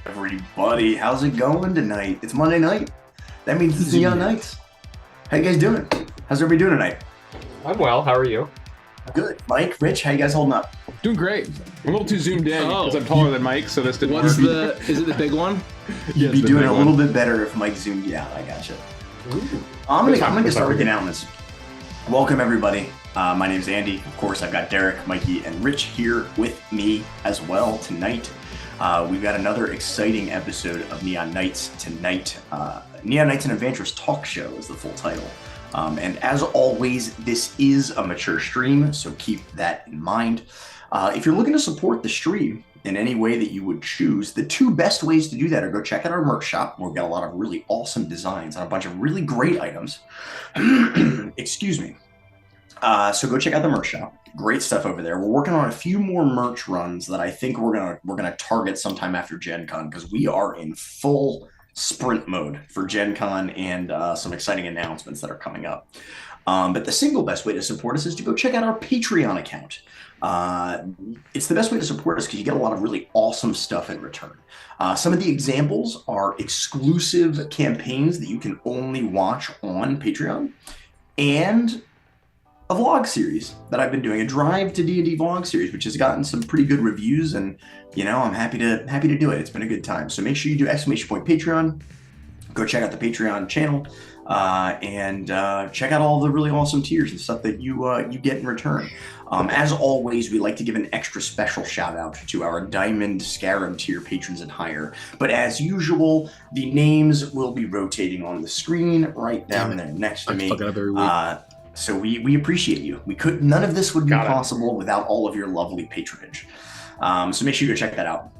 Everybody, how's it going tonight? It's Monday night. That means it's Neon Nights. How you guys doing? How's everybody doing tonight? I'm well. How are you? Good. Mike, Rich, how you guys holding up? Doing great. I'm a little too zoomed in because I'm taller than Mike, so this didn't work. Is it the big one? You'd be doing a little bit better if Mike zoomed you out. I gotcha. I'm gonna get started with the announcements. Welcome everybody. My name's Andy. Of course, I've got Derek, Mikey, and Rich here with me as well tonight. We've got another exciting episode of Neon Nights tonight. Neon Nights and Avantris Talk Show is the full title. And as always, this is a mature stream, so keep that in mind. If you're looking to support the stream in any way that you would choose, the two best ways to do that are go check out our merch shop. We've got a lot of really awesome designs and a bunch of really great items. Excuse me. So go check out the merch shop. Great stuff over there. We're working on a few more merch runs that I think we're gonna target sometime after Gen Con, because we are in full sprint mode for Gen Con and some exciting announcements that are coming up. But the single best way to support us is to go check out our Patreon account. It's the best way to support us because you get a lot of really awesome stuff in return. Some of the examples are exclusive campaigns that you can only watch on Patreon, and a vlog series that I've been doing, a Drive to D&D vlog series, which has gotten some pretty good reviews, and I'm happy to do it. It's been a good time. So make sure you do ! Patreon. Go check out the Patreon channel and check out all the really awesome tiers and stuff that you get in return. As always, we like to give an extra special shout out to our Diamond Scarab tier patrons and higher. But as usual, the names will be rotating on the screen right down there next to me. So we appreciate you. None of this would be possible without all of your lovely patronage. So make sure you go check that out.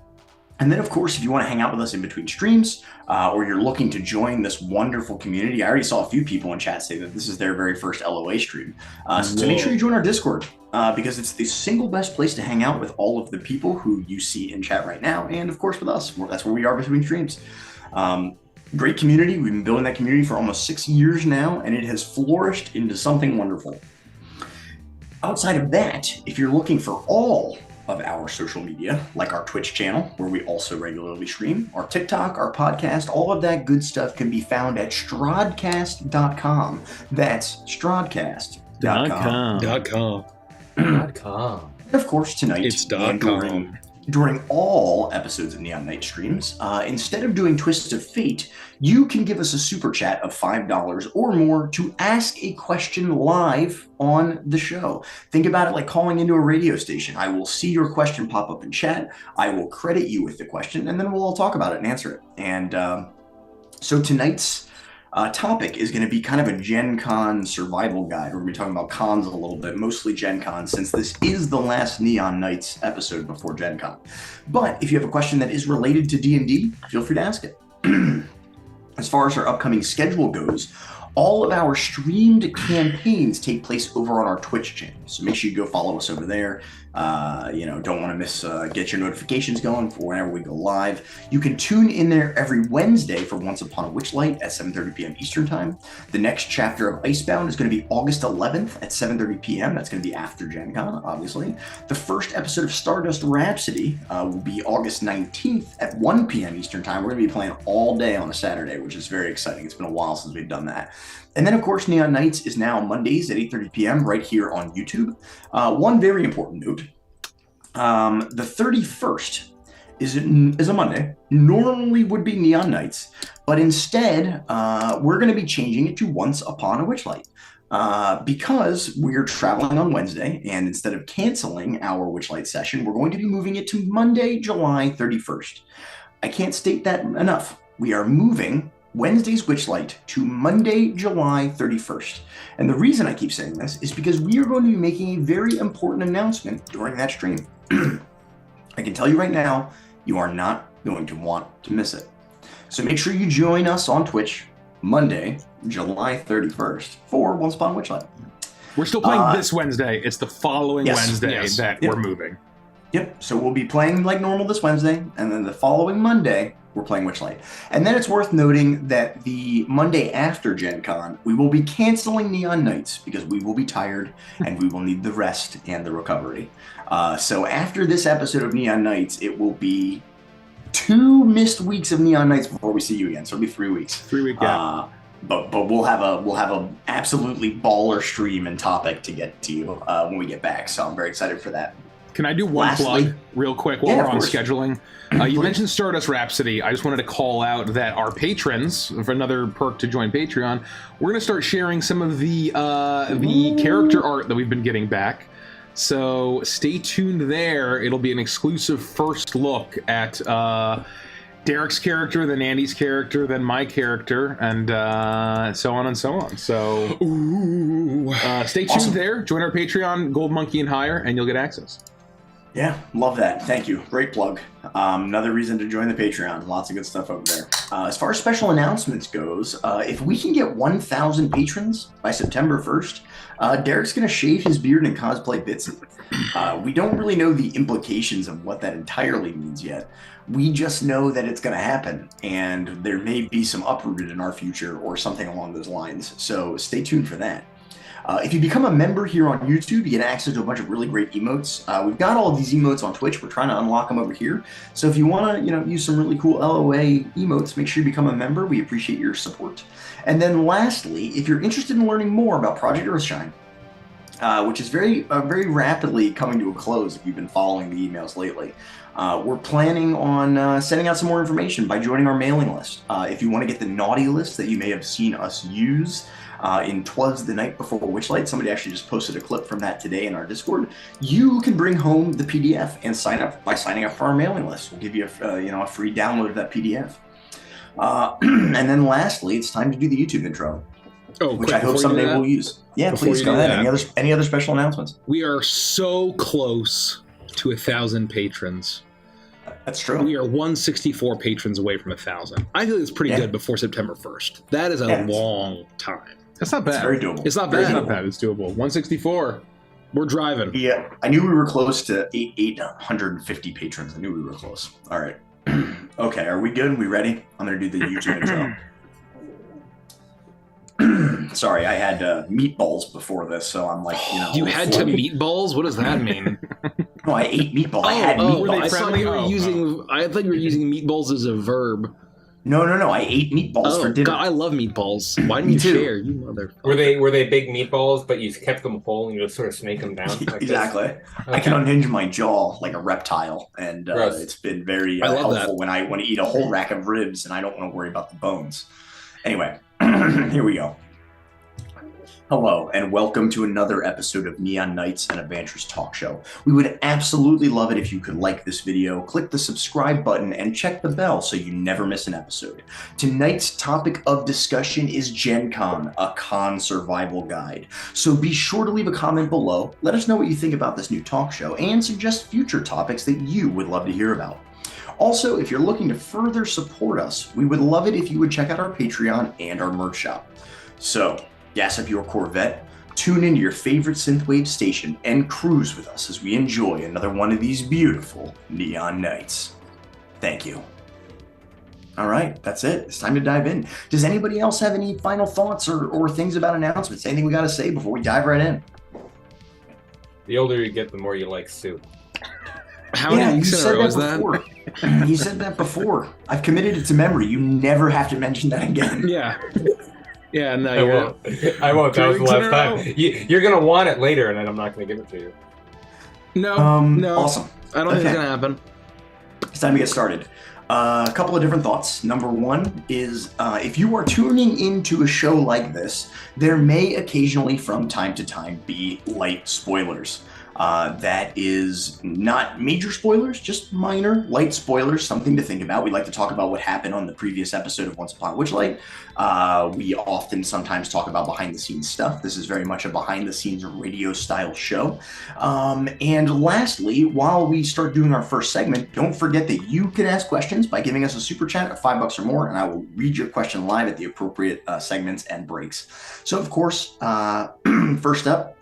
And then, of course, if you want to hang out with us in between streams, or you're looking to join this wonderful community, I already saw a few people in chat say that this is their very first LOA stream. So make sure you join our Discord, because it's the single best place to hang out with all of the people who you see in chat right now, and of course with us. That's where we are between streams. Great community. We've been building that community for almost 6 years now, and it has flourished into something wonderful. Outside of that, if you're looking for all of our social media, like our Twitch channel, where we also regularly stream, our TikTok, our podcast, all of that good stuff can be found at strodcast.com. That's strodcast.com. And of course, tonight, it's during all episodes of Neon Night streams, instead of doing Twists of Fate, you can give us a super chat of $5 or more to ask a question live on the show. Think about it like calling into a radio station. I will see your question pop up in chat. I will credit you with the question, and then we'll all talk about it and answer it. And so tonight's topic is going to be kind of a Gen Con survival guide. We're going to be talking about cons a little bit, mostly Gen Con, since this is the last Neon Nights episode before Gen Con. But if you have a question that is related to D&D, feel free to ask it. As far as our upcoming schedule goes, all of our streamed campaigns take place over on our Twitch channel. So make sure you go follow us over there. Don't want to miss, get your notifications going for whenever we go live. You can tune in there every Wednesday for Once Upon a Witchlight at 7:30 p.m. Eastern Time. The next chapter of Icebound is going to be August 11th at 7:30 p.m. That's going to be after Gen Con, obviously. The first episode of Stardust Rhapsody will be August 19th at 1 p.m. Eastern Time. We're going to be playing all day on a Saturday, which is very exciting. It's been a while since we've done that. And then, of course, Neon Nights is now Mondays at 8:30 p.m. right here on YouTube. One very important note. The 31st is a Monday. Normally would be Neon Nights, but instead, we're going to be changing it to Once Upon a Witchlight. Because we're traveling on Wednesday, and instead of canceling our Witchlight session, we're going to be moving it to Monday, July 31st. I can't state that enough. We are moving Wednesday's Witchlight to Monday, July 31st. And the reason I keep saying this is because we are going to be making a very important announcement during that stream. I can tell you right now, you are not going to want to miss it. So make sure you join us on Twitch Monday, July 31st for Once Upon a Witchlight. We're still playing this Wednesday. It's the following Wednesday that we're moving. Yep. So we'll be playing like normal this Wednesday, and then the following Monday, we're playing Witchlight. And then it's worth noting that the Monday after Gen Con, we will be canceling Neon Nights because we will be tired and we will need the rest and the recovery. So after this episode of Neon Nights, it will be 2 missed weeks of Neon Nights before we see you again. So it'll be 3 weeks. 3 week gap. But we'll have a absolutely baller stream and topic to get to you when we get back. So I'm very excited for that. Can I do one plug real quick while we're on scheduling? You mentioned Stardust Rhapsody. I just wanted to call out that our patrons, for another perk to join Patreon, we're going to start sharing some of the character art that we've been getting back. So stay tuned there. It'll be an exclusive first look at Derek's character, then Andy's character, then my character, and so on and so on. So stay tuned there. Join our Patreon, Gold Monkey and higher, and you'll get access. Yeah, love that. Thank you. Great plug. Another reason to join the Patreon. Lots of good stuff over there. As far as special announcements goes, if we can get 1,000 patrons by September 1st, Derek's going to shave his beard and cosplay Bitsy. We don't really know the implications of what that entirely means yet. We just know that it's going to happen, and there may be some uprooted in our future or something along those lines. So stay tuned for that. If you become a member here on YouTube, you get access to a bunch of really great emotes. We've got all of these emotes on Twitch. We're trying to unlock them over here. So if you want to, use some really cool LOA emotes, make sure you become a member. We appreciate your support. And then lastly, if you're interested in learning more about Project Earthshine, which is very rapidly coming to a close if you've been following the emails lately, we're planning on sending out some more information by joining our mailing list. If you want to get the naughty list that you may have seen us use, in Twas the Night Before Witchlight, somebody actually just posted a clip from that today in our Discord. You can bring home the PDF and sign up by signing up for our mailing list. We'll give you a free download of that PDF. And then lastly, it's time to do the YouTube intro, which I hope someday we'll use. Yeah, please go ahead. Any other special announcements? We are so close to 1,000 patrons. That's true. We are 164 patrons away from 1,000. I feel it's pretty good before September 1st. That is a long time. That's not bad. It's very doable. It's not bad. It's not bad. It's doable. 164. We're driving. Yeah, I knew we were close to 850 patrons. I knew we were close. All right. Okay, are we good? We ready? I'm going to do the YouTube intro. Sorry, I had meatballs before this, so I'm like, You had to meatballs? What does that mean? No, I ate meatball. I had meatballs. I thought you were using meatballs as a verb. No. I ate meatballs for dinner. God, I love meatballs. Why didn't you share, you motherfucker? Were they big meatballs, but you kept them whole and you just sort of snake them down? Like exactly. Okay. I can unhinge my jaw like a reptile, and it's been very helpful when I want to eat a whole rack of ribs and I don't want to worry about the bones. Anyway, here we go. Hello, and welcome to another episode of Neon Nights and Avantris Talk Show. We would absolutely love it if you could like this video, click the subscribe button, and check the bell so you never miss an episode. Tonight's topic of discussion is Gen Con, a con survival guide. So be sure to leave a comment below, let us know what you think about this new talk show, and suggest future topics that you would love to hear about. Also, if you're looking to further support us, we would love it if you would check out our Patreon and our merch shop. So, gas up your Corvette, tune into your favorite synthwave station, and cruise with us as we enjoy another one of these beautiful neon nights. Thank you. All right, that's it. It's time to dive in. Does anybody else have any final thoughts or things about announcements? Anything we got to say before we dive right in? The older you get, the more you like soup. How many weeks in a row is that? You said that before. I've committed it to memory. You never have to mention that again. Yeah. Yeah, no, I won't. I won't. That was the last time. You're going to want it later, and then I'm not going to give it to you. No, no. Awesome. I don't think it's going to happen. It's time to get started. A couple of different thoughts. Number one is if you are tuning into a show like this, there may occasionally from time to time be light spoilers. That is not major spoilers, just minor light spoilers, something to think about. We like to talk about what happened on the previous episode of Once Upon a Witchlight. We often sometimes talk about behind the scenes stuff. This is very much a behind the scenes radio style show. And lastly, while we start doing our first segment, don't forget that you can ask questions by giving us a super chat of $5 or more, and I will read your question live at the appropriate segments and breaks. So of course, first up,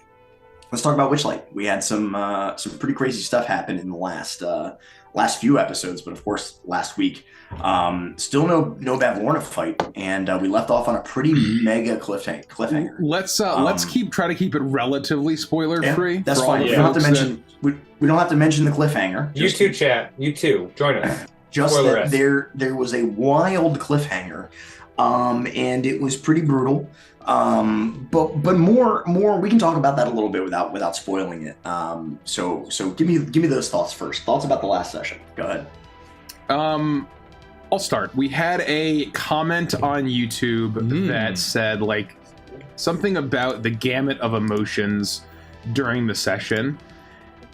let's talk about Witchlight. We had some pretty crazy stuff happen in the last few episodes, but of course last week, still no Bavlorna fight, and we left off on a pretty mega cliffhanger. Let's try to keep it relatively spoiler free. That's fine. We don't have to mention the cliffhanger. You too, chat. You too. Join us. Just that there was a wild cliffhanger, and it was pretty brutal. But more we can talk about that a little bit without spoiling it. So give me those thoughts first. Thoughts about the last session. Go ahead. I'll start. We had a comment on YouTube that said like something about the gamut of emotions during the session,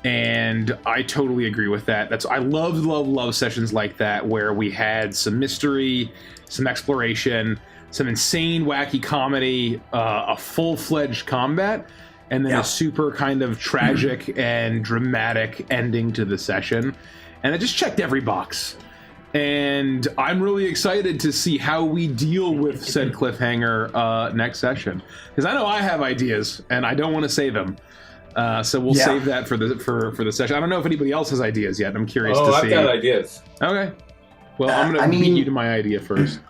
and I totally agree with that. I love sessions like that where we had some mystery, some exploration, some insane wacky comedy, a full-fledged combat, and then a super kind of tragic and dramatic ending to the session, and it just checked every box. And I'm really excited to see how we deal with said cliffhanger next session, because I know I have ideas and I don't want to say them. So we'll save that for the session. I don't know if anybody else has ideas yet. I'm curious to see. I've got ideas. Okay. Well, I'm going to beat you to my idea first.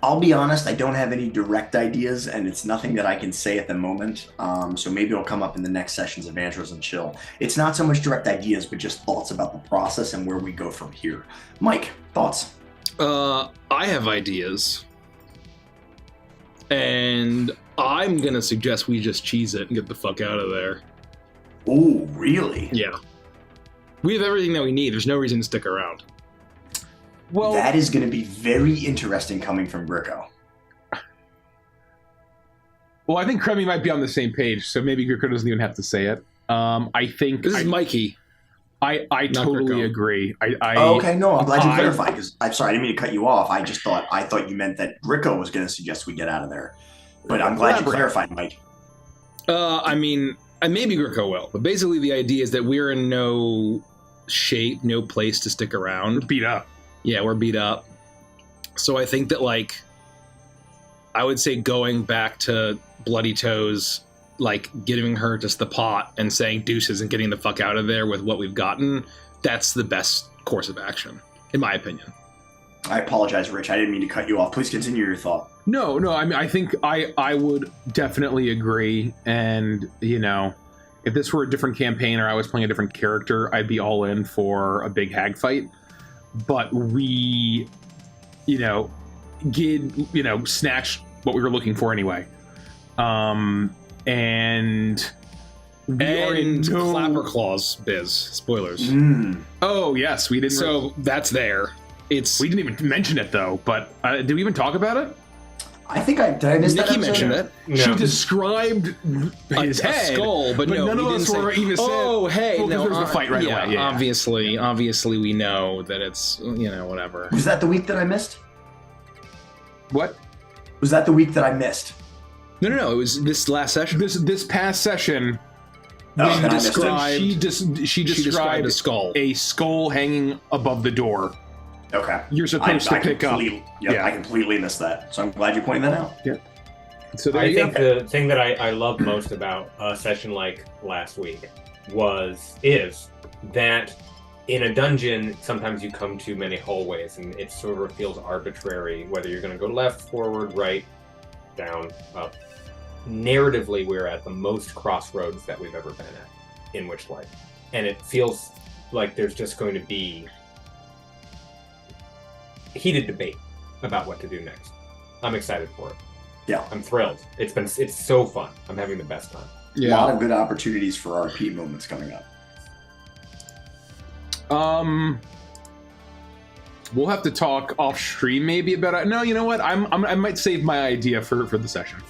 I'll be honest, I don't have any direct ideas, and it's nothing that I can say at the moment. So maybe it'll come up in the next sessions of Avantris and Chill. It's not so much direct ideas, but just thoughts about the process and where we go from here. Mike, thoughts? I have ideas. And I'm going to suggest we just cheese it and get the fuck out of there. Oh, really? Yeah. We have everything that we need. There's no reason to stick around. Well, that is going to be very interesting coming from Gricko. Well, I think Kremi might be on the same page, so maybe Gricko doesn't even have to say it. I think this is Mikey. I totally agree. Okay, no, I'm glad you clarified, because I'm sorry, I didn't mean to cut you off. I thought you meant that Gricko was going to suggest we get out of there. But I'm glad you clarified, Mike. I mean, maybe Gricko will, but basically the idea is that we're in no shape, no place to stick around. We're beat up. Yeah, we're beat up. So I think that, like, I would say going back to Bloody Toes, like, giving her just the pot and saying deuces and getting the fuck out of there with what we've gotten, that's the best course of action, in my opinion. I apologize, Rich. I didn't mean to cut you off. Please continue your thought. No, I mean, I think I would definitely agree. And, you know, if this were a different campaign or I was playing a different character, I'd be all in for a big hag fight. But we, snatched what we were looking for anyway. And Clapper Claws biz. Spoilers. Oh, yes, we didn't. So that's there. We didn't even mention it, though. But did we even talk about it? I think did I miss that Nikki mentioned it. No. She described his head, skull, but no, none of us were even said. Oh, hey, well, no, there's the fight right away. Yeah, obviously, we know that it's whatever. Was that the week that I missed? What? Was that the week that I missed? No. It was this last session. This past session. She described a skull hanging above the door. Okay. You're supposed to pick up. I completely missed that. So I'm glad you're pointing that out. Yeah. So I think the thing that I love most about a session like last week is that in a dungeon, sometimes you come to many hallways and it sort of feels arbitrary whether you're going to go left, forward, right, down, up. Narratively, we're at the most crossroads that we've ever been at in Witchlight. And it feels like there's just going to be heated debate about what to do next. I'm excited for it. Yeah. I'm thrilled. It's so fun. I'm having the best time. Yeah. A lot of good opportunities for RP moments coming up. We'll have to talk off stream maybe about it. No, you know what? I might save my idea for the session.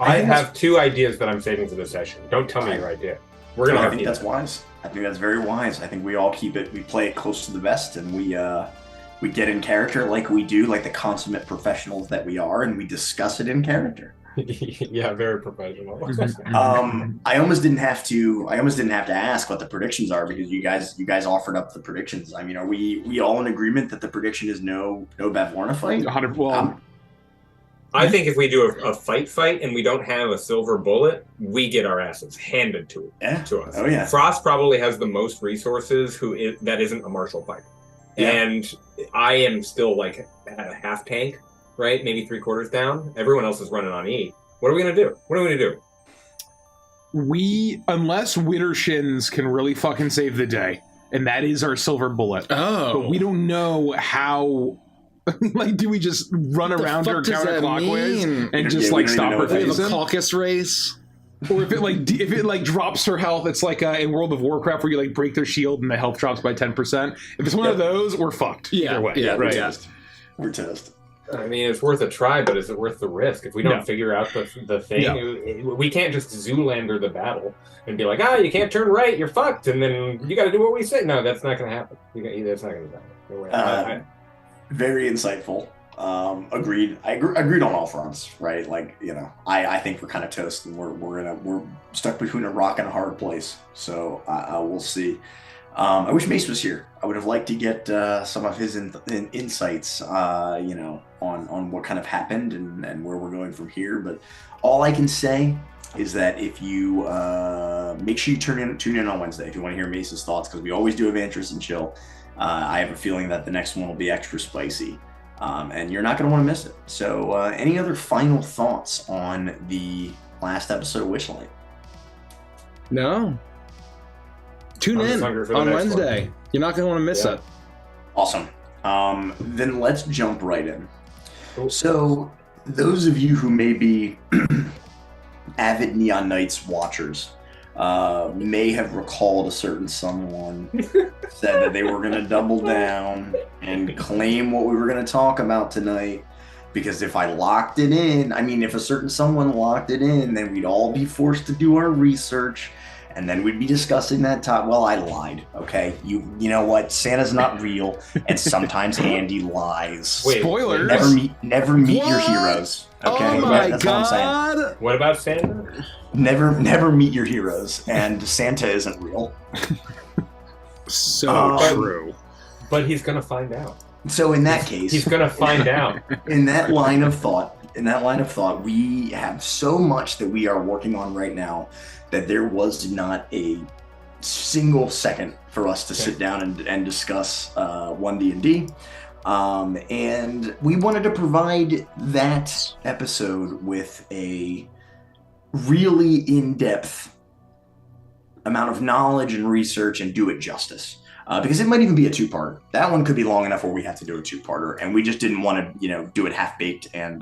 I have two ideas that I'm saving for the session. Don't tell me your idea. I think that's wise. I think that's very wise. I think we all we play it close to the vest, and we get in character like we do, like the consummate professionals that we are, and we discuss it in character. Yeah, very professional. I almost didn't have to ask what the predictions are, because you guys offered up the predictions. I mean, are we all in agreement that the prediction is no Bavlorna fight? 100%. I think if we do a fight and we don't have a silver bullet, we get our asses handed to us. Oh yeah. Frost probably has the most resources. That isn't a martial fighter. Yeah. And I am still like at a half tank, right? Maybe 3/4 down. Everyone else is running on E. What are we going to do? Unless Wintershins can really fucking save the day, and that is our silver bullet. Oh. But we don't know how... like, do we just run around her counterclockwise and just like stop her We have facing? a caucus race. Or if it drops her health, it's like in World of Warcraft where you like break their shield and the health drops by 10%. If it's one of those, we're fucked. Either way. Yeah, right. We're toast. I mean, it's worth a try, but is it worth the risk? If we don't figure out the thing, we can't just Zoolander the battle and be like, you can't turn right, you're fucked, and then you got to do what we say. No, that's not going to happen. That's not going to happen. Very insightful. Agreed. I agreed on all fronts, right? Like, I think we're kind of toast, and we're stuck between a rock and a hard place. So we'll see. I wish Mace was here. I would have liked to get some of his insights, on what kind of happened and where we're going from here. But all I can say is that if you make sure you tune in on Wednesday if you want to hear Mace's thoughts, because we always do Avantris and chill. I have a feeling that the next one will be extra spicy, and you're not going to want to miss it. So any other final thoughts on the last episode of Witchlight? No. Tune in on Wednesday. One. You're not going to want to miss it. Awesome. Then let's jump right in. Cool. So those of you who may be avid Neon Knights watchers may have recalled a certain someone said that they were going to double down and claim what we were going to talk about tonight, because if I locked it in, if a certain someone locked it in, then we'd all be forced to do our research, and then we'd be discussing that topic. Well, I lied, okay? You know what? Santa's not real, and sometimes Andy lies. Wait, spoilers. Never meet your heroes. Okay, oh my that's God. what I'm saying. What about Santa? Never meet your heroes, and Santa isn't real. So true. But he's gonna find out. So in that case, he's gonna find out. In that line of thought, we have so much that we are working on right now that there was not a single second for us to sit down and discuss 1D&D. And we wanted to provide that episode with a really in-depth amount of knowledge and research and do it justice. Because it might even be a two-parter. That one could be long enough where we have to do a two-parter, and we just didn't want to, do it half-baked and,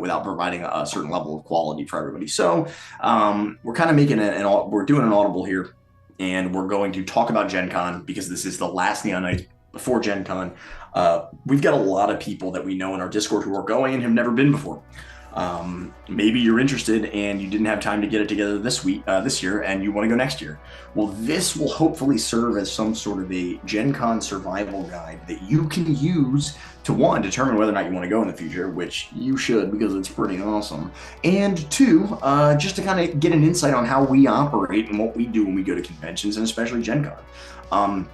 without providing a certain level of quality for everybody. So we're kind of making we're doing an audible here, and we're going to talk about Gen Con because this is the last Neon Night before Gen Con. We've got a lot of people that we know in our Discord who are going and have never been before. Maybe you're interested and you didn't have time to get it together this year, and you want to go next year. Well, this will hopefully serve as some sort of a Gen Con survival guide that you can use to, one, determine whether or not you want to go in the future, which you should because it's pretty awesome, and two, just to kind of get an insight on how we operate and what we do when we go to conventions, and especially Gen Con.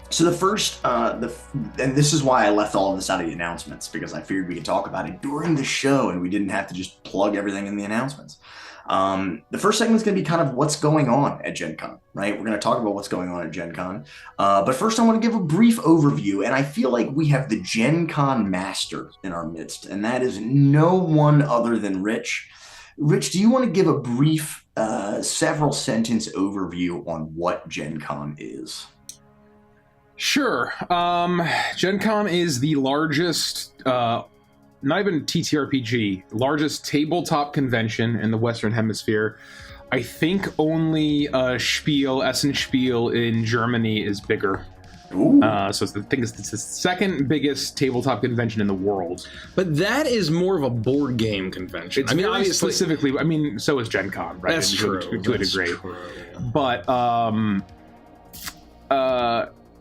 So the first, and this is why I left all of this out of the announcements, because I figured we could talk about it during the show and we didn't have to just plug everything in the announcements. The first segment's going to be kind of what's going on at Gen Con, right? We're going to talk about what's going on at Gen Con. But first I want to give a brief overview, and I feel like we have the Gen Con master in our midst, and that is no one other than Rich. Rich, do you want to give a brief, several sentence overview on what Gen Con is? Sure. Gen Con is the largest, not even TTRPG, largest tabletop convention in the Western Hemisphere. I think only Essen Spiel in Germany is bigger. So it's the second biggest tabletop convention in the world. But that is more of a board game convention. It's obviously specifically. So is Gen Con, right? That's true. To a degree. But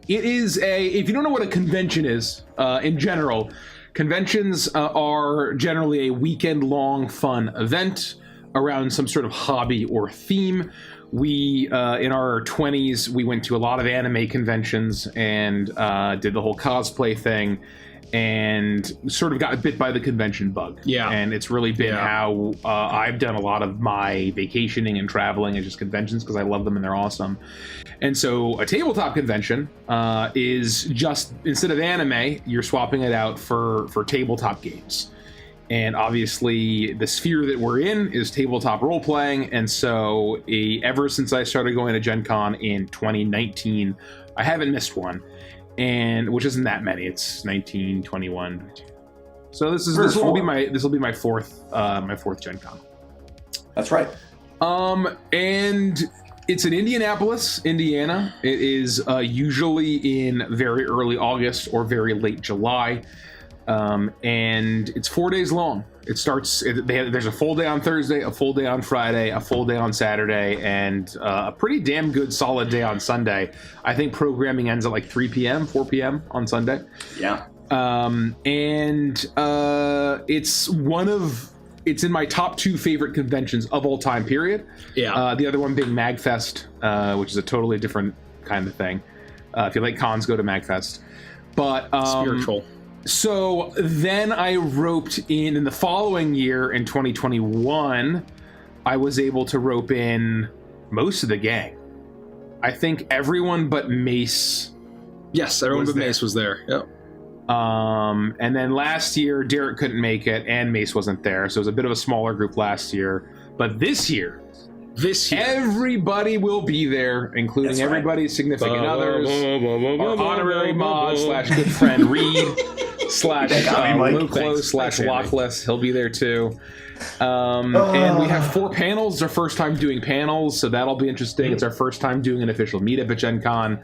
it is if you don't know what a convention is, in general, conventions are generally a weekend-long fun event around some sort of hobby or theme. We, in our 20s, we went to a lot of anime conventions and did the whole cosplay thing and sort of got bit by the convention bug. Yeah. And it's really been how I've done a lot of my vacationing and traveling and just conventions because I love them and they're awesome. And so a tabletop convention is just, instead of anime, you're swapping it out for tabletop games. And obviously, the sphere that we're in is tabletop role-playing, and so ever since I started going to Gen Con in 2019, I haven't missed one, and which isn't that many. It's 19, 21. So this will be my fourth Gen Con. That's right. And it's in Indianapolis, Indiana. It is usually in very early August or very late July. And it's 4 days long. It starts. There's a full day on Thursday, a full day on Friday, a full day on Saturday, and a pretty damn good solid day on Sunday. I think programming ends at like 3 p.m., 4 p.m. on Sunday. Yeah. It's in my top 2 favorite conventions of all time. Period. Yeah. The other one being MagFest, which is a totally different kind of thing. If you like cons, go to MagFest. But spiritual. So then I roped in the following year in 2021, I was able to rope in most of the gang. I think everyone but Mace. Yes, everyone but Mace was there. Yep. And then last year, Derek couldn't make it and Mace wasn't there. So it was a bit of a smaller group last year. But this year, everybody will be there, including everybody's significant others, our honorary mod / good friend Reed / Loclo / Lockless. He'll be there too. And we have 4 panels. It's our first time doing panels, so that'll be interesting. It's our first time doing an official meetup at Gen Con.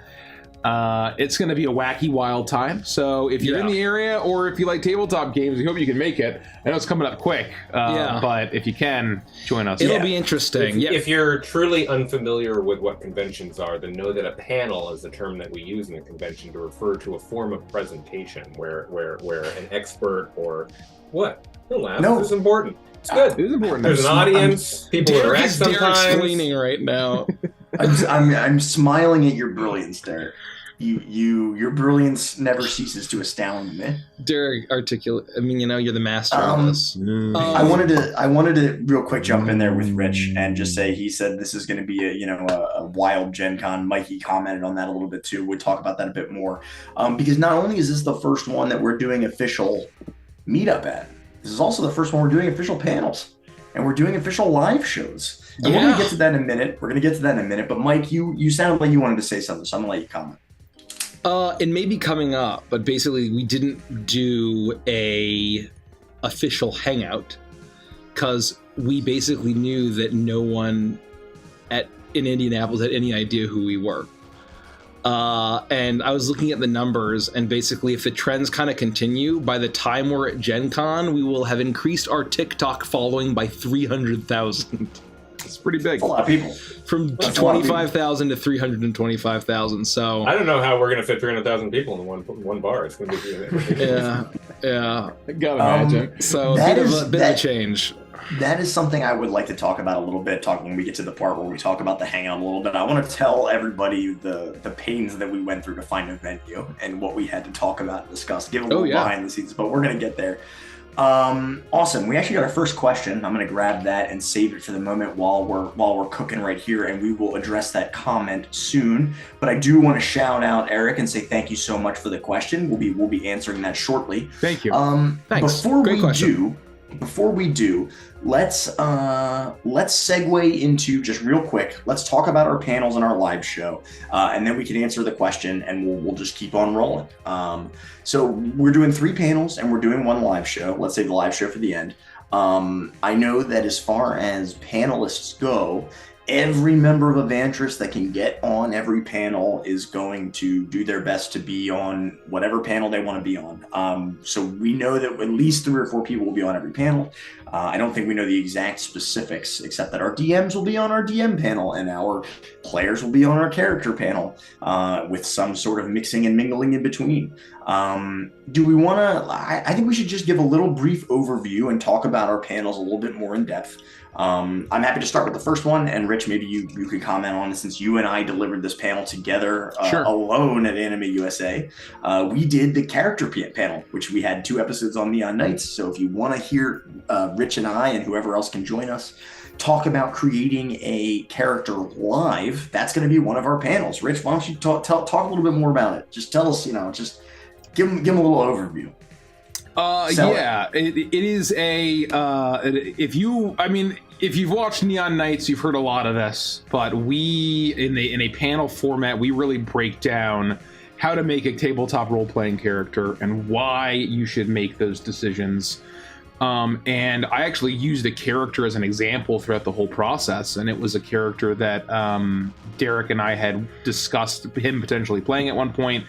It's going to be a wacky, wild time. So if you're in the area or if you like tabletop games, we hope you can make it. I know it's coming up quick, but if you can, join us. It'll be interesting. If you're truly unfamiliar with what conventions are, then know that a panel is a term that we use in a convention to refer to a form of presentation where an expert or what? Don't laugh. No. This is important. It's good. It is important. There's an audience. People interact sometimes. Derek's cleaning right now. I'm smiling at your brilliance, Derek. Your brilliance never ceases to astound me. Derek, articulate. I mean, you're the master of this. I wanted to real quick jump in there with Rich and just say he said this is going to be a wild Gen Con. Mikey commented on that a little bit too. We'll talk about that a bit more because not only is this the first one that we're doing official meetup at, this is also the first one we're doing official panels and we're doing official live shows. And we're going to get to that in a minute. But Mike, you sounded like you wanted to say something, so I'm going to let you comment. It may be coming up, but basically we didn't do a official hangout because we basically knew that no one in Indianapolis had any idea who we were. And I was looking at the numbers, and basically if the trends kind of continue, by the time we're at Gen Con, we will have increased our TikTok following by 300,000. It's pretty big. That's a lot of people. From 25,000 to 325,000. So I don't know how we're going to fit 300,000 people in one bar. It's going to be yeah. Gotta imagine. So a bit of a change. That is something I would like to talk about a little bit. When we get to the part where we talk about the hangout a little bit, I want to tell everybody the pains that we went through to find a venue and what we had to talk about and discuss. Give a little behind the scenes, but we're going to get there. Awesome. We actually got our first question. I'm going to grab that and save it for the moment while we're cooking right here, and we will address that comment soon. But I do want to shout out Eric and say thank you so much for the question. We'll be answering that shortly. Thank you. Thanks. Before we do, let's segue into just real quick. Let's talk about our panels and our live show, and then we can answer the question, and we'll just keep on rolling. So we're doing 3 panels and we're doing 1 live show. Let's save the live show for the end. I know that as far as panelists go, every member of Avantris that can get on every panel is going to do their best to be on whatever panel they want to be on. So we know that at least 3 or 4 people will be on every panel. I don't think we know the exact specifics, except that our DMs will be on our DM panel and our players will be on our character panel with some sort of mixing and mingling in between. Do we want to, I think we should just give a little brief overview and talk about our panels a little bit more in depth. I'm happy to start with the first one, and Rich, maybe you could comment on it since you and I delivered this panel together alone at Anime USA. We did the character panel, which we had 2 episodes on Neon Nights. So if you want to hear Rich and I and whoever else can join us talk about creating a character live, that's going to be one of our panels. Rich, why don't you talk a little bit more about it? Just tell us, just give them a little overview. Yeah, it is a. If you've watched Neon Knights, you've heard a lot of this. But we, in a panel format, we really break down how to make a tabletop role-playing character and why you should make those decisions. And I actually used a character as an example throughout the whole process, and it was a character that Derek and I had discussed him potentially playing at one point.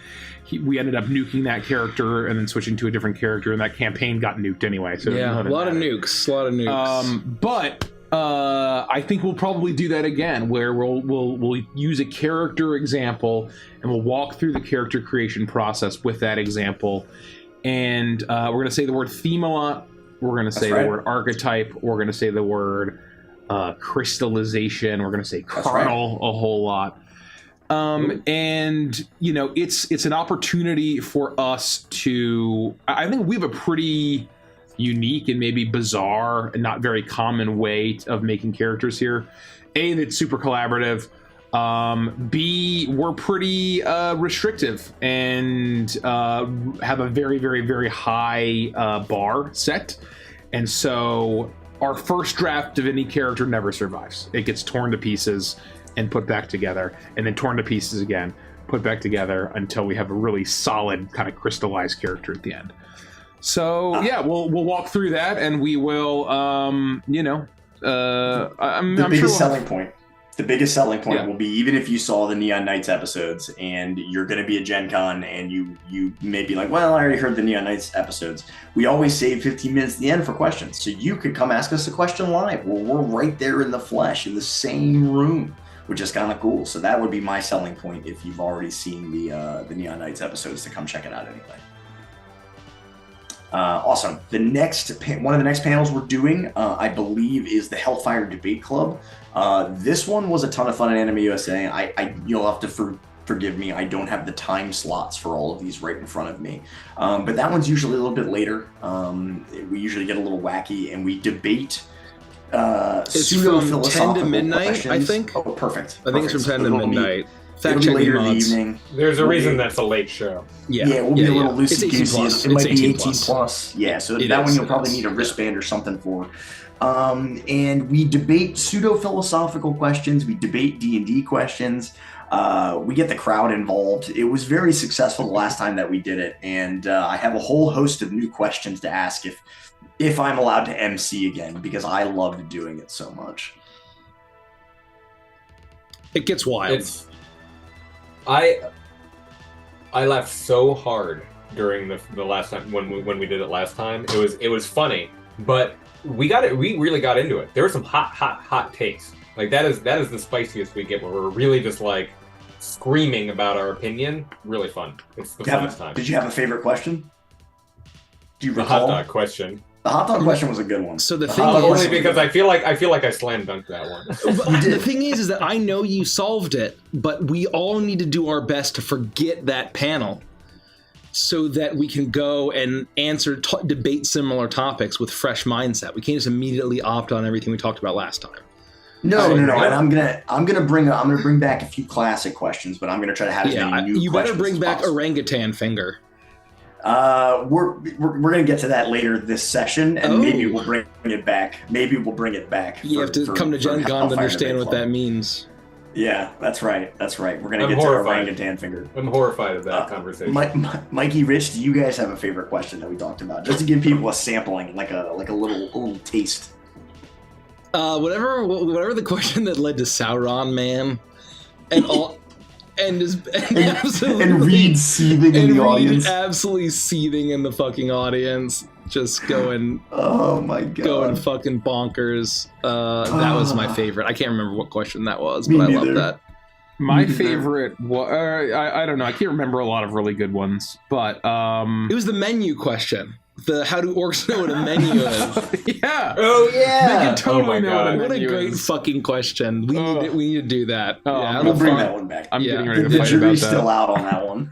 We ended up nuking that character and then switching to a different character, and that campaign got nuked anyway. So yeah, a lot of nukes. But I think we'll probably do that again, where we'll use a character example and we'll walk through the character creation process with that example. And we're going to say the word theme a lot. We're going to say the word archetype. We're going to say the word crystallization. We're going to say kernel a whole lot. And it's an opportunity for us to. I think we have a pretty unique and maybe bizarre and not very common way of making characters here. A, that's super collaborative. B, we're pretty restrictive and have a very, very, very high bar set. And so our first draft of any character never survives. It gets torn to pieces and put back together, and then torn to pieces again, put back together until we have a really solid kind of crystallized character at the end. So yeah, we'll walk through that, and we will, The biggest selling point will be, even if you saw the Neon Knights episodes and you're going to be at Gen Con and you may be like, well, I already heard the Neon Knights episodes. We always save 15 minutes at the end for questions. So you could come ask us a question live. Well, we're right there in the flesh, in the same room, which is kind of cool. So that would be my selling point if you've already seen the Neon Knights episodes, to come check it out anyway. Awesome. One of the next panels we're doing, I believe, is the Hellfire Debate Club. This one was a ton of fun at Anime USA. You'll have to forgive me. I don't have the time slots for all of these right in front of me. But that one's usually a little bit later. We usually get a little wacky and we debate it's from 10 to midnight, questions. I think. Oh, perfect. I think it's from 10 to midnight. It'll be later in the evening. There's a reason that's a late show. Yeah, we'll be a little loosey-goosey. It might be 18 plus. Yeah, so that one you'll probably need a wristband or something for. And we debate pseudo-philosophical questions. We debate D&D questions. We get the crowd involved. It was very successful the last time that we did it. And I have a whole host of new questions to ask if I'm allowed to MC again, because I loved doing it so much. It gets wild. I laughed so hard during the last time when we did it last time. It was funny, but we really got into it. There were some hot takes. Like that is the spiciest we get, where we're really just like screaming about our opinion. Really fun. It's the funnest time. Did you have a favorite question? Do you The recall? hot dog question. The hot dog question was a good one. So the thing is, only because I feel like I slam dunked that one. The thing is that I know you solved it, but we all need to do our best to forget that panel, so that we can go and debate similar topics with fresh mindset. We can't just immediately opt on everything we talked about last time. No. And I'm gonna bring back a few classic questions, but I'm gonna try to have as many new. You better bring back orangutan finger. We're gonna get to that later this session, and maybe we'll bring it back. You have to come to Gen Con to understand what that means. Yeah, that's right. We're gonna get to orangutan finger. I'm horrified of that conversation. Mikey, Rich, do you guys have a favorite question that we talked about, just to give people a sampling, like a little taste? Whatever the question that led to Sauron, man, and all. And Reed seething in the audience. Absolutely seething in the fucking audience. Just going. Oh my god. Going fucking bonkers. That was my favorite. I can't remember what question that was, but I love that. My favorite. I don't know. I can't remember a lot of really good ones, but it was the menu question. How do orcs know what a menu is? Yeah. Oh yeah. They can totally know what a menu is. What a great fucking question. We need to do that. We'll bring that one back. I'm getting ready to the fight jury's about that. still out on that one.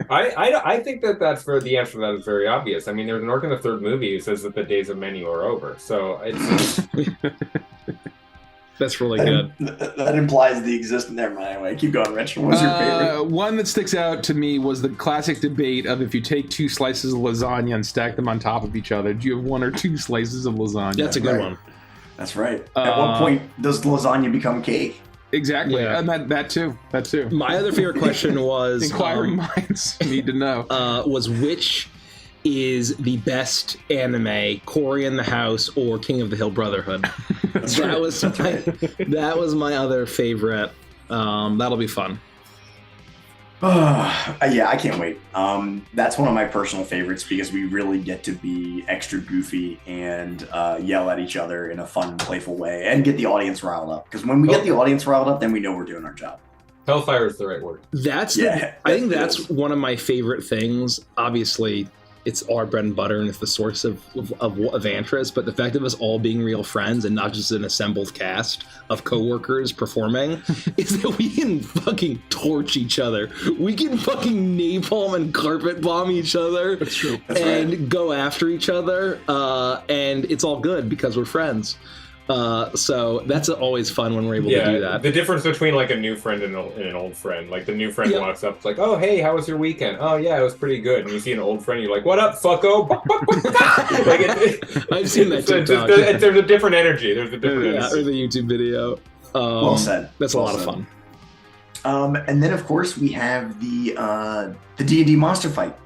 I think that's for the answer to that is very obvious. I mean, there's an orc in the third movie who says that the days of menu are over. So it's That's really good. That implies the existence. Never mind. Anyway, keep going, Rich. What was your favorite? One that sticks out to me was the classic debate of if you take 2 slices of lasagna and stack them on top of each other, do you have 1 or 2 slices of lasagna? That's a good one. That's right. At what point does lasagna become cake? Exactly, yeah. And that too. My other favorite question was... Inquiring minds need to know. Was which is the best anime, Cory in the House or King of the Hill Brotherhood? That was my other favorite. That'll be fun. Yeah, I can't wait. That's one of my personal favorites because we really get to be extra goofy and yell at each other in a fun and playful way and get the audience riled up. Because when we get the audience riled up, then we know we're doing our job. Hellfire is the right word. I think that's one of my favorite things. Obviously, it's our bread and butter and it's the source of Avantris, but the fact of us all being real friends and not just an assembled cast of coworkers performing is that we can fucking torch each other. We can fucking napalm and carpet bomb each other. That's true. And go after each other, and it's all good because we're friends. So that's always fun when we're able to do that. The difference between like a new friend and an old friend, like the new friend walks up, it's like, oh, hey, how was your weekend? Oh, yeah, it was pretty good. And you see an old friend, you're like, what up, fucko? I've seen that TikTok. There's a different energy. There's a different energy. Or the YouTube video. Well said. That's a lot of fun. And then, of course, we have the D&D monster fight.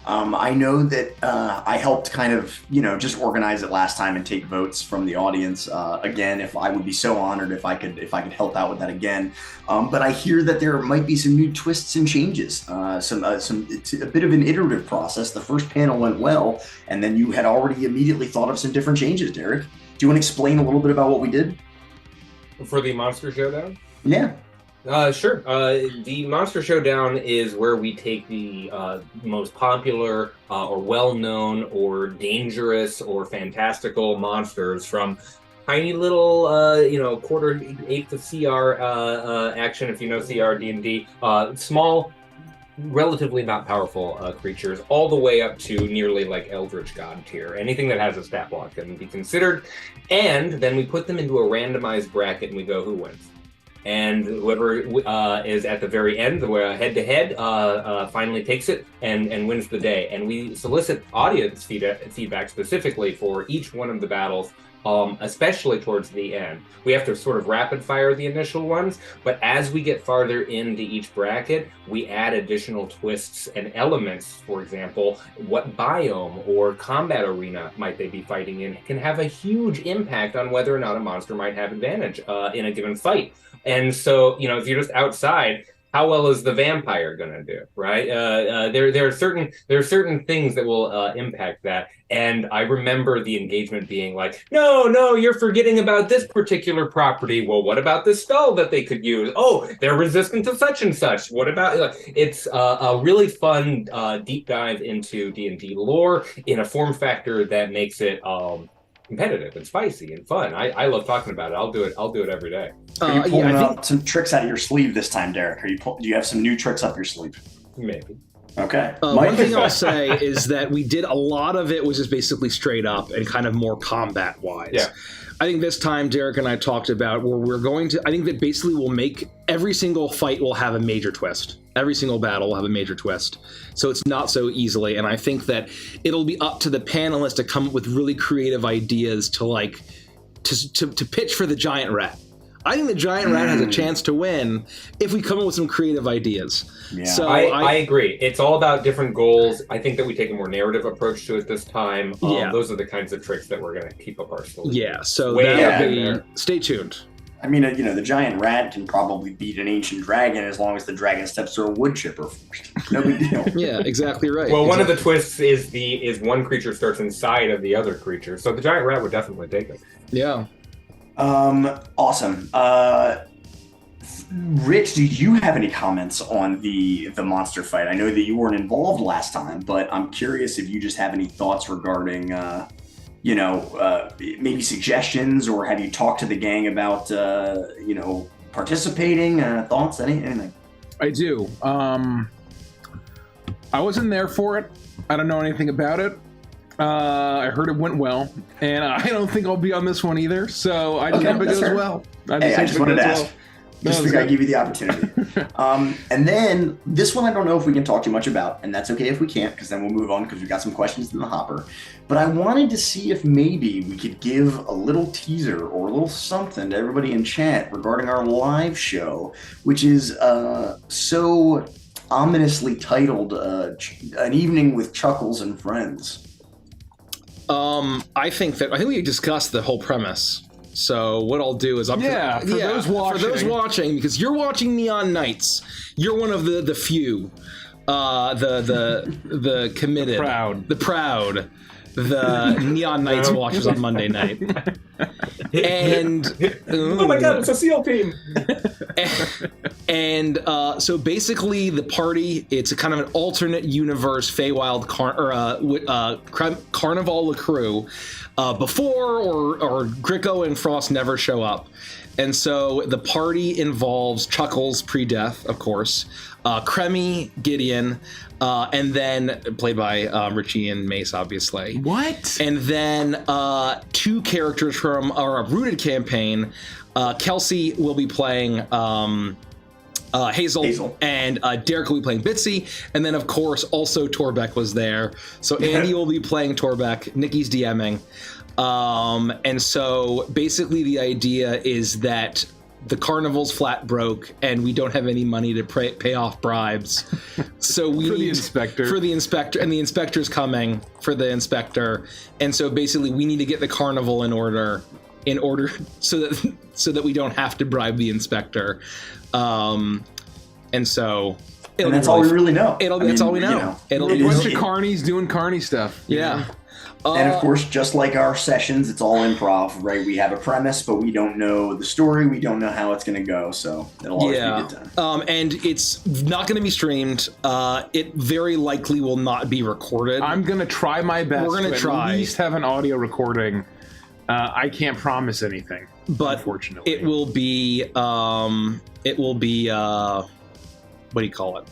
I know that I helped kind of, just organize it last time and take votes from the audience. Again, if I would be so honored if I could help out with that again. But I hear that there might be some new twists and changes. It's a bit of an iterative process. The first panel went well, and then you had already immediately thought of some different changes, Derek. Do you want to explain a little bit about what we did? For the Monster Showdown? Yeah. Sure. The Monster Showdown is where we take the most popular or well-known or dangerous or fantastical monsters from tiny little, quarter eighth of CR action, if you know CR D&D, small, relatively not powerful creatures, all the way up to nearly like Eldritch God tier. Anything that has a stat block can be considered. And then we put them into a randomized bracket and we go, who wins? And whoever is at the very end, where head-to-head, finally takes it and wins the day. And we solicit audience feedback specifically for each one of the battles, especially towards the end. We have to sort of rapid-fire the initial ones, but as we get farther into each bracket, we add additional twists and elements. For example, what biome or combat arena might they be fighting in can have a huge impact on whether or not a monster might have advantage in a given fight. And so, if you're just outside, how well is the vampire going to do, right? There are certain things that will impact that. And I remember the engagement being like, no, you're forgetting about this particular property. Well, what about this spell that they could use? Oh, they're resistant to such and such. What about... It's a really fun deep dive into D&D lore in a form factor that makes it... competitive and spicy and fun. I love talking about it. I'll do it every day. Are you pulling out some tricks out of your sleeve this time, Derek? Do you have some new tricks up your sleeve? Maybe. Okay. One thing I'll say is that we did a lot of it was just basically straight up and kind of more combat wise. Yeah. I think this time Derek and I talked about where we're going to, I think that basically we'll make every single fight will have a major twist. Every single battle will have a major twist. So it's not so easily. And I think that it'll be up to the panelists to come up with really creative ideas to to pitch for the giant rat. I think the giant rat has a chance to win if we come up with some creative ideas. Yeah. So I agree. It's all about different goals. I think that we take a more narrative approach to it this time. Those are the kinds of tricks that we're going to keep up our sleeve. Yeah, so that'll be... Stay tuned. I mean, the giant rat can probably beat an ancient dragon as long as the dragon steps through a wood chipper first. No big deal. Yeah, exactly right. Well, one of the twists is one creature starts inside of the other creature. So the giant rat would definitely take it. Yeah. Awesome. Rich, do you have any comments on the monster fight? I know that you weren't involved last time, but I'm curious if you just have any thoughts regarding, maybe suggestions, or have you talked to the gang about, participating? Thoughts? Anything? I do. I wasn't there for it. I don't know anything about it. I heard it went well, and I don't think I'll be on this one either, so I just hope it goes well. Hey, I just wanted to ask. Just figured I'd give you the opportunity. And then this one I don't know if we can talk too much about, and that's okay if we can't, because then we'll move on because we've got some questions in the hopper. But I wanted to see if maybe we could give a little teaser or a little something to everybody in chat regarding our live show, which is so ominously titled An Evening with Chuckles and Friends. I think we discussed the whole premise. So what I'll do is for those watching, because you're watching me on nights, you're one of the few, the committed, the proud, the Neon Knights watchers on Monday night. And oh my god, it's a SEAL team. And so basically the party, it's a kind of an alternate universe Feywild Carnival LaCrew. Before or Gricko and Frost never show up. And so the party involves Chuckles pre-death, of course, Cremmy, Gideon, and then played by Richie and Mace, obviously. What? And then two characters from our Rooted campaign. Kelsey will be playing Hazel, and Derek will be playing Bitsy, and then of course also Torbeck was there, so Andy will be playing Torbeck, Nikki's DMing, and so basically the idea is that the carnival's flat broke and we don't have any money to pay off bribes, so we need for the inspector, and the inspector's coming for the inspector, and so basically we need to get the carnival in order so that we don't have to bribe the inspector. And so that's all we really know. That's all we know. It'll be a bunch of carnies doing carny stuff. Yeah. And of course, just like our sessions, it's all improv, right? We have a premise, but we don't know the story. We don't know how it's going to go. So it'll always be a good time. And it's not going to be streamed. It very likely will not be recorded. I'm going to try my best. We're going to try. At least have an audio recording. I can't promise anything, but unfortunately. It will be what do you call it?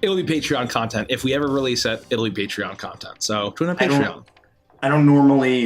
It'll be Patreon content. If we ever release it, it'll be Patreon content. So join our Patreon. I don't normally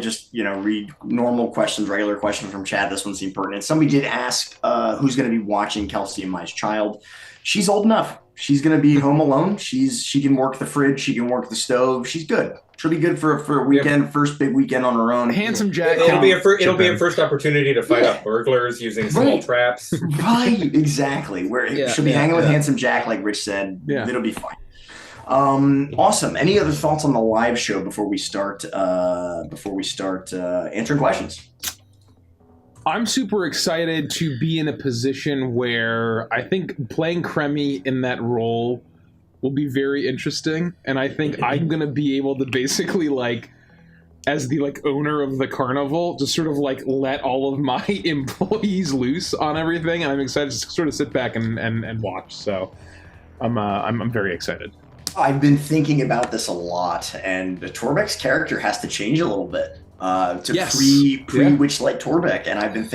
just read normal questions, regular questions from chat. This one seemed pertinent. Somebody did ask who's going to be watching Kelsey and my child. She's old enough. She's going to be home alone. She can work the fridge. She can work the stove. She's good. She'll be good for a weekend, first big weekend on her own. Handsome Jack. It'll be a first opportunity to fight off burglars using small traps. Right, exactly. She'll be hanging with Handsome Jack, like Rich said. Yeah. It'll be fine. Awesome. Any other thoughts on the live show before we start answering questions? I'm super excited to be in a position where I think playing Cremmy in that role will be very interesting, and I think I'm gonna be able to basically as the owner of the carnival, just sort of let all of my employees loose on everything, and I'm excited to sort of sit back and watch. So I'm very excited. I've been thinking about this a lot, and Torbeck's character has to change a little bit to pre-Witchlight Torbeck, and I've been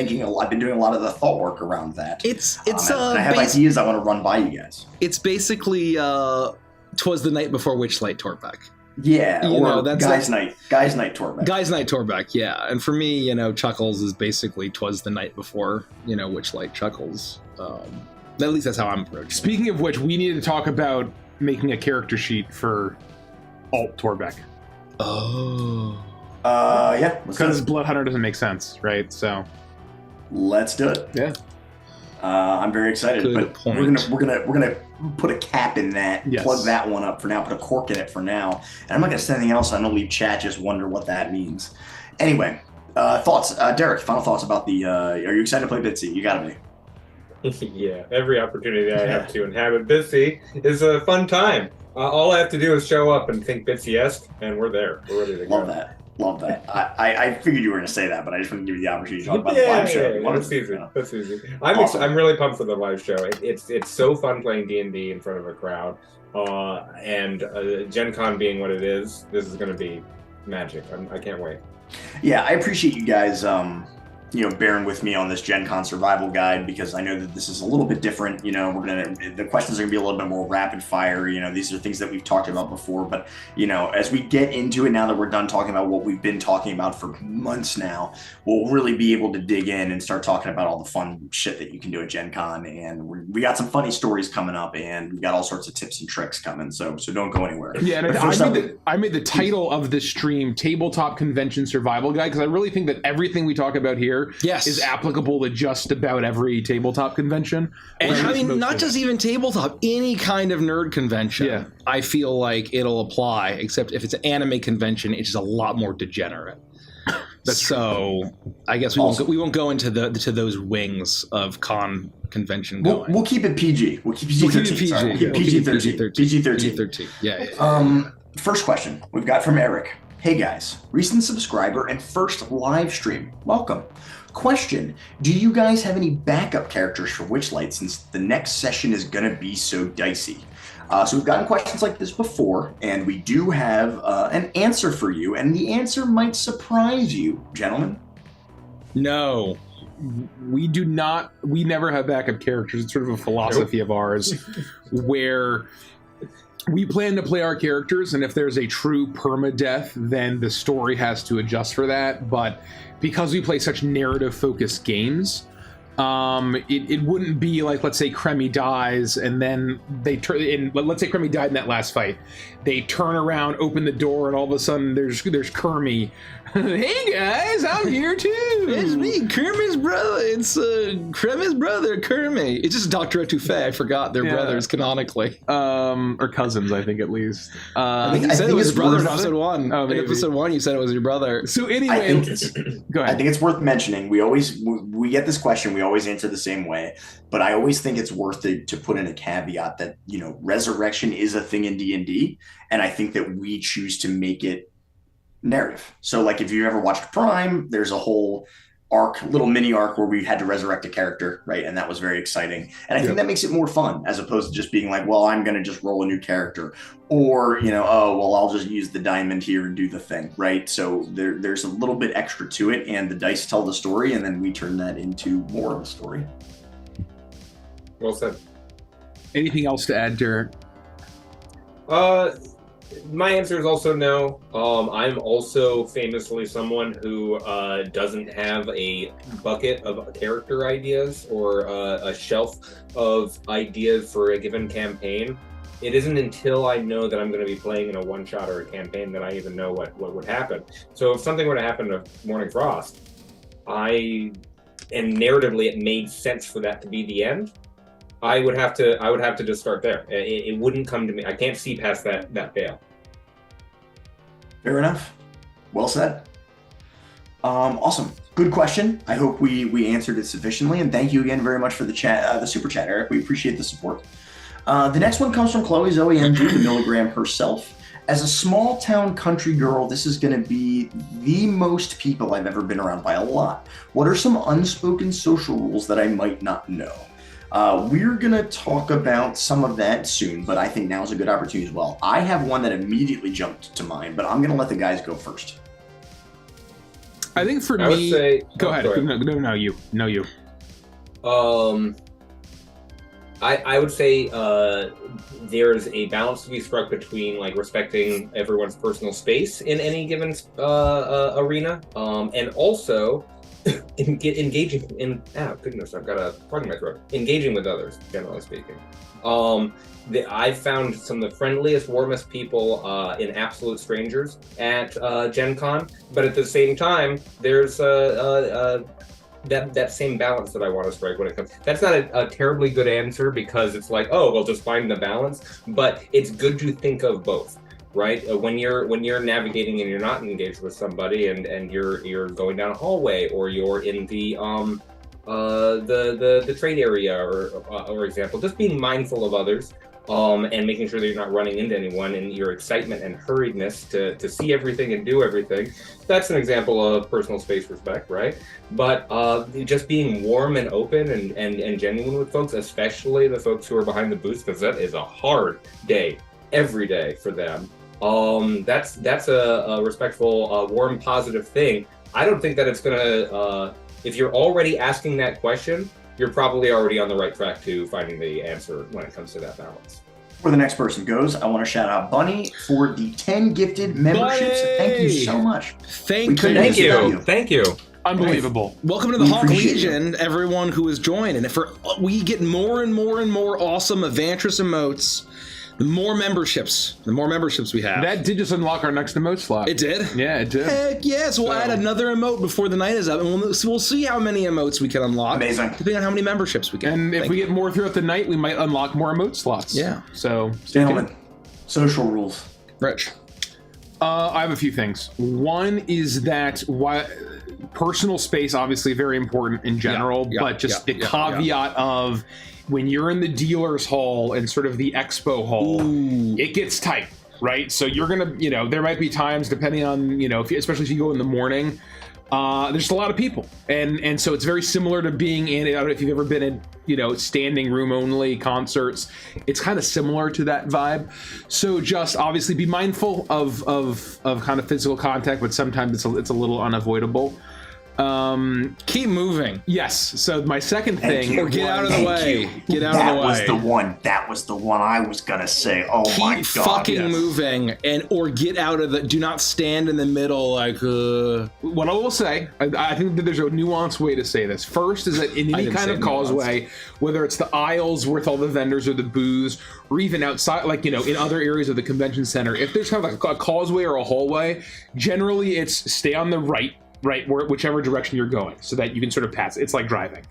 doing a lot of the thought work around that. And I have ideas I want to run by you guys. It's basically 'Twas the Night Before Witchlight Torbeck. Yeah, that's Guy's Night Torbeck. Guy's Night Torbeck, yeah. And for me, Chuckles is basically 'Twas the Night Before, Witchlight Chuckles. At least that's how I'm approaching. Speaking of which, we need to talk about making a character sheet for Alt Torbeck. Oh. Yeah. Because Blood Hunter doesn't make sense, right? So let's do it. Yeah. I'm very excited. Good point. We're gonna put a cap in that, plug that one up for now, put a cork in it for now. And I'm not gonna say anything else. I'm gonna leave chat just wonder what that means. Anyway, thoughts, Derek, final thoughts about are you excited to play Bitsy? You gotta be. Yeah, every opportunity I have to inhabit Bitsy is a fun time. All I have to do is show up and think Bitsy-esque, and we're there. We're ready to go. Love that. I figured you were going to say that, but I just want to give you the opportunity to talk about the live show. That's easy. I'm really pumped for the live show. It's so fun playing D&D in front of a crowd, and Gen Con being what it is, this is going to be magic. I can't wait. Yeah, I appreciate you guys bearing with me on this Gen Con survival guide, because I know that this is a little bit different. The questions are gonna be a little bit more rapid fire. These are things that we've talked about before, but as we get into it, now that we're done talking about what we've been talking about for months now, we'll really be able to dig in and start talking about all the fun shit that you can do at Gen Con. And we got some funny stories coming up, and we got all sorts of tips and tricks coming. So don't go anywhere. Yeah, and I made the title of this stream Tabletop Convention Survival Guide, because I really think that everything we talk about here is applicable to just about every tabletop convention. And I mean, not just even tabletop, any kind of nerd convention. Yeah. I feel like it'll apply, except if it's an anime convention, it's just a lot more degenerate. I guess we won't go into those wings of convention going. We'll keep it PG. We'll keep PG-13. PG-13. Yeah. First question we've got from Eric. Hey guys, recent subscriber and first live stream. Welcome. Question, do you guys have any backup characters for Witchlight, since the next session is going to be so dicey? So we've gotten questions like this before, and we do have an answer for you, and the answer might surprise you, gentlemen. No. We do not. We never have backup characters. It's sort of a philosophy of ours where we plan to play our characters, and if there's a true permadeath, then the story has to adjust for that. But because we play such narrative-focused games, it wouldn't be like, let's say Kremi dies, and then they turn. Let's say Kremi died in that last fight. They turn around, open the door, and all of a sudden there's Kermie. Hey guys, I'm here too. It's me, Kermie's brother. It's Kremi's brother, Kermie. It's just Dr. Etouffee. I forgot they're brothers canonically, or cousins, I think at least. I think you said it was his brother in episode 1. Oh, in episode 1, you said it was your brother. So anyway, go ahead. I think it's worth mentioning. We get this question. We always answer the same way, but I always think it's worth to put in a caveat that resurrection is a thing in D&D, and I think that we choose to make it narrative. So like if you ever watched Prime, there's a whole little mini arc where we had to resurrect a character, right? And that was very exciting. And I think that makes it more fun, as opposed to just being like, well, I'm going to just roll a new character, or, I'll just use the diamond here and do the thing, right? So there's a little bit extra to it, and the dice tell the story, and then we turn that into more of a story. Well said. Anything else to add, Derek? My answer is also no. I'm also famously someone who doesn't have a bucket of character ideas or a shelf of ideas for a given campaign. It isn't until I know that I'm going to be playing in a one-shot or a campaign that I even know what would happen. So if something were to happen to Morning Frost, and narratively it made sense for that to be the end, I would have to just start there. It wouldn't come to me. I can't see past that fail. Fair enough. Well said. Awesome. Good question. I hope we answered it sufficiently, and thank you again very much for the chat, the super chat, Eric. We appreciate the support. The next one comes from Chloe Zoe MG, the milligram herself. As a small town country girl, this is going to be the most people I've ever been around by a lot. What are some unspoken social rules that I might not know? We're going to talk about some of that soon, but I think now is a good opportunity as well. I have one that immediately jumped to mind, but I'm going to let the guys go first. I think for me... Go ahead. No, you. I would say there's a balance to be struck between respecting everyone's personal space in any given arena, and also engaging in I've got a frog in my throat. Engaging with others, generally speaking. I've found some of the friendliest, warmest people in absolute strangers at Gen Con, but at the same time, there's that same balance that I want to strike when it comes. That's not a terribly good answer, because it's like, oh, well, just find the balance, but it's good to think of both. Right, when you're navigating and you're not engaged with somebody, and you're going down a hallway, or you're in the trade area, or example, just being mindful of others, and making sure that you're not running into anyone in your excitement and hurriedness to see everything and do everything. That's an example of personal space respect, right? But just being warm and open and genuine with folks, especially the folks who are behind the booths, because that is a hard day every day for them. That's a respectful, warm, positive thing. I don't think that it's gonna If you're already asking that question, you're probably already on the right track to finding the answer when it comes to that balance. Before the next person goes, I want to shout out Bunny for the 10 gifted memberships. Bunny! Thank you so much. Thank you. Thank you. Unbelievable. Welcome to the Honk Legion, everyone who has joined. And if we get more and more and more awesome Avantris emotes, the more memberships we have. That did just unlock our next emote slot. It did? Yeah, it did. Heck yes, we'll add another emote before the night is up, and we'll see how many emotes we can unlock. Amazing. Depending on how many memberships we get. And if we get more throughout the night, we might unlock more emote slots. Yeah. So, Gentlemen, social rules. Rich. I have a few things. One is that personal space, obviously very important in general, but just the caveat of when you're in the dealer's hall and sort of the expo hall, it gets tight, right? So you're going to, there might be times depending on, especially if you go in the morning, there's just a lot of people. And so it's very similar to being in, I don't know if you've ever been in, standing room only concerts. It's kind of similar to that vibe. So just obviously be mindful of kind of physical contact, but sometimes it's a little unavoidable. Keep moving. Yes. So my second thing, or get out of the way. Get out of the way. That was the one I was gonna say. Oh my god. Keep fucking moving, or get out of the. Do not stand in the middle like. What I will say, I think that there's a nuanced way to say this. First is that in any kind of causeway, whether it's the aisles with all the vendors or the booths, or even outside, like in other areas of the convention center, if there's kind of like a causeway or a hallway, generally it's stay on the right, whichever direction you're going, so that you can sort of pass. It's like driving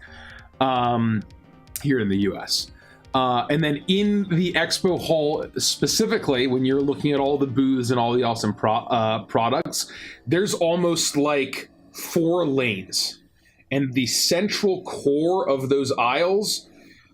here in the US. And then in the expo hall specifically, when you're looking at all the booths and all the awesome products, there's almost like 4 lanes. And the central core of those aisles,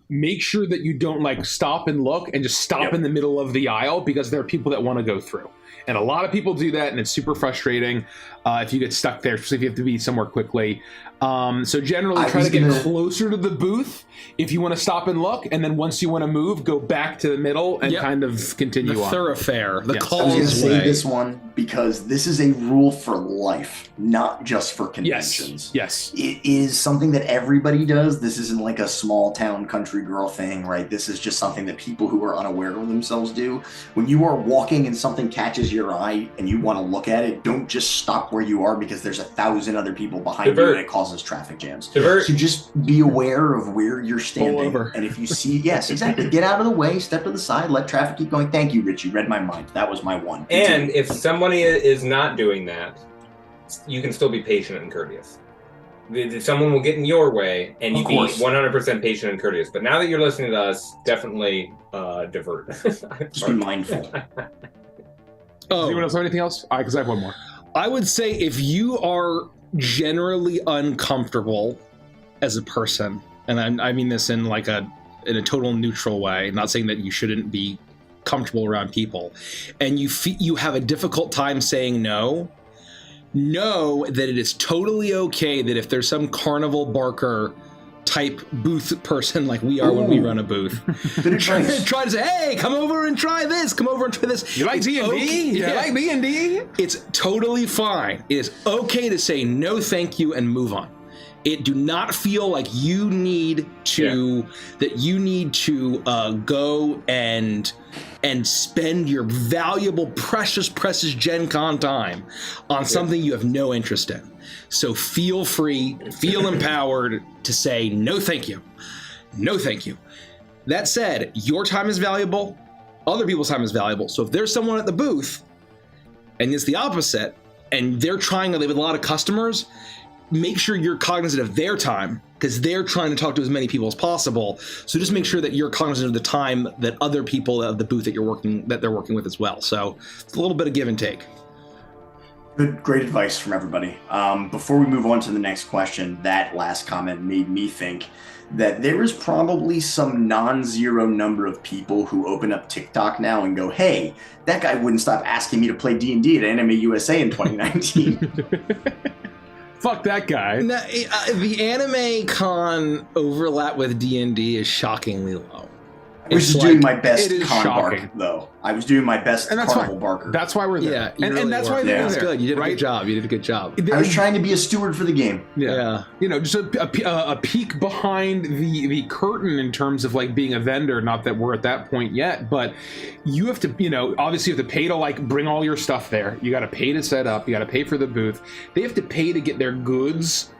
make sure that you don't like stop and look and just stop in the middle of the aisle, because there are people that want to go through. And a lot of people do that, and it's super frustrating if you get stuck there, especially if you have to be somewhere quickly. So generally try to get closer to the booth if you want to stop and look, and then once you want to move, go back to the middle and kind of continue on. Thoroughfare, the causeway. I was going to say this one because this is a rule for life, not just for conventions. Yes. It is something that everybody does. This isn't like a small town country girl thing, right? This is just something that people who are unaware of themselves do. When you are walking and something catches your eye and you want to look at it, don't just stop where you are because there's 1,000 other people behind you and it causes traffic jams. So just be aware of where you're standing. And if you see, yes, exactly. Get out of the way, step to the side, let traffic keep going. Thank you, Rich. You read my mind. That was my one. And if somebody is not doing that, you can still be patient and courteous. Someone will get in your way, and you be 100% patient and courteous. But now that you're listening to us, definitely divert. Just be mindful. Does anyone else have anything else? Because I have one more. I would say if you are generally uncomfortable as a person, and I mean this in like in a total neutral way, not saying that you shouldn't be comfortable around people, and you have a difficult time saying no, know that it is totally okay that if there's some carnival barker type booth person like we are when we run a booth, try to say, hey, come over and try this, come over and try this. You like D&D? You like D&D? It's totally fine. It is okay to say no thank you and move on. It do not feel like you need to go and spend your valuable, precious Gen Con time on something you have no interest in. So feel free, feel empowered to say no thank you. No thank you. That said, your time is valuable, other people's time is valuable. So if there's someone at the booth and it's the opposite and they have a lot of customers, make sure you're cognizant of their time because they're trying to talk to as many people as possible. So just make sure that you're cognizant of the time that other people at the booth that they're working with as well. So it's a little bit of give and take. Great advice from everybody. Before we move on to the next question, that last comment made me think that there is probably some non-zero number of people who open up TikTok now and go, hey, that guy wouldn't stop asking me to play D&D at Anime USA in 2019. Fuck that guy. Now, the anime con overlap with D&D is shockingly low. I was just doing my best con shocking. bark, though. I was doing my best carnival barker. That's why we're there. Yeah, and that's why they're there. Good. You did a right? good job. You did a good job. I was trying to be a steward for the game. Yeah. You know, just a peek behind the curtain in terms of like being a vendor. Not that we're at that point yet, but you have to, you know, obviously you have to pay to like bring all your stuff there. You got to pay to set up. You got to pay for the booth. They have to pay to get their goods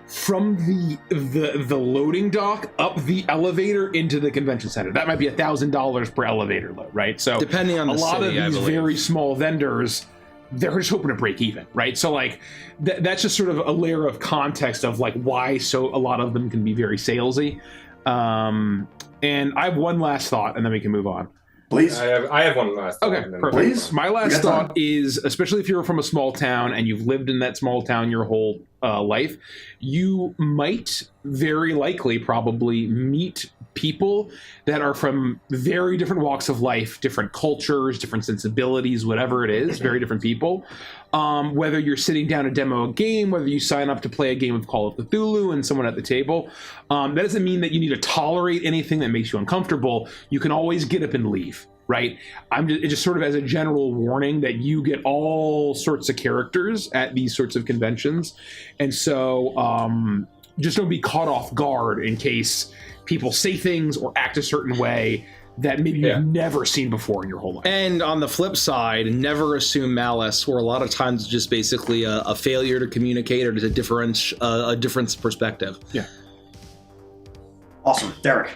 from the loading dock up the elevator into the convention center. That might be $1,000 per elevator load, right? So depending on the city, of these very small vendors, they're just hoping to break even, right? So like that's just sort of a layer of context of like why a lot of them can be very salesy. And I have one last thought, and then we can move on. Please. I have one last thought. Okay, perfect. Please. My last thought is, especially if you're from a small town and you've lived in that small town your whole life, you might very likely probably meet people that are from very different walks of life, different cultures, different sensibilities, whatever it is, very different people. Whether you're sitting down to demo a game, whether you sign up to play a game of Call of Cthulhu and someone at the table, that doesn't mean that you need to tolerate anything that makes you uncomfortable. You can always get up and leave, right? I'm just sort of as a general warning that you get all sorts of characters at these sorts of conventions. And so just don't be caught off guard in case people say things or act a certain way that maybe you've never seen before in your whole life. And on the flip side, never assume malice, where a lot of times it's just basically a failure to communicate or to a different perspective. Yeah. Awesome. Derek.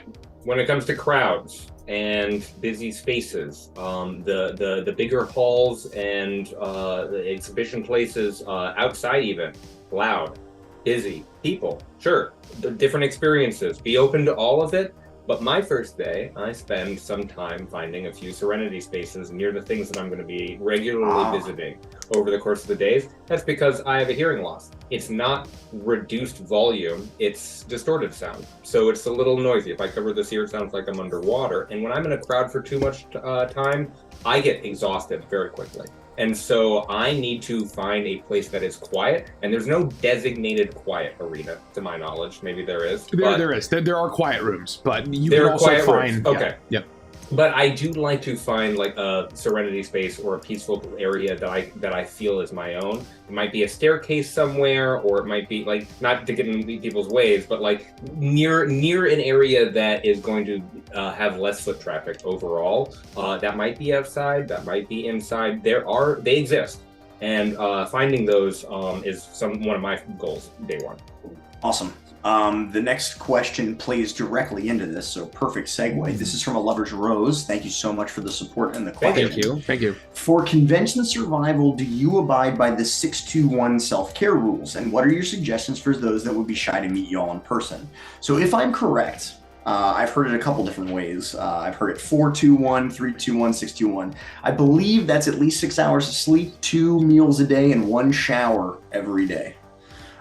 When it comes to crowds and busy spaces, the bigger halls and the exhibition places, outside even, loud, busy, people, sure, the different experiences, be open to all of it. But my first day, I spend some time finding a few serenity spaces near the things that I'm going to be regularly visiting over the course of the days. That's because I have a hearing loss. It's not reduced volume, it's distorted sound. So it's a little noisy. If I cover this ear, it sounds like I'm underwater. And when I'm in a crowd for too much time, I get exhausted very quickly. And so I need to find a place that is quiet, and there's no designated quiet arena, to my knowledge. Maybe there is. There is. There are quiet rooms, but you can also find... Okay. Yeah. But I do like to find like a serenity space or a peaceful area that I feel is my own. It might be a staircase somewhere, or it might be like, not to get in people's ways, but like near an area that is going to have less foot traffic overall. That might be outside, that might be inside. They exist, and finding those is one of my goals day one. Awesome. The next question plays directly into this, so perfect segue. This is from a Lover's Rose. Thank you so much for the support and the question. Thank you. For convention survival, do you abide by the 621 self-care rules? And what are your suggestions for those that would be shy to meet y'all in person? So if I'm correct, I've heard it a couple different ways. I've heard it 421, 321, 621. I believe that's at least 6 hours of sleep, 2 meals a day, and 1 shower every day.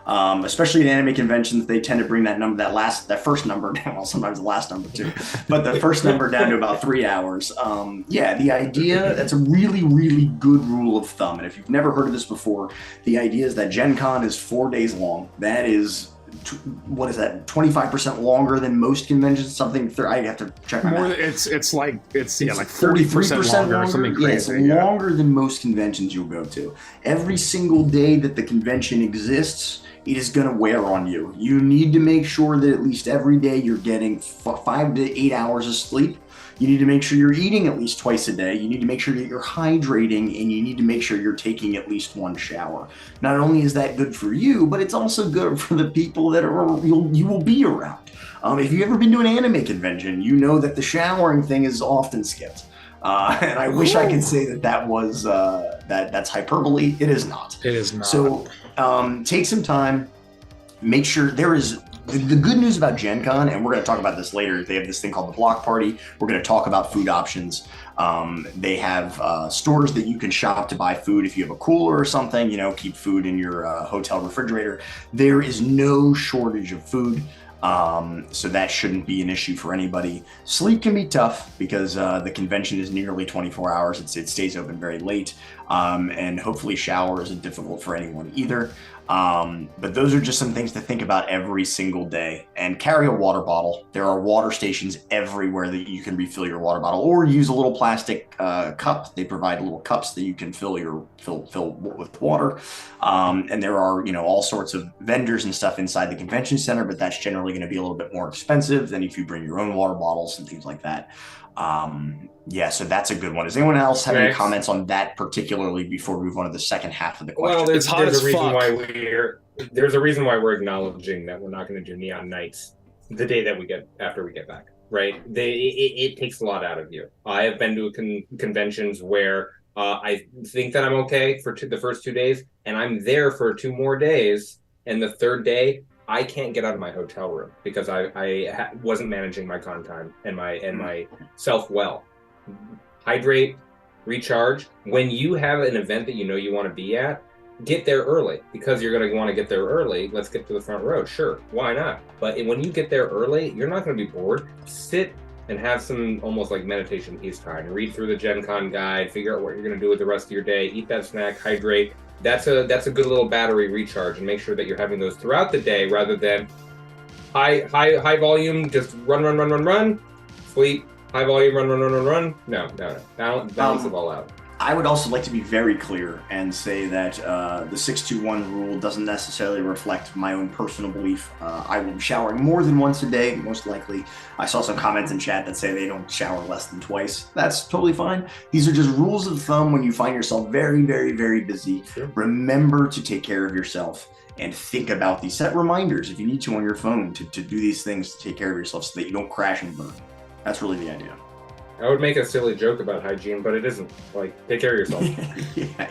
Especially at anime conventions, they tend to bring that first number down, well, sometimes the last number too, but the first number down to about 3 hours. The idea, that's a really, really good rule of thumb. And if you've never heard of this before, the idea is that Gen Con is 4 days long. That is, what is that, 25% longer than most conventions? Something, I have to check my math. It's like 30% longer or something crazy. It's longer than most conventions you'll go to. Every single day that the convention exists, it is going to wear on you. You need to make sure that at least every day you're getting 5 to 8 hours of sleep. You need to make sure you're eating at least twice a day. You need to make sure that you're hydrating, and you need to make sure you're taking at least 1 shower. Not only is that good for you, but it's also good for the people that you will be around. If you've ever been to an anime convention, you know that the showering thing is often skipped. And I wish I could say that was that's hyperbole. It is not. It is not. So take some time. Make sure there is the good news about Gen Con, and we're going to talk about this later. They have this thing called the Block Party. We're going to talk about food options. They have stores that you can shop to buy food if you have a cooler or something. Keep food in your hotel refrigerator. There is no shortage of food. So that shouldn't be an issue for anybody. Sleep can be tough because the convention is nearly 24 hours. It stays open very late. And hopefully shower isn't difficult for anyone either. But those are just some things to think about every single day. And carry a water bottle. There are water stations everywhere that you can refill your water bottle, or use a little plastic cup. They provide little cups that you can fill with water. And there are, all sorts of vendors and stuff inside the convention center, but that's generally going to be a little bit more expensive than if you bring your own water bottles and things like that. So that's a good one. Does anyone else have any comments on that particularly before we move on to the second half of the question? Well, there's a reason why we're acknowledging that we're not going to do neon nights the day that after we get back, right? It takes a lot out of you. I have been to conventions where I think that I'm okay for the first 2 days, and I'm there for 2 more days, and the third day I can't get out of my hotel room because I wasn't managing my con time and my self well. Hydrate, recharge. When you have an event that you want to be at, get there early, because you're going to want to get there early. Let's get to the front row. Sure, why not? But when you get there early, you're not going to be bored. Sit and have some almost like meditation peace time. Read through the Gen Con guide, figure out what you're going to do with the rest of your day, eat that snack, hydrate. That's a good little battery recharge, and make sure that you're having those throughout the day rather than high volume, just run, sleep, high volume, run. No. Balance it all out. I would also like to be very clear and say that the 6-2-1 rule doesn't necessarily reflect my own personal belief. I will be showering more than once a day, most likely. I saw some comments in chat that say they don't shower less than twice. That's totally fine. These are just rules of thumb when you find yourself very, very, very busy. Sure. Remember to take care of yourself and think about these. Set reminders if you need to on your phone to do these things to take care of yourself so that you don't crash and burn. That's really the idea. I would make a silly joke about hygiene, but it isn't. Like, take care of yourself.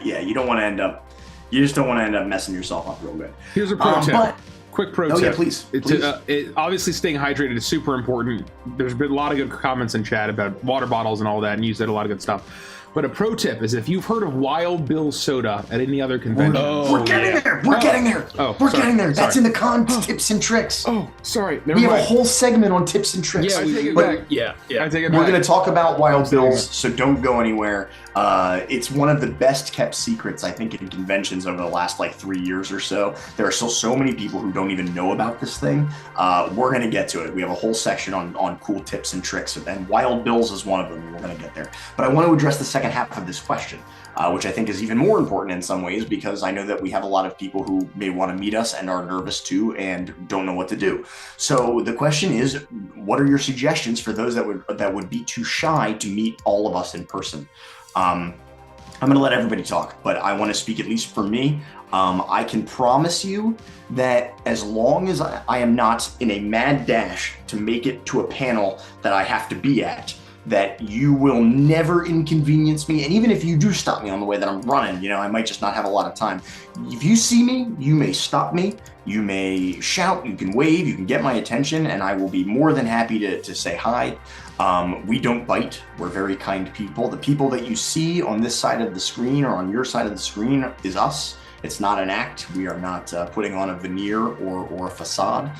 Yeah, you don't want to end up messing yourself up real good. Here's a pro tip. Quick pro tip. Yeah, please. Obviously, staying hydrated is super important. There's been a lot of good comments in chat about water bottles and all that, and you said a lot of good stuff. But a pro tip is if you've heard of Wild Bill's soda at any other convention. We're getting there. We're getting there. That's in the con tips and tricks. Oh, sorry. We have a whole segment on tips and tricks. Yeah, I take it back. Yeah. I take it We're back. going to talk about Wild Bill's, so don't go anywhere. It's one of the best kept secrets, I think, in conventions over the last 3 years or so. There are still so many people who don't even know about this thing. We're going to get to it. We have a whole section on cool tips and tricks, and Wild Bill's is one of them. We're going to get there. But I want to address the second half of this question, which I think is even more important in some ways, because I know that we have a lot of people who may want to meet us and are nervous too and don't know what to do. So the question is, what are your suggestions for those that would be too shy to meet all of us in person? I'm going to let everybody talk, but I want to speak at least for me. I can promise you that as long as I am not in a mad dash to make it to a panel that I have to be at, that you will never inconvenience me. And even if you do stop me on the way that I'm running, I might just not have a lot of time. If you see me, you may stop me, you may shout, you can wave, you can get my attention, and I will be more than happy to say hi. We don't bite. We're very kind people. The people that you see on this side of the screen or on your side of the screen is us. It's not an act. We are not putting on a veneer or a facade.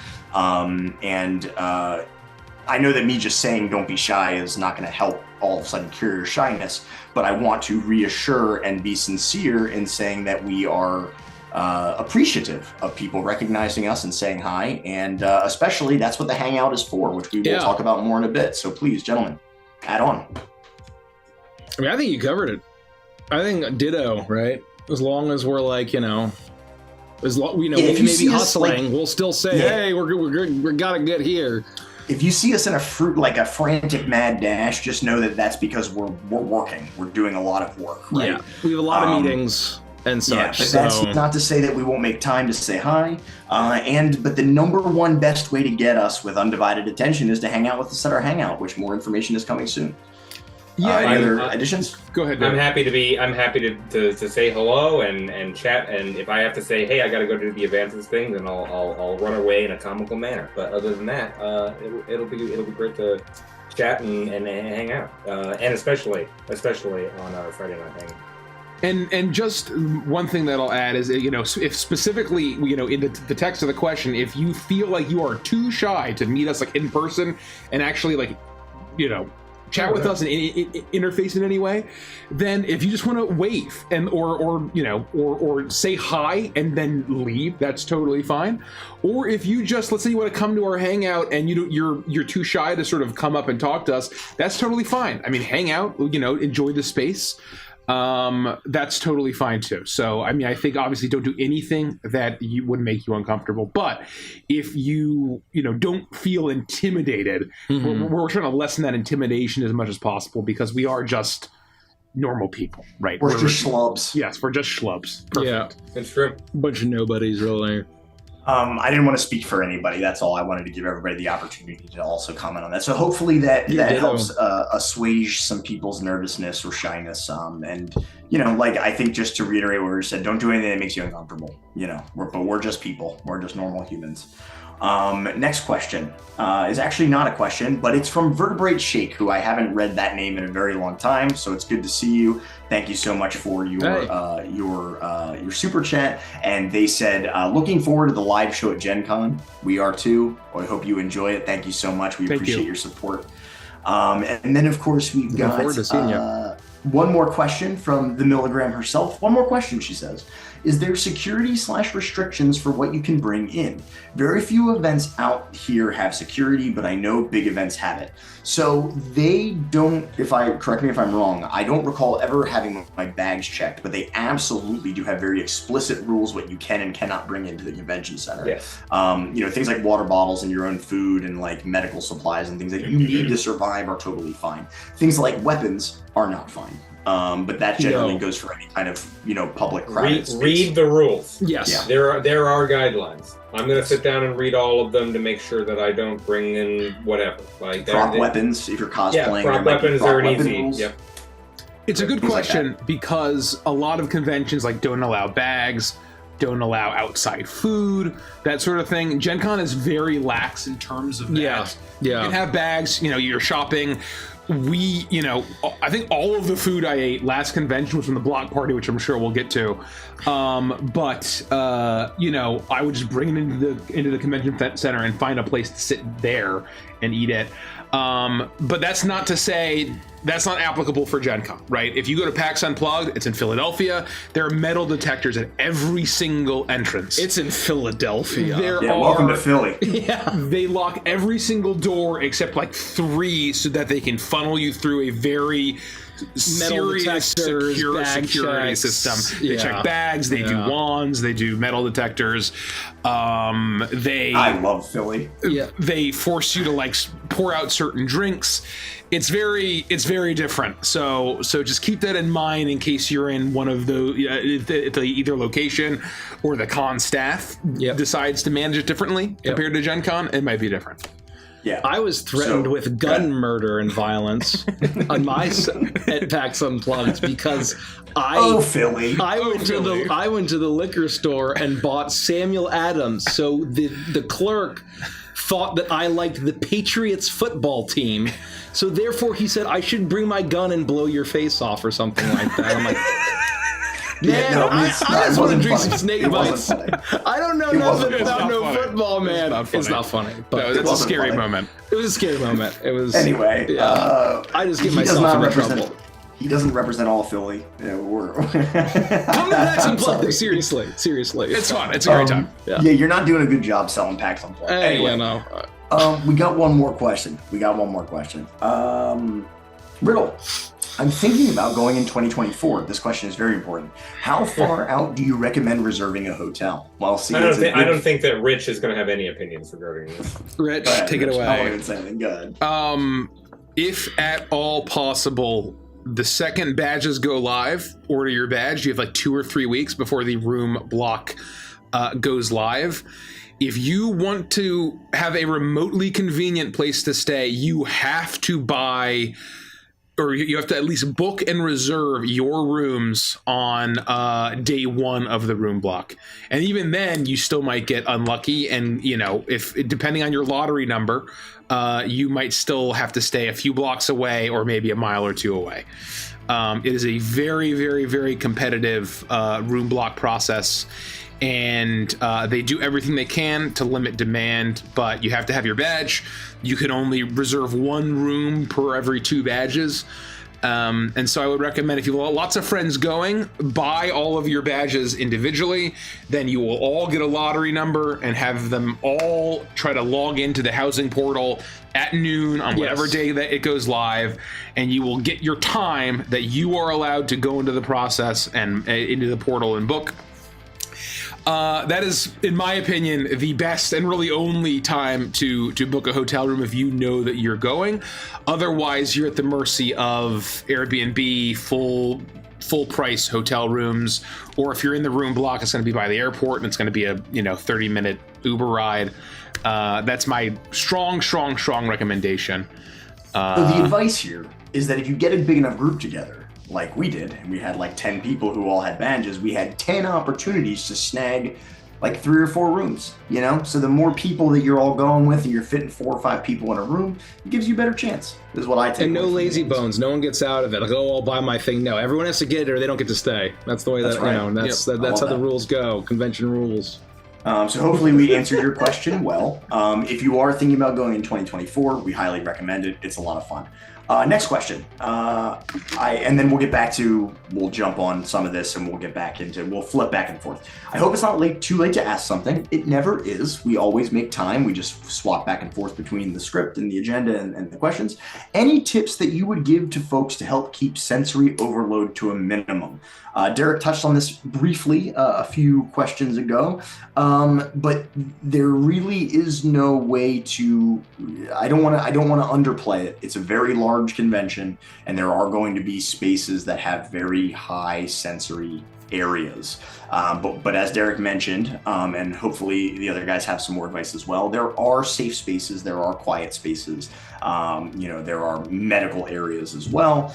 I know that me just saying don't be shy is not going to help all of a sudden cure your shyness, but I want to reassure and be sincere in saying that we are appreciative of people recognizing us and saying hi, and especially that's what the Hangout is for, which we will talk about more in a bit. So please, gentlemen, add on. I mean, I think you covered it. I think ditto, right? As long as we're as long we may be hustling, we'll still say, hey, we're gotta get here. If you see us in a frantic mad dash, just know that that's because we're working. We're doing a lot of work, right? Yeah, we have a lot of meetings and such. Yeah, but that's not to say that we won't make time to say hi. But the number one best way to get us with undivided attention is to hang out with us at our Hangout, which more information is coming soon. Yeah. Any other additions? Go ahead. I'm happy to say hello and chat, and if I have to say, hey, I got to go to the Avantris thing, then I'll run away in a comical manner. But other than that, it'll be great to chat and hang out, and especially on our Friday night hang. And just one thing that I'll add is, if specifically, in the text of the question, if you feel like you are too shy to meet us in person and actually chat with us and interface in any way, then if you just want to wave and or say hi and then leave, that's totally fine. Or if you just, let's say you want to come to our hangout and you're too shy to sort of come up and talk to us, that's totally fine. I mean, hang out, enjoy the space. That's totally fine too. So, I mean, I think obviously don't do anything that would make you uncomfortable. But if you don't feel intimidated, we're trying to lessen that intimidation as much as possible because we are just normal people, right? We're just schlubs. Yes, we're just schlubs. Perfect. Yeah, that's true. Bunch of nobodies really. I didn't want to speak for anybody. That's all. I wanted to give everybody the opportunity to also comment on that. So hopefully that helps assuage some people's nervousness or shyness. And I think just to reiterate what we said, don't do anything that makes you uncomfortable. But we're just people. We're just normal humans. Next question is actually not a question, but it's from Vertebrate Shake, who I haven't read that name in a very long time. So it's good to see you. Thank you so much for your super chat. And they said, looking forward to the live show at Gen Con. We are too. I hope you enjoy it. Thank you so much. We appreciate your support. And then of course we've got one more question from the Milligram herself. One more question, she says. Is there security/restrictions for what you can bring in? Very few events out here have security, but I know big events have it. So they don't, correct me if I'm wrong, I don't recall ever having my bags checked, but they absolutely do have very explicit rules what you can and cannot bring into the convention center. Yes. Things like water bottles and your own food and like medical supplies and things that you need to survive are totally fine. Things like weapons are not fine. But that generally goes for any kind of public crowded space. Read the rules. Yes. Yeah. There are guidelines. I'm going to sit down and read all of them to make sure that I don't bring in whatever. Like prop weapons, if you're cosplaying. Yeah, prop weapons are an easy. Rules. Yep. It's a good question because a lot of conventions don't allow bags, don't allow outside food, that sort of thing. Gen Con is very lax in terms of that. Yeah. You can have bags, you're shopping. I think all of the food I ate last convention was from the block party, which I'm sure we'll get to. But I would just bring it into the convention center and find a place to sit there and eat it. But that's not to say that's not applicable for Gen Con, right? If you go to PAX Unplugged, it's in Philadelphia. There are metal detectors at every single entrance. It's in Philadelphia. Welcome to Philly. Yeah. They lock every single door except like 3 so that they can funnel you through a very serious security system. They check bags, they do wands, they do metal detectors. I love Philly. They force you to pour out certain drinks. It's very different. So just keep that in mind in case you're in one of the either location or the con staff decides to manage it differently compared to Gen Con. It might be different. Yeah, I was threatened with gun murder and violence on my at PAX Unplugged because I went to the liquor store and bought Samuel Adams. So the clerk thought that I liked the Patriots football team. So therefore he said I should bring my gun and blow your face off or something like that. I'm like, man, I just want to drink some snake bites. I don't know nothing about football, man. It's not funny. But it's a scary moment. It was a scary moment. It was. Anyway, I just get myself into trouble. He doesn't represent all Philly. Come to PAX Unplugged. Seriously. It's fun. It's a great time. Yeah, you're not doing a good job selling PAX Unplugged. Anyway, we got one more question. Riddle. I'm thinking about going in 2024. This question is very important. How far out do you recommend reserving a hotel? Well, see, I don't think that Rich is going to have any opinions regarding this. Rich, take it away. I won't even say anything good. If at all possible, the second badges go live, order your badge. You have 2 or 3 weeks before the room block goes live. If you want to have a remotely convenient place to stay, you have to buy, or you have to at least book and reserve your rooms on day 1 of the room block. And even then, you still might get unlucky. And, if depending on your lottery number, you might still have to stay a few blocks away or maybe a mile or 2 away. It is a very, very, very competitive room block process. and they do everything they can to limit demand, but you have to have your badge. You can only reserve one room per every 2 badges. And so I would recommend, if you have lots of friends going, buy all of your badges individually. Then you will all get a lottery number and have them all try to log into the housing portal at noon on whatever day that it goes live. And you will get your time that you are allowed to go into the process and into the portal and book. That is, in my opinion, the best and really only time to book a hotel room if you know that you're going. Otherwise, you're at the mercy of Airbnb full price hotel rooms, or if you're in the room block, it's going to be by the airport and it's going to be a 30-minute Uber ride. That's my strong recommendation. So the advice here is that if you get a big enough group together, like we did, and we had like 10 people who all had badges, we had 10 opportunities to snag like 3 or 4 rooms, So the more people that you're all going with and you're fitting 4 or 5 people in a room, it gives you a better chance. This is what I take. And no lazy bones. No one gets out of it. Like, I'll buy my thing. No, everyone has to get it or they don't get to stay. That's the way that's how the rules go. Convention rules. So hopefully we answered your question well. If you are thinking about going in 2024, we highly recommend it. It's a lot of fun. Next question. And then we'll jump on some of this and we'll flip back and forth. I hope it's not too late to ask something. It never is. We always make time. We just swap back and forth between the script and the agenda and the questions. Any tips that you would give to folks to help keep sensory overload to a minimum? Derek touched on this briefly a few questions ago, but there really is no way to. I don't want to underplay it. It's a very large convention, and there are going to be spaces that have very high sensory areas. But as Derek mentioned, and hopefully the other guys have some more advice as well, there are safe spaces, there are quiet spaces, there are medical areas as well.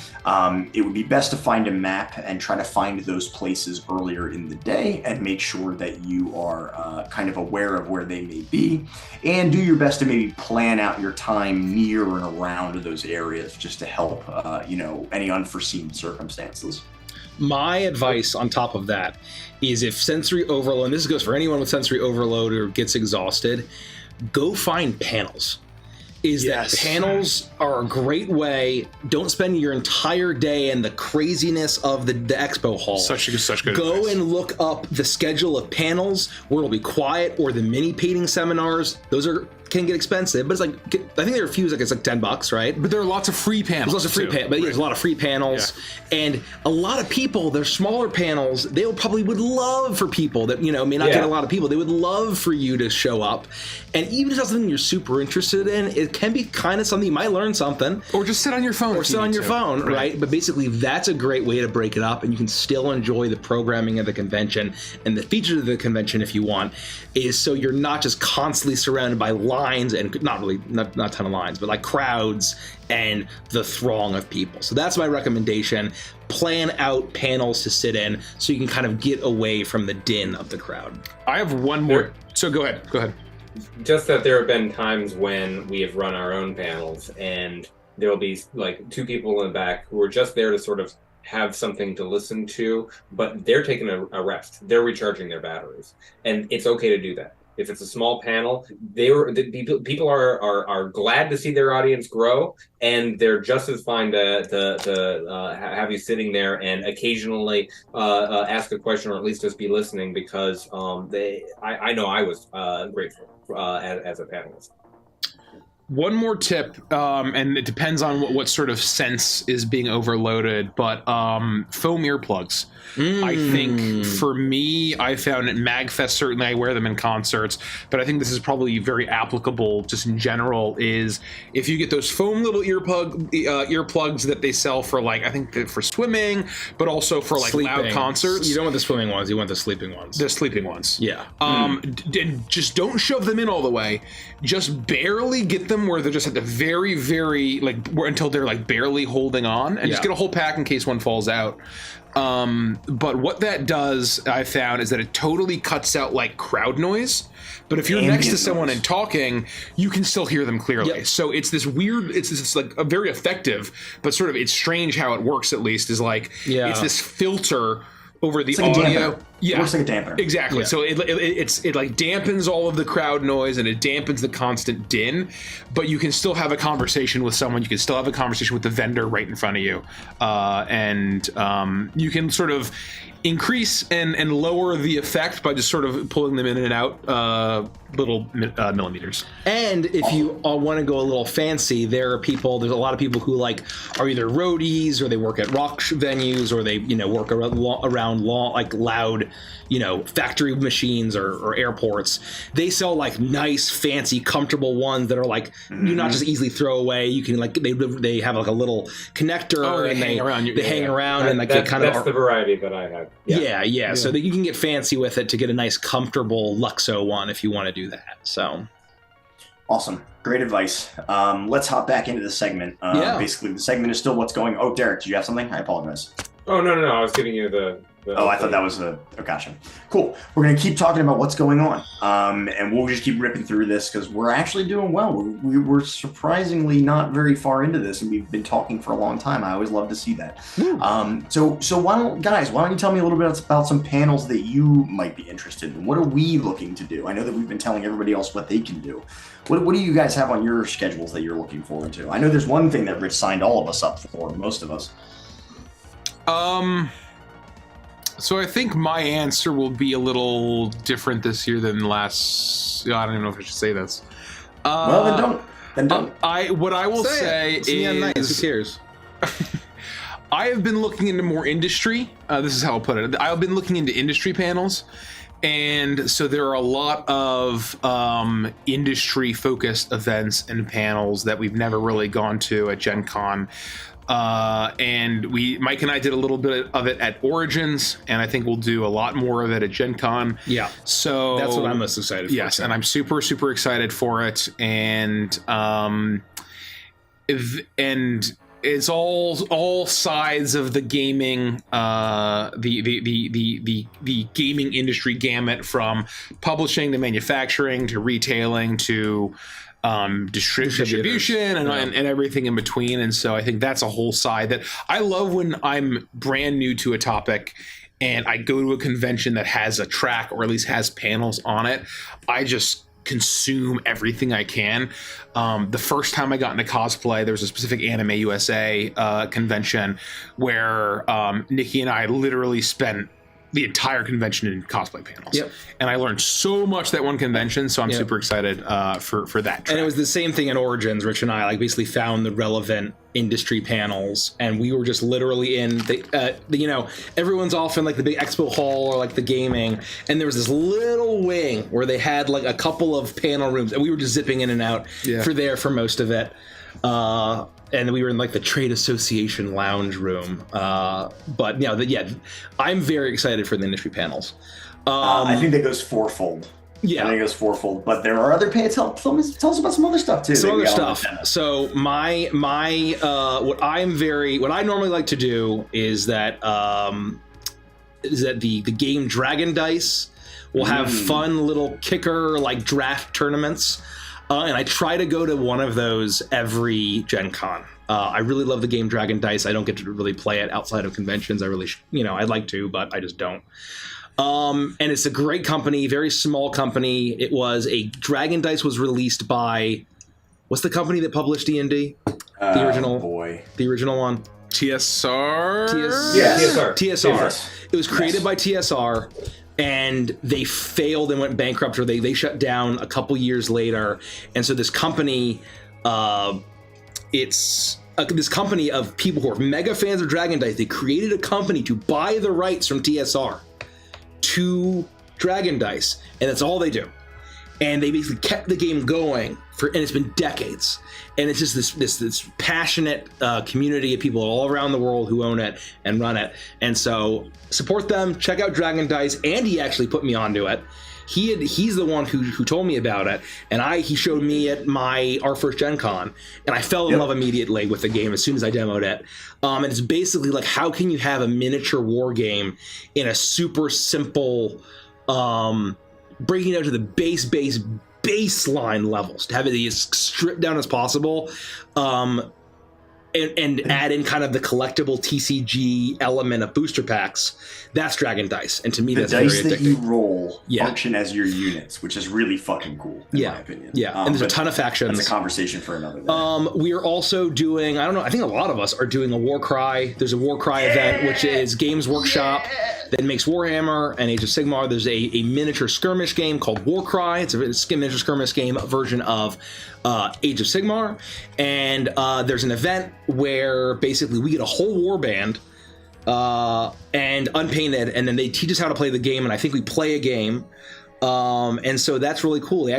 It would be best to find a map and try to find those places earlier in the day and make sure that you are kind of aware of where they may be, and do your best to maybe plan out your time near and around those areas just to help, any unforeseen circumstances. My advice on top of that is, if sensory overload, and this goes for anyone with sensory overload or gets exhausted, go find panels. That panels are a great way. Don't spend your entire day in the craziness of the expo hall. Such good Go advice. And look up the schedule of panels where it'll be quiet, or the mini painting seminars. Those can get expensive, but it's like, I think there are a few, it's like $10, right? But there are lots of free panels. There's lots of free panels, but there's a lot of free panels, and a lot of people. They're smaller panels. They would love for people that may not get a lot of people. They would love for you to show up, and even if it's something you're super interested in, it can be kind of something you might learn something, or just sit on your phone, right? But basically, that's a great way to break it up, and you can still enjoy the programming of the convention and the features of the convention if you want. Is so you're not just constantly surrounded by lines, and not a ton of lines, but like crowds and the throng of people. So that's my recommendation. Plan out panels to sit in so you can kind of get away from the din of the crowd. I have one more. So go ahead. Just that there have been times when we have run our own panels, and there will be like 2 people in the back who are just there to sort of have something to listen to, but they're taking a rest. They're recharging their batteries, and it's okay to do that. If it's a small panel, people are glad to see their audience grow, and they're just as fine to have you sitting there and occasionally ask a question, or at least just be listening, because I know I was grateful as a panelist. One more tip, and it depends on what sort of sense is being overloaded, but foam earplugs. I think for me, I found at MagFest, certainly I wear them in concerts, but I think this is probably very applicable just in general, is if you get those foam little earplugs that they sell for, like, I think for swimming, but also for like sleeping. Loud concerts. You don't want the swimming ones, you want the sleeping ones. The sleeping ones. Yeah. Just don't shove them in all the way. Just barely get them where they're just at the very, very, until they're like barely holding on, and just get a whole pack in case one falls out. But what that does, I found, is that it totally cuts out like crowd noise. But if you're next to someone and talking, you can still hear them clearly. Yep. So it's this weird, it's like a very effective, but sort of it's strange how it works, at least, is like, it's this filter over the audio. Yeah, it works like a dampener. Exactly. Yeah. So it like dampens all of the crowd noise and it dampens the constant din, but you can still have a conversation with someone. You can still have a conversation with the vendor right in front of you, and you can sort of increase and lower the effect by just sort of pulling them in and out little millimeters. And if you want to go a little fancy, there's a lot of people who like are either roadies or they work at rock venues or they work around like loud factory machines or airports. They sell like nice fancy comfortable ones that are like you not just easily throw away. You can like they have like a little connector and they hang around and like that's the variety that I have. Yeah. So that you can get fancy with it to get a nice comfortable Luxo one if you want to do that. So awesome, great advice. Let's hop back into the segment. Basically the segment is still what's going. Oh, Derek, did you have something? I apologize. Oh no, I was giving you the I thought that was gotcha. Cool. We're going to keep talking about what's going on. And we'll just keep ripping through this because we're actually doing well. We're surprisingly not very far into this, and we've been talking for a long time. I always love to see that. So why don't you tell me a little bit about some panels that you might be interested in? What are we looking to do? I know that we've been telling everybody else what they can do. What do you guys have on your schedules that you're looking forward to? I know there's one thing that Rich signed all of us up for, most of us. So I think my answer will be a little different this year than last. I don't even know if I should say this. Well, then don't. What I will say is, who cares? I have been looking into more industry. This is how I'll put it. I've been looking into industry panels, and so there are a lot of industry-focused events and panels that we've never really gone to at Gen Con. And Mike and I did a little bit of it at Origins, and I think we'll do a lot more of it at Gen Con. Yeah. So that's what I'm most excited for. Yes, and I'm super, super excited for it. And it's all sides of the gaming, the gaming industry gamut, from publishing to manufacturing to retailing to distribution and everything in between. And so I think that's a whole side that I love when I'm brand new to a topic and I go to a convention that has a track or at least has panels on it. I just consume everything I can. The first time I got into cosplay, there was a specific Anime USA convention where Nikki and I literally spent the entire convention in cosplay panels. Yep. And I learned so much that one convention, so I'm super excited for that track. And it was the same thing in Origins. Rich and I like basically found the relevant industry panels, and we were just literally in everyone's off in like the big expo hall or like the gaming, and there was this little wing where they had like a couple of panel rooms, and we were just zipping in and out for most of it. And we were in like the trade association lounge room. But I'm very excited for the industry panels. I think that goes fourfold. Yeah, I think it goes fourfold. But there are other panels. Tell us about some other stuff too. Some other stuff. So my what I normally like to do is that the game Dragon Dice will have fun little kicker like draft tournaments. And I try to go to one of those every Gen Con. I really love the game Dragon Dice. I don't get to really play it outside of conventions. I really, I'd like to, but I just don't. And it's a great company, very small company. Dragon Dice was released by, what's the company that published D&D? The original one. TSR? TSR. It was created by TSR. And they failed and went bankrupt, or they shut down a couple years later. And so this company, this company of people who are mega fans of Dragon Dice, they created a company to buy the rights from TSR to Dragon Dice, and that's all they do. And they basically kept the game going and it's been decades. And it's just this passionate community of people all around the world who own it and run it. And so support them, check out Dragon Dice. Andy actually put me onto it. He's the one who told me about it, and he showed me at our first Gen Con, and I fell in love immediately with the game as soon as I demoed it. And it's basically like, how can you have a miniature war game in a super simple, breaking down to the baseline levels, to have it as stripped down as possible. And and add in kind of the collectible TCG element of booster packs, that's Dragon Dice. And to me, that's very addictive. The dice that you roll function as your units, which is really fucking cool, in my opinion. Yeah, and there's a ton of factions. That's a conversation for another day. We are also doing, I don't know, I think a lot of us are doing a Warcry. There's a Warcry event, which is Games Workshop that makes Warhammer and Age of Sigmar. There's a miniature skirmish game called Warcry. It's a miniature skirmish game version of Age of Sigmar. And there's an event where basically we get a whole warband and unpainted, and then they teach us how to play the game, and I think we play a game. And so that's really cool. They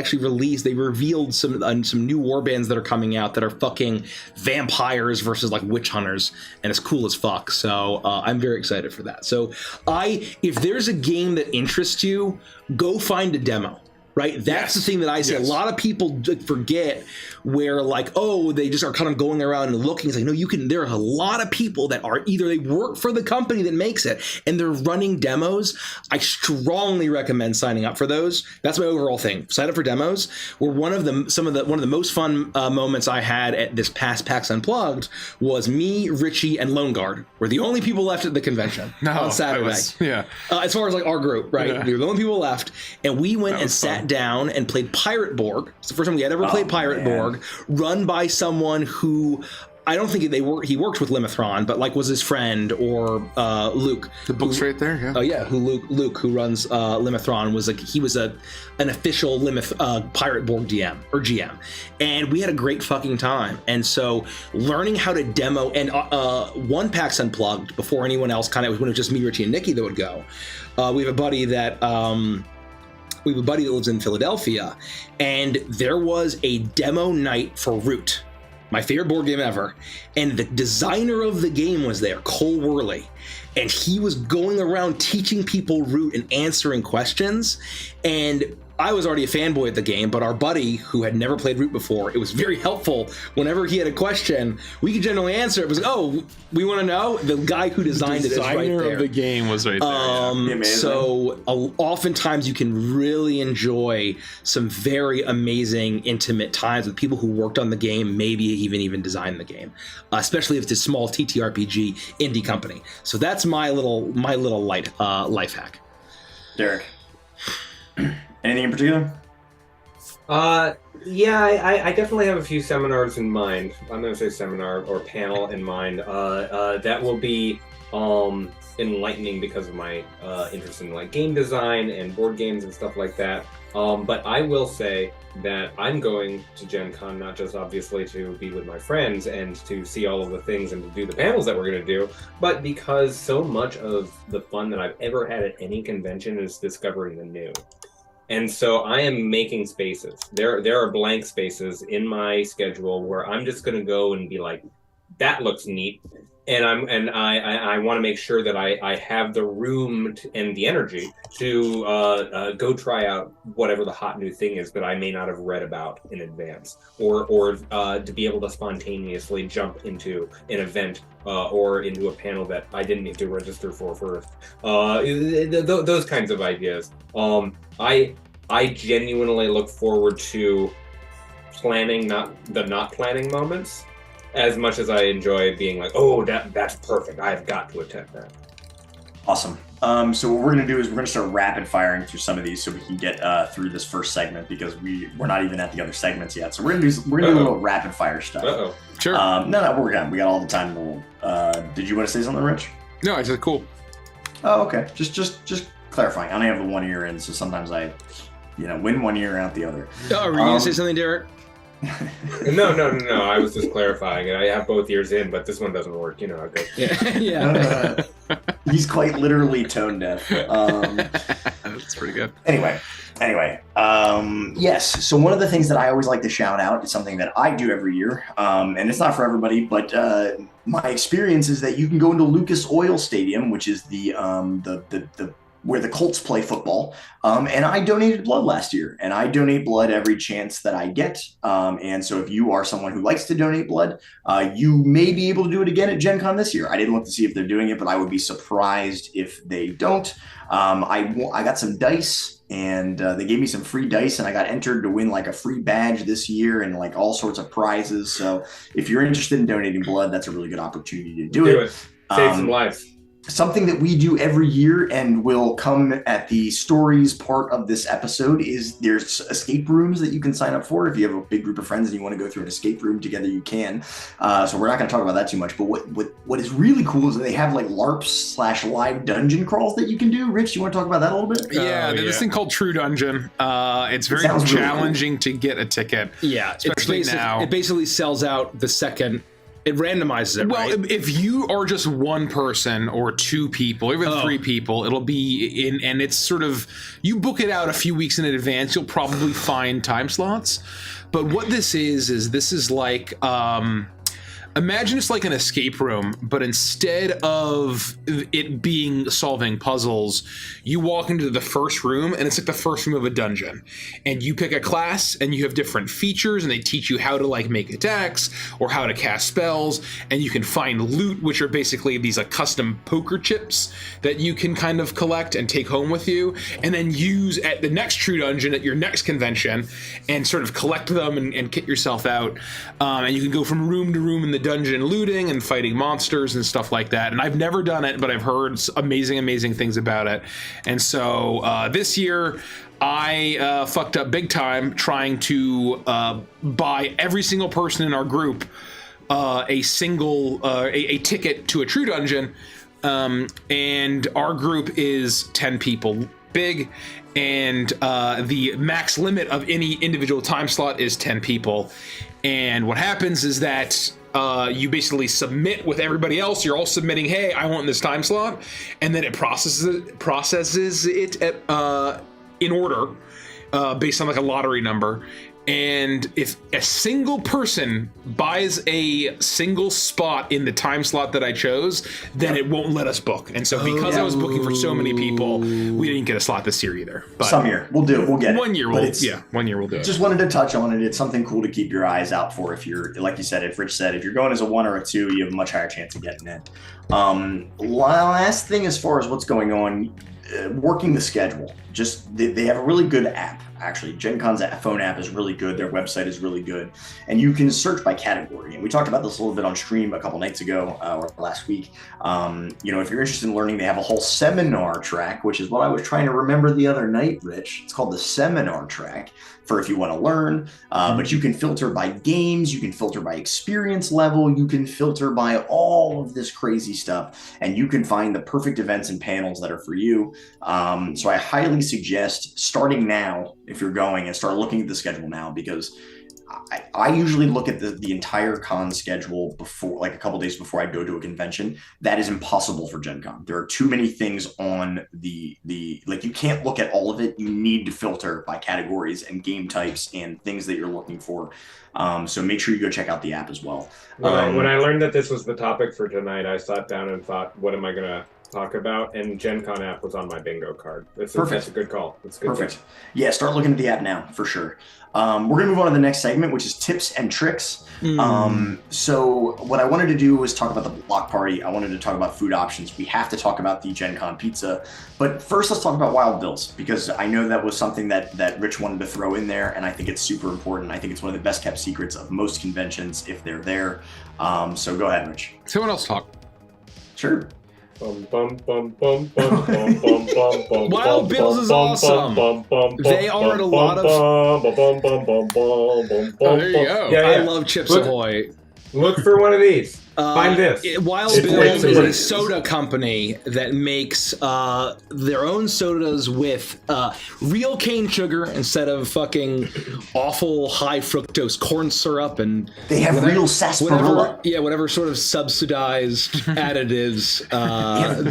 revealed some new warbands that are coming out that are fucking vampires versus like witch hunters, and it's cool as fuck. So I'm very excited for that. So if there's a game that interests you, go find a demo. Right? That's the thing that I say. A lot of people forget where like, oh, they just are kind of going around and looking. It's like, no, there are a lot of people that are either they work for the company that makes it and they're running demos. I strongly recommend signing up for those. That's my overall thing. Sign up for demos. Where one of the most fun moments I had at this past PAX Unplugged was me, Richie, and Lone Guard were the only people left at the convention on Saturday. As far as like our group, right? Yeah. We were the only people left, and we went and sat down and played Pirate Borg. It's the first time we had ever played Pirate Borg, run by someone who I don't think he worked with Limithron, but like was his friend, or Luke. The book's right there. Yeah. Oh yeah, Luke who runs Limithron was an official Pirate Borg DM or GM, and we had a great fucking time. And so learning how to demo, and one PAX Unplugged before anyone else, kind of when it was just me, Richie, and Nikki that would go. We have a buddy that lives in Philadelphia, and there was a demo night for Root, my favorite board game ever, and the designer of the game was there, Cole Worley, and he was going around teaching people Root and answering questions. And I was already a fanboy of the game, but our buddy who had never played Root before, it was very helpful. Whenever he had a question, we could generally answer. It was, oh, we want to know? The guy who designed it is right there. The designer of the game was right there. So oftentimes you can really enjoy some very amazing, intimate times with people who worked on the game, maybe even designed the game, especially if it's a small TTRPG indie company. So that's my little life hack. Derek. Anything in particular? I definitely have a few seminars in mind. I'm going to say seminar or panel in mind. That will be enlightening because of my interest in like game design and board games and stuff like that. But I will say that I'm going to Gen Con not just obviously to be with my friends and to see all of the things and to do the panels that we're going to do, but because so much of the fun that I've ever had at any convention is discovering the new. And so I am making spaces. There are blank spaces in my schedule where I'm just going to go and be like, that looks neat. And I want to make sure that I have the room and the energy to go try out whatever the hot new thing is that I may not have read about in advance, or to be able to spontaneously jump into an event or into a panel that I didn't need to register for first. Those kinds of ideas. I genuinely look forward to planning, not planning moments, as much as I enjoy being like, oh, that's perfect. I've got to attend that. Awesome. So what we're going to do is we're going to start rapid firing through some of these so we can get through this first segment, because we're not even at the other segments yet. So we're going to do a little rapid fire stuff. Uh-oh. Sure. No, we're done. We got all the time in the world. Did you want to say something, Rich? No, I said cool. Oh, okay. Just clarifying. I only have the one ear in, so sometimes I, win one ear and out the other. Oh, were you going to say something, Derek? No. I was just clarifying it. I have both ears in, but this one doesn't work. You know how it goes. Yeah. He's quite literally tone deaf. That's pretty good. Anyway. Yes. So one of the things that I always like to shout out is something that I do every year, and it's not for everybody, but my experience is that you can go into Lucas Oil Stadium, which is the where the Colts play football. And I donated blood last year, and I donate blood every chance that I get. And so if you are someone who likes to donate blood, you may be able to do it again at Gen Con this year. I didn't look to see if they're doing it, but I would be surprised if they don't. I got some dice, and they gave me some free dice, and I got entered to win like a free badge this year and like all sorts of prizes. So if you're interested in donating blood, that's a really good opportunity to do it. Save some lives. Something that we do every year and will come at the stories part of this episode is there's escape rooms that you can sign up for. If you have a big group of friends and you want to go through an escape room together, you can. So we're not going to talk about that too much. But what is really cool is that they have like LARPs / live dungeon crawls that you can do. Rich, you want to talk about that a little bit? Yeah, there's this thing called True Dungeon. It's very challenging to get a ticket. Yeah, especially now. It basically sells out the second. It randomizes it, well, right? If you are just one person or two people, even three people, it'll be in, and it's sort of, you book it out a few weeks in advance, you'll probably find time slots. But what this is like, imagine it's like an escape room, but instead of it being solving puzzles, you walk into the first room and it's like the first room of a dungeon, and you pick a class and you have different features, and they teach you how to like make attacks or how to cast spells, and you can find loot, which are basically these like custom poker chips that you can kind of collect and take home with you, and then use at the next True Dungeon at your next convention and sort of collect them and kit yourself out. And you can go from room to room in the dungeon looting and fighting monsters and stuff like that. And I've never done it, but I've heard amazing things about it. And so this year I fucked up big time trying to buy every single person in our group a ticket to a True Dungeon. And our group is 10 people big, and the max limit of any individual time slot is 10 people. And what happens is that you basically submit with everybody else. You're all submitting, hey, I want this time slot, and then it processes it in order based on like a lottery number. And if a single person buys a single spot in the time slot that I chose, then it won't let us book. And so because I was booking for so many people, we didn't get a slot this year either. But some year we'll do it. We'll get it. 1 year we'll do it. Just wanted to touch on it. It's something cool to keep your eyes out for. If you're, like you said, if Rich said, if you're going as a 1 or a 2, you have a much higher chance of getting in. Last thing as far as what's going on, working the schedule. Just they have a really good app. Actually, Gen Con's phone app is really good. Their website is really good, and you can search by category. And we talked about this a little bit on stream a couple nights ago or last week. If you're interested in learning, they have a whole seminar track, which is what I was trying to remember the other night, Rich. It's called the seminar track for if you want to learn. But you can filter by games, you can filter by experience level, you can filter by all of this crazy stuff, and you can find the perfect events and panels that are for you. So I highly suggest starting now if you're going, and start looking at the schedule now, because I usually look at the entire con schedule before, like a couple days before I go to a convention. That is impossible for Gen Con. There are too many things on the like, you can't look at all of it. You need to filter by categories and game types and things that you're looking for. So make sure you go check out the app as well. When I learned that this was the topic for tonight, I sat down and thought, what am I going to talk about? And Gen Con app was on my bingo card. That's a good call. That's a good Perfect. Tip. Yeah, start looking at the app now for sure. We're going to move on to the next segment, which is tips and tricks. So what I wanted to do was talk about the block party. I wanted to talk about food options. We have to talk about the Gen Con pizza. But first, let's talk about Wild Bills, because I know that was something that Rich wanted to throw in there, and I think it's super important. I think it's one of the best kept secrets of most conventions if they're there. So go ahead, Rich. Someone else talk. Sure. Wild Bills is awesome. They are at a lot of... Oh, there you go. Yeah. I love Chips Ahoy. Look for one of these. Find this. Wild Bills is a soda company that makes their own sodas with real cane sugar instead of fucking awful high fructose corn syrup, and they have real sarsaparilla. Whatever sort of subsidized additives.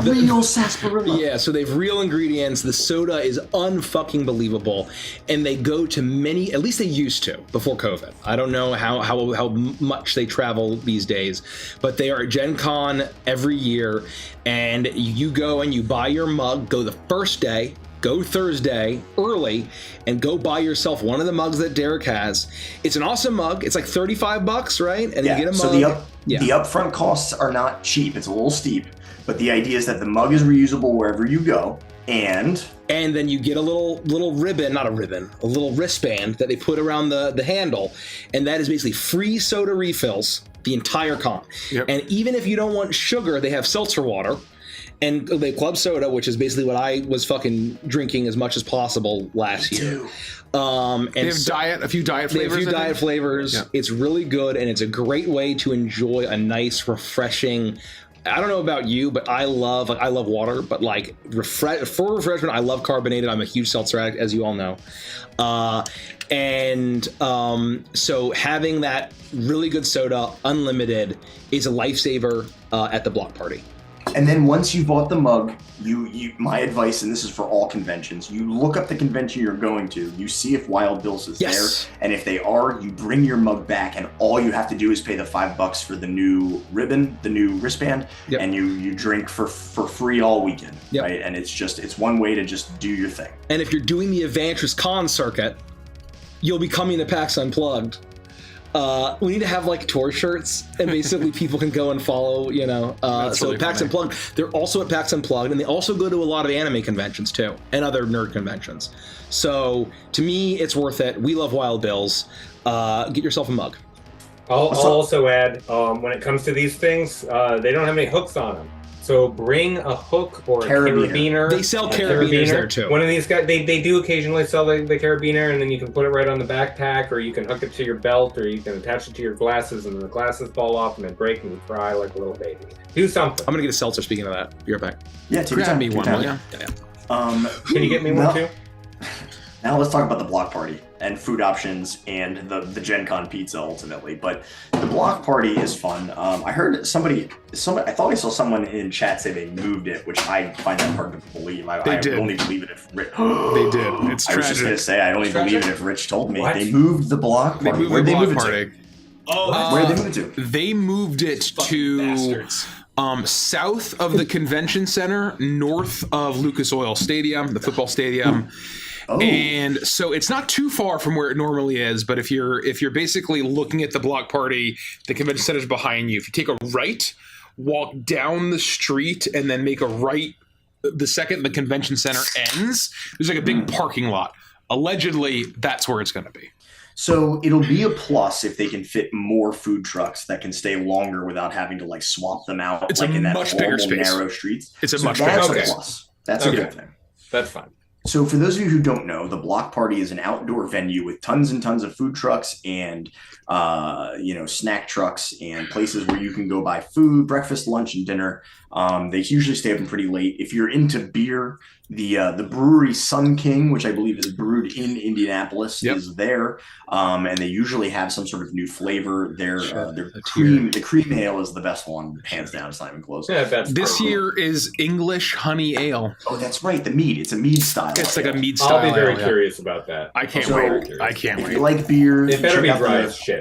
Real sarsaparilla. Yeah, so they have real ingredients. The soda is unfucking believable, and they go to many. At least they used to before COVID. I don't know how much they travel travel these days, but they are at Gen Con every year, and you go and you buy your mug, go the first day, go Thursday early, and go buy yourself one of the mugs that Derek has. It's an awesome mug. It's like $35, right? And you get a mug. So the upfront costs are not cheap. It's a little steep, but the idea is that the mug is reusable wherever you go, and then you get a little ribbon, not a ribbon, a little wristband that they put around the handle, and that is basically free soda refills the entire con. Yep. And even if you don't want sugar, they have seltzer water. And they club soda, which is basically what I was fucking drinking as much as possible last year. And they have a few diet flavors. Yeah. It's really good, and it's a great way to enjoy a nice, refreshing. I don't know about you, but I love water. But like for refreshment, I love carbonated. I'm a huge seltzer addict, as you all know. So having that really good soda, unlimited, is a lifesaver at the block party. And then once you bought the mug, you my advice, and this is for all conventions, you look up the convention you're going to, you see if Wild Bill's is there, and if they are, you bring your mug back, and all you have to do is pay the $5 for the new ribbon, the new wristband, and you drink for free all weekend, right? And it's one way to just do your thing. And if you're doing the Avantris Con circuit, you'll be coming to PAX Unplugged. We need to have like tour shirts, and basically people can go and follow, so really PAX Unplugged. They're also at PAX Unplugged, and they also go to a lot of anime conventions too, and other nerd conventions. So to me, it's worth it. We love Wild Bills. Get yourself a mug. I'll also add, when it comes to these things, they don't have any hooks on them. So bring a hook or a carabiner. They sell carabiners there too. One of these guys, they do occasionally sell the carabiner, and then you can put it right on the backpack, or you can hook it to your belt, or you can attach it to your glasses, and then the glasses fall off and then break, and you cry like a little baby. Do something. I'm gonna get a seltzer. Speaking of that, be right back. Yeah, grab me one. Yeah. Can you get me one too? Now let's talk about the block party and food options and the Gen Con pizza ultimately. But the block party is fun. I heard somebody, I thought I saw someone in chat say they moved it, which I find that hard to believe. I only believe it if Rich. They did. It's tragic. I was just going to say, I only believe it if Rich told me. What? They moved the block party. Where'd they move it to? Oh, where did they move it to? They moved it to south of the convention center, north of Lucas Oil Stadium, the football stadium. Oh. And so it's not too far from where it normally is, but if you're basically looking at the block party, the convention center is behind you. If you take a right, walk down the street, and then make a right the second the convention center ends, there's like a big parking lot. Allegedly, that's where it's going to be. So it'll be a plus if they can fit more food trucks that can stay longer without having to like swap them out. It's like a in that much bigger space. Narrow streets. It's a much bigger space. That's a plus. That's a good thing. That's fine. So for those of you who don't know, the block party is an outdoor venue with tons and tons of food trucks and, snack trucks and places where you can go buy food, breakfast, lunch, and dinner. They usually stay open pretty late. If you're into beer, the brewery Sun King, which I believe is brewed in Indianapolis, is there. And they usually have some sort of new flavor. The cream ale is the best one, hands down. It's not even close. Yeah, this year is English honey ale. Oh, that's right. The mead. It's a mead style. It's like a mead style. I'll be very curious about that. I can't wait. If you like beer, it better be dry as shit.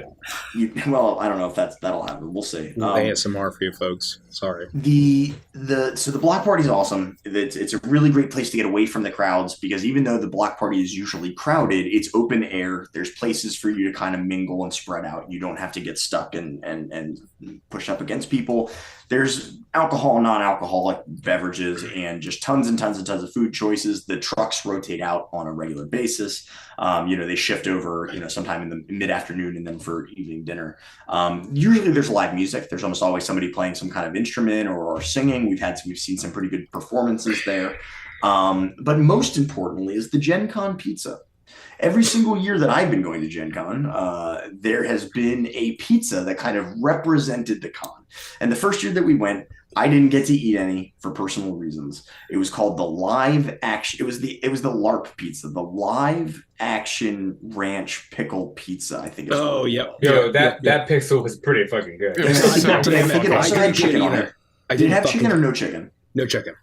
Well, I don't know if that'll happen. We'll see. ASMR for you folks. Sorry. So the block party is awesome. It's a really great place to get away from the crowds, because even though the block party is usually crowded, it's open air. There's places for you to kind of mingle and spread out. You don't have to get stuck and push up against people. There's alcohol, non-alcoholic beverages, and just tons and tons and tons of food choices. The trucks rotate out on a regular basis. They shift over, sometime in the mid-afternoon and then for evening dinner. Usually there's live music. There's almost always somebody playing some kind of instrument or singing. We've seen some pretty good performances there. But most importantly is the Gen Con pizza. Every single year that I've been going to Gen Con, there has been a pizza that kind of represented the con. And the first year that we went, I didn't get to eat any for personal reasons. It was called the live action. It was the LARP pizza, the live action ranch pickle pizza, I think. Oh, yep. That pixel was pretty fucking good. I think it also had chicken on it. Did it have chicken or no chicken? No chicken.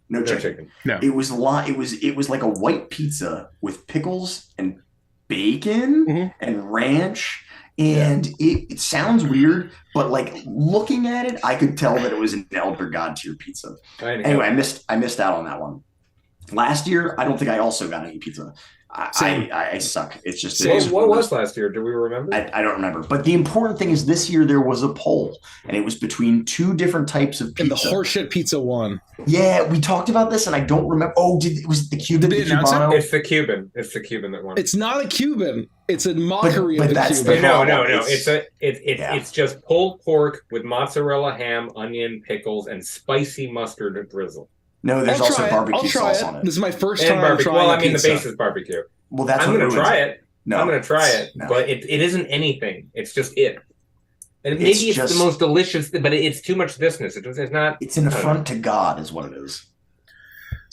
No chicken. No. It was like a white pizza with pickles and bacon and ranch And it sounds weird, but like looking at it, I could tell that it was an Elder God tier pizza. Anyway, I missed out on that one. Last year, I don't think I also got any pizza. I suck. It's just what was last year? Do we remember? I don't remember. But the important thing is this year there was a poll, and it was between two different types of pizza. And the horseshit pizza won. Yeah, we talked about this, and I don't remember. Oh, was it the Cuban? Did they announce it? It's the Cuban. It's the Cuban that won. It's not a Cuban. It's a mockery of the Cuban. No. It's just pulled pork with mozzarella, ham, onion, pickles, and spicy mustard drizzle. No, there's also barbecue sauce on it. This is my first time trying Well, I a mean, pizza. the base is barbecue. Well, that's I'm going to try it. No, I'm going to try it, no. but it isn't anything. It's just it. And maybe it's the most delicious, but it's too much thisness. It's not. It's an affront to God, is what it is.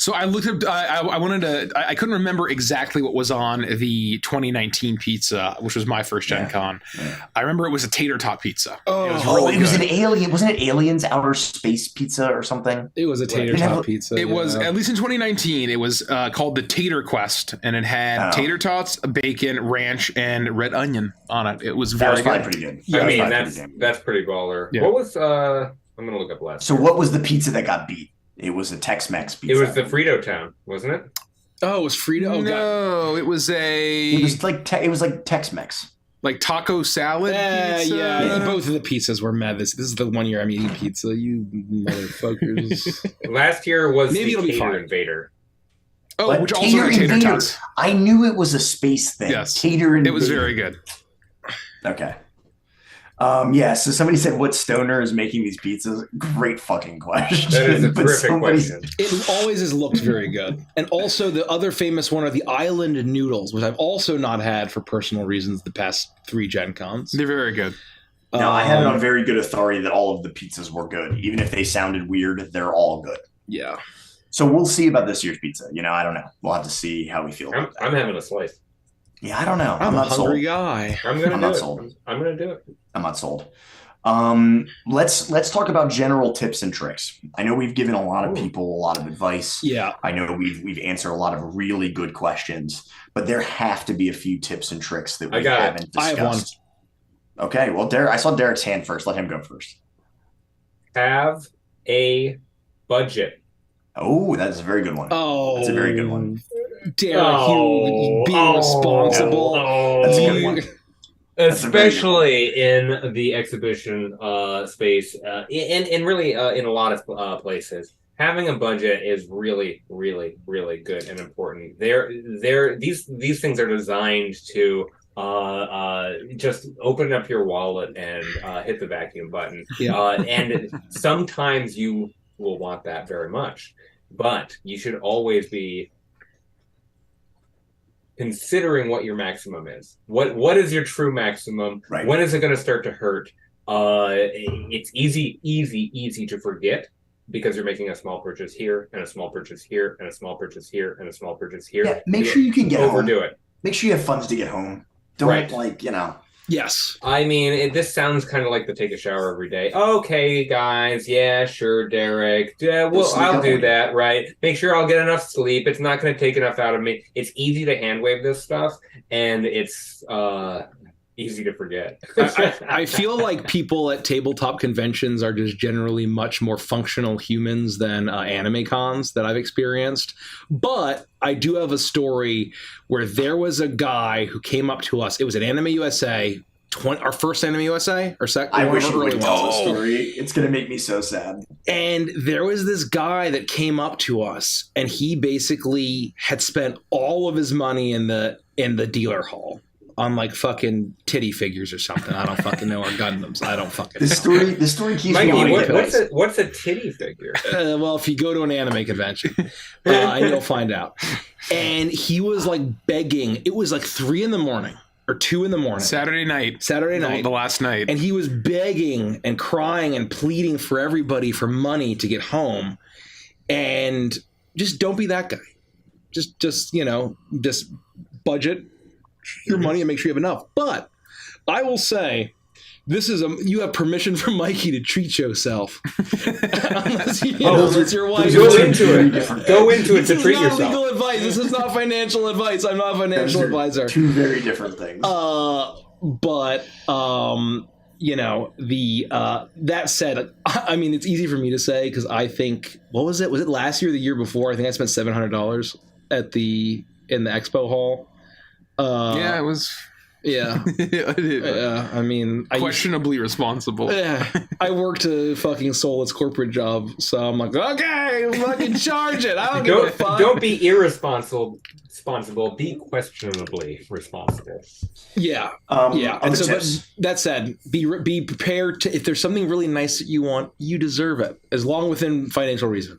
So I looked up. I wanted to. I couldn't remember exactly what was on the 2019 pizza, which was my first Gen Con. Yeah. I remember it was a tater tot pizza. It was really it was an alien. Wasn't it Aliens Outer Space Pizza or something? It was a tater tot pizza. It was, at least in 2019. It was called the Tater Quest, and it had tater tots, bacon, ranch, and red onion on it. It was very good. Pretty good. Yeah, I mean that's pretty baller. Yeah. What was? I'm gonna look up last. So what was the pizza that got beat? It was a Tex-Mex pizza. It was the Frito Town, wasn't it? Oh, it was Frito. Oh, no, it was It was like Tex-Mex, like taco salad. Pizza? Yeah. Both of the pizzas were mad. This is the 1 year I'm eating pizza. You motherfuckers. Last year was maybe the Tater Invader. Oh, but which also had tater tots. I knew it was a space thing. Yes, Tater Invader. It was very good. Okay. So somebody said, what stoner is making these pizzas? Great fucking question. That is a terrific question. It always has looked very good. And also the other famous one are the Island Noodles, which I've also not had for personal reasons the past 3 Gen Cons. They're very good. Now, I have it on very good authority that all of the pizzas were good. Even if they sounded weird, they're all good. Yeah. So we'll see about this year's pizza. I don't know. We'll have to see how we feel about that. I'm having a slice. Yeah, I don't know. I'm a not hungry sold. guy. I'm not sold. I'm going to do it. I'm not sold. Let's talk about general tips and tricks. I know we've given a lot of people a lot of advice. Yeah. I know we've answered a lot of really good questions, but there have to be a few tips and tricks that we haven't discussed. I have one. Okay, well, I saw Derek's hand first. Let him go first. Have a budget. Oh, that's a very good one. Oh, that's a very good one. Derek, you being responsible. That's a good one. Especially in the exhibition space, and really in a lot of places, having a budget is really, really, really good and important. These things are designed to just open up your wallet and hit the vacuum button. Yeah. And sometimes you will want that very much, but you should always be considering what your maximum is. What is your true maximum? Right. When is it going to start to hurt? It's easy to forget because you're making a small purchase here and a small purchase here and a small purchase here and a small purchase here. Yeah, make sure you can get overdo home. it. Make sure you have funds to get home. Don't Yes. I mean, this sounds kind of like the take a shower every day. Okay, guys. Yeah, sure, Derek. Yeah, well, I'll do that, right? Make sure I'll get enough sleep. It's not going to take enough out of me. It's easy to hand wave this stuff, and it's easy to forget. I feel like people at tabletop conventions are just generally much more functional humans than anime cons that I've experienced. But I do have a story where there was a guy who came up to us. It was at Anime USA, our first Anime USA or second. I wish you would tell the story. It's going to make me so sad. And there was this guy that came up to us, and he basically had spent all of his money in the dealer hall on like fucking titty figures or something. I don't fucking know, or Gundams. I don't fucking know. The story keeps me on. What's a titty figure? Well, if you go to an anime convention, and you'll find out. And he was like begging. It was like 3 a.m. or 2 a.m. Saturday night. The last night. And he was begging and crying and pleading for everybody for money to get home. And just don't be that guy. Just budget your money and make sure you have enough. But I will say, you have permission from Mikey to treat yourself. Unless your wife. Go into it to treat yourself. This is not legal advice. This is not financial advice. I'm not a financial advisor. Two very different things. But you know, that said, I mean, it's easy for me to say because I think, what was it? Was it last year or the year before? I think I spent $700 in the expo hall. Yeah, it was. Yeah. I mean, questionably responsible. Yeah. I worked a fucking soulless corporate job, so I'm like, okay, fucking charge it. I don't give a fuck. Don't be irresponsible. Be questionably responsible. Yeah. Yeah. And so that said, be prepared to, if there's something really nice that you want, you deserve it, as long within financial reason.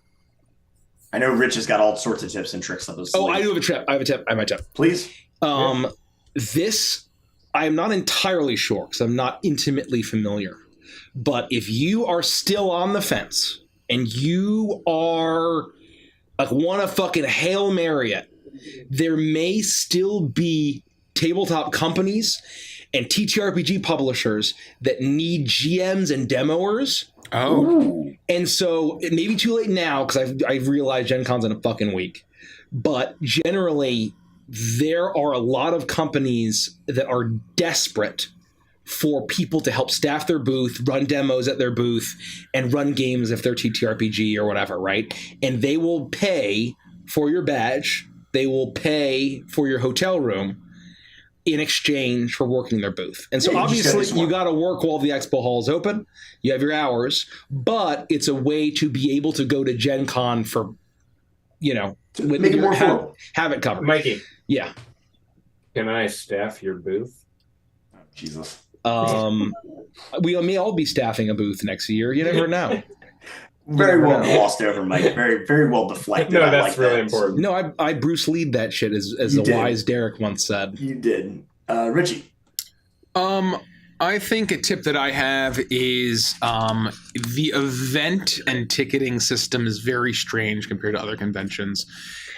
I know Rich has got all sorts of tips and tricks up his sleeve. Oh, I do have a tip. I have my tip. Please. This, I'm not entirely sure because I'm not intimately familiar. But if you are still on the fence and you are like want to fucking Hail Mary it, there may still be tabletop companies and TTRPG publishers that need GMs and demoers. Oh. And so it may be too late now because I've realized Gen Con's in a fucking week. But generally, there are a lot of companies that are desperate for people to help staff their booth, run demos at their booth, and run games if they're TTRPG or whatever, right? And they will pay for your badge. They will pay for your hotel room in exchange for working their booth. And so obviously you got to work while the expo hall is open. You have your hours, but it's a way to be able to go to Gen Con for, you know, make it more fun. Have it covered. Mikey. Yeah. Can I staff your booth? Oh, Jesus. We may all be staffing a booth next year. You never know. Very well glossed over, Mike. Very, very well deflected. No, that's really important. No, I Bruce Lee'd that shit, as the wise Derek once said. You did. Richie. I think a tip that I have is the event and ticketing system is very strange compared to other conventions.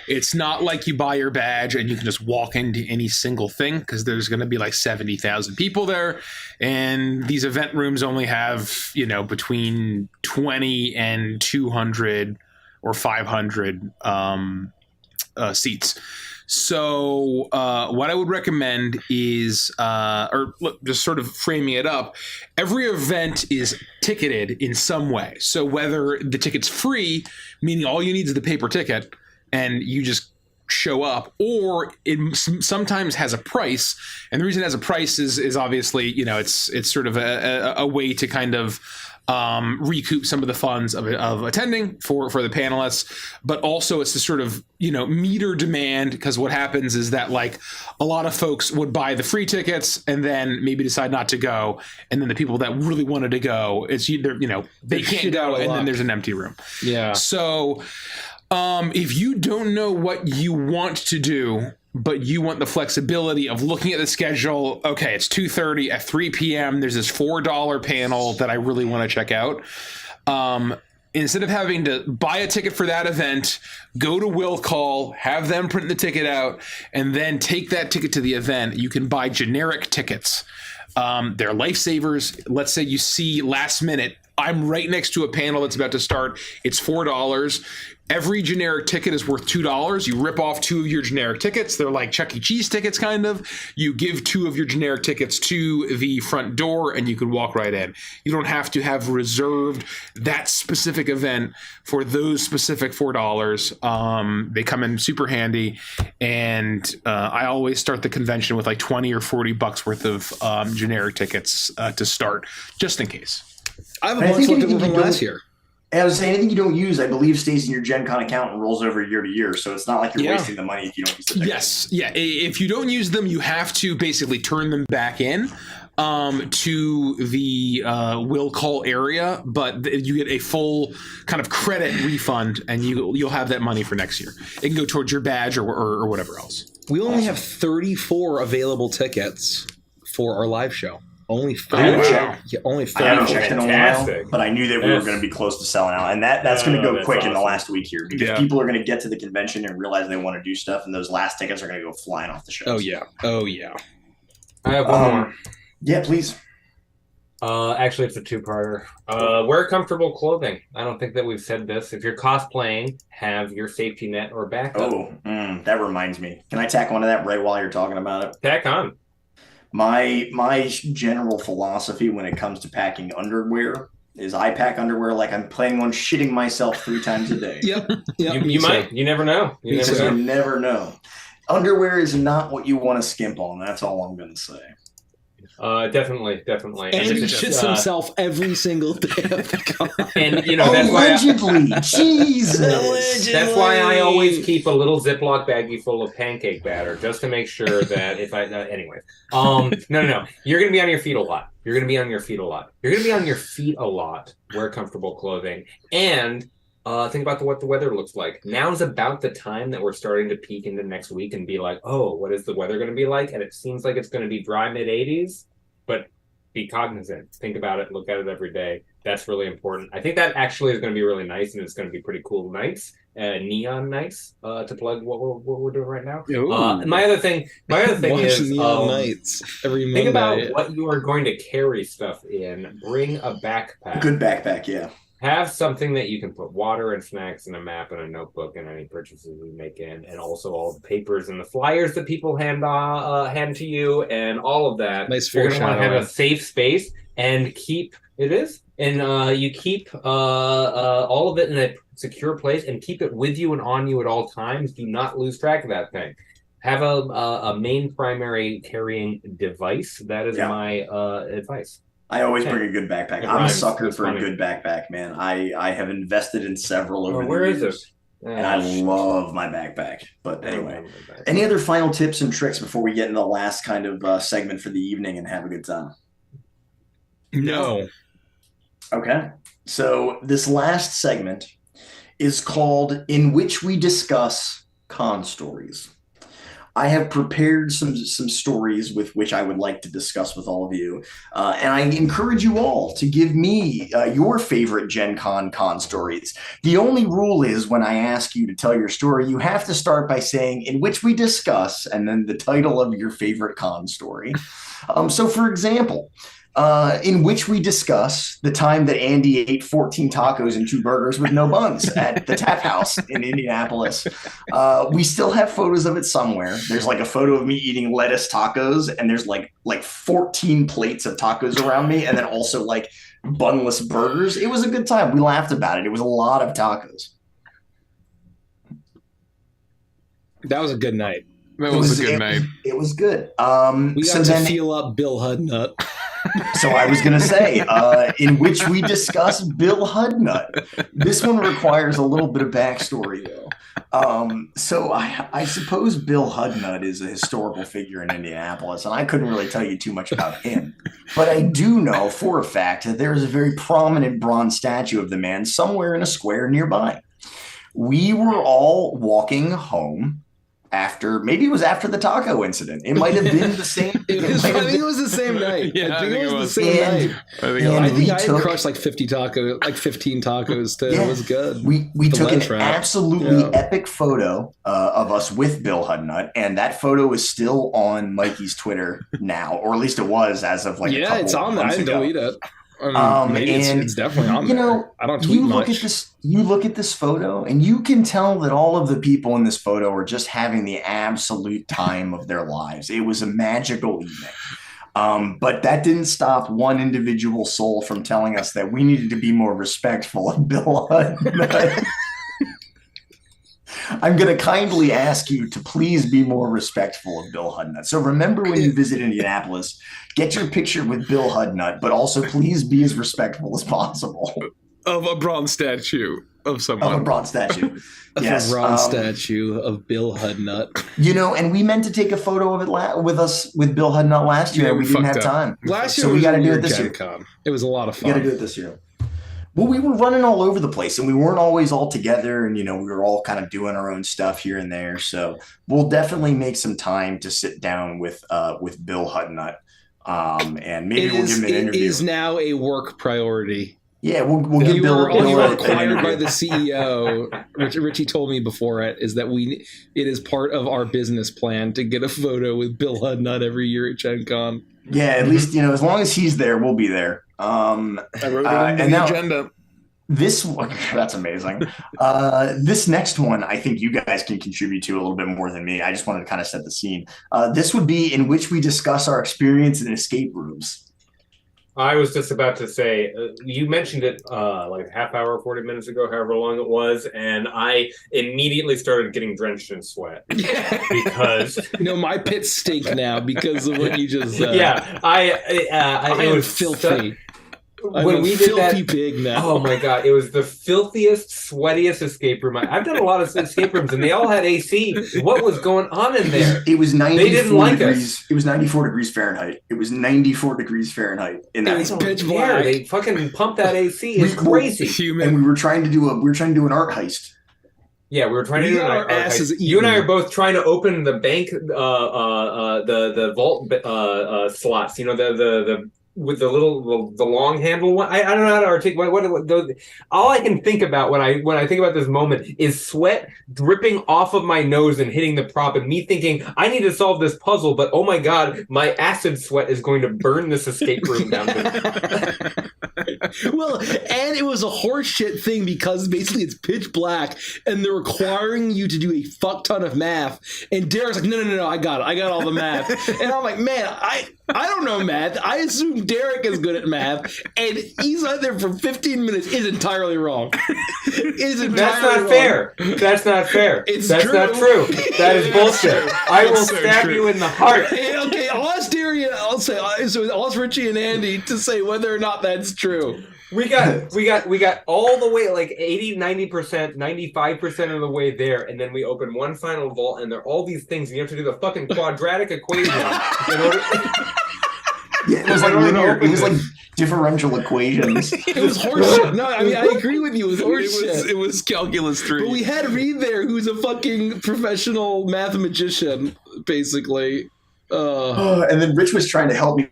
It's not like you buy your badge and you can just walk into any single thing because there's going to be like 70,000 people there. And these event rooms only have, you know, between 20 and 200 or 500 seats. So what I would recommend is, or look, just sort of framing it up, every event is ticketed in some way. So whether the ticket's free, meaning all you need is the paper ticket, and you just show up, or it sometimes has a price. And the reason it has a price is obviously, you know, it's sort of a way to kind of recoup some of the funds of attending for the panelists, but also it's to sort of, you know, meter demand, because what happens is that like a lot of folks would buy the free tickets and then maybe decide not to go, and then the people that really wanted to go, it's either, you know, they can't go, and then there's an empty room. Yeah. So if you don't know what you want to do, but you want the flexibility of looking at the schedule, okay, it's 2:30 at 3 p.m. There's this $4 panel that I really want to check out. Instead of having to buy a ticket for that event, go to Will Call, have them print the ticket out, and then take that ticket to the event, you can buy generic tickets. They're lifesavers. Let's say you see last minute, I'm right next to a panel that's about to start. It's $4. Every generic ticket is worth $2. You rip off 2 of your generic tickets. They're like Chuck E. Cheese tickets, kind of. You give 2 of your generic tickets to the front door, and you can walk right in. You don't have to have reserved that specific event for those specific $4. They come in super handy, and I always start the convention with like 20 or 40 bucks worth of generic tickets to start, just in case. I have a bunch left over from last year. I was saying, anything you don't use, I believe, stays in your Gen Con account and rolls over year to year. So it's not like you're wasting the money if you don't use them. Yes. Yeah. If you don't use them, you have to basically turn them back in to the will call area, but you get a full kind of credit refund, and you'll have that money for next year. It can go towards your badge or whatever else. We only have 34 available tickets for our live show. Only 30. Only 30. I haven't checked in a while, but I knew that we were going to be close to selling out, and that's going to go quick in the last week here, because people are going to get to the convention and realize they want to do stuff, and those last tickets are going to go flying off the shelves. Oh yeah. I have one more. Yeah, please. Actually, it's a two-parter. Wear comfortable clothing. I don't think that we've said this. If you're cosplaying, have your safety net or backup. Oh, that reminds me. Can I tack onto that right while you're talking about it? Tack on. My general philosophy when it comes to packing underwear is I pack underwear like I'm planning on shitting myself 3 times a day. Yep. You might. You never know. You never know. Underwear is not what you want to skimp on. That's all I'm going to say. Definitely. And he shits himself every single day of the con. And that's allegedly, Jesus. That's why I always keep a little Ziploc baggie full of pancake batter, just to make sure that if I. Anyways, no. You're gonna be on your feet a lot. You're gonna be on your feet a lot. Wear comfortable clothing and. Think about what the weather looks like. Now is about the time that we're starting to peek into next week and be like, oh, what is the weather going to be like? And it seems like it's going to be dry mid-80s, but be cognizant. Think about it. Look at it every day. That's really important. I think that actually is going to be really nice, and it's going to be pretty cool nights, neon nights, to plug what we're doing right now. My other thing is neon nights every Monday. Think about what you are going to carry stuff in. Bring a backpack. Good backpack, yeah. Have something that you can put water and snacks and a map and a notebook and any purchases you make in, and also all the papers and the flyers that people hand to you and all of that. Nice. You're going to want to have a safe space and keep you keep all of it in a secure place and keep it with you and on you at all times. Do not lose track of that thing. Have a main primary carrying device. That is my advice. I always bring a good backpack. I'm a sucker for a good backpack, man. I have invested in several over the years. Where is it? And I love my backpack. But anyway, any other final tips and tricks before we get into the last kind of segment for the evening and have a good time? No. Okay. So this last segment is called In Which We Discuss Con Stories. I have prepared some stories with which I would like to discuss with all of you. And I encourage you all to give me your favorite Gen Con stories. The only rule is when I ask you to tell your story, you have to start by saying in which we discuss and then the title of your favorite con story. So for example, in which we discuss the time that Andy ate 14 tacos and 2 burgers with no buns at the Tap House in Indianapolis. We still have photos of it somewhere. There's like a photo of me eating lettuce tacos, and there's like 14 plates of tacos around me, and then also like bunless burgers. It was a good time. We laughed about it. It was a lot of tacos. That was a good night. That was a good night. It was good. We got to feel up Bill Hudnut. So I was going to say, in which we discuss Bill Hudnut. This one requires a little bit of backstory, though. So I suppose Bill Hudnut is a historical figure in Indianapolis, and I couldn't really tell you too much about him. But I do know for a fact that there is a very prominent bronze statue of the man somewhere in a square nearby. We were all walking home maybe it was after the taco incident. It might have been the same. I think it was the same night. Yeah, I think it was the same night. I think I had crushed like 15 tacos too. Yeah, it was good. We took an absolutely epic photo of us with Bill Hudnut, and that photo is still on Mikey's Twitter now, or at least it was as of like a couple it's on there. I didn't delete it. Maybe it's definitely on there. I don't tweet much. You look at this photo, and you can tell that all of the people in this photo are just having the absolute time of their lives. It was a magical evening. But that didn't stop one individual soul from telling us that we needed to be more respectful of Bill Hudnut. I'm going to kindly ask you to please be more respectful of Bill Hudnut. So remember when you visit Indianapolis, get your picture with Bill Hudnut, but also please be as respectful as possible. Of a bronze statue of someone. Of a bronze statue. Yes. A bronze statue of Bill Hudnut. And we meant to take a photo of it with Bill Hudnut last year, and we didn't have time. Last year, so we got to do it this year. It was a lot of fun. We got to do it this year. Well, we were running all over the place, and we weren't always all together, and we were all kind of doing our own stuff here and there. So we'll definitely make some time to sit down with Bill Hudnut, and maybe we'll give him an interview. It is now a work priority. Yeah, we'll give Bill. We were required by the CEO. Richie told me before it is part of our business plan to get a photo with Bill Hudnut every year at Gen Con. Yeah, at least as long as he's there, we'll be there. I wrote it on the agenda. That's amazing. This next one, I think you guys can contribute to a little bit more than me. I just wanted to kind of set the scene. This would be in which we discuss our experience in escape rooms. I was just about to say, you mentioned it like a half hour, 40 minutes ago, however long it was, and I immediately started getting drenched in sweat because my pits stink now because of what you just said. Yeah, I it was filthy. When we did that, pig now. Oh my god, it was the filthiest, sweatiest escape room. I've done a lot of escape rooms, and they all had AC. What was going on in there? It was 94 they didn't like degrees. Us. It was 94 degrees Fahrenheit. It was 94 degrees Fahrenheit in that. It was pitch black. They fucking pumped that AC. It's crazy. And we were trying to do an art heist. Yeah, we were trying to do an art heist. You and I are both trying to open the bank, the vault slots. You know, the with the long handle one. I don't know how to articulate what those. All I can think about when I think about this moment is sweat dripping off of my nose and hitting the prop, and me thinking I need to solve this puzzle, but oh my god, my acid sweat is going to burn this escape room down. Well, and it was a horseshit thing because basically it's pitch black and they're requiring you to do a fuck ton of math. And Derek's like, no, I got all the math. And I'm like, man, I don't know math. I assume Derek is good at math, and he's out there for 15 minutes. Is entirely wrong. That's not fair. That's not fair. That's not true. That is bullshit. I will stab you in the heart. Okay, I'll ask Derek. I'll ask Richie and Andy to say whether or not that's true. We got all the way like 80, 90%, 95% of the way there, and then we open one final vault, and there are all these things, and you have to do the fucking quadratic equation in order. Yeah, it was like linear. It was like differential equations. It was horseshit. No, I mean I agree with you. It was horseshit. It was calculus 3. But we had Reed there, who's a fucking professional mathematician, basically. And then Rich was trying to help me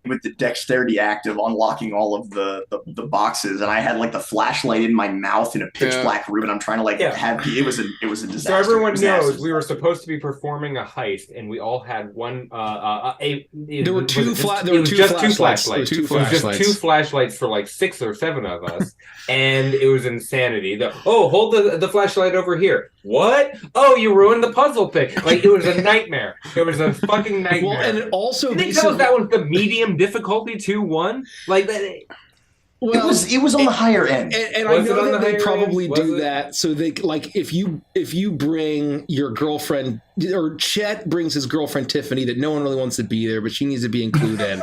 with the dexterity act of unlocking all of the boxes, and I had like the flashlight in my mouth in a pitch black room, and I'm trying to have it was a disaster. So everyone knows we were supposed to be performing a heist, and we all had one. There were two flashlights. It was just two flashlights for like 6 or 7 of us, and it was insanity. Hold the flashlight over here. What? Oh, you ruined the puzzle thing. Like it was a nightmare. It was a fucking nightmare. Well, and it also did they tell us that was the medium difficulty 2-1? Like that. Well, it was on the higher end, and I know that they probably do that so they like if you bring your girlfriend, or Chet brings his girlfriend Tiffany that no one really wants to be there, but she needs to be included, and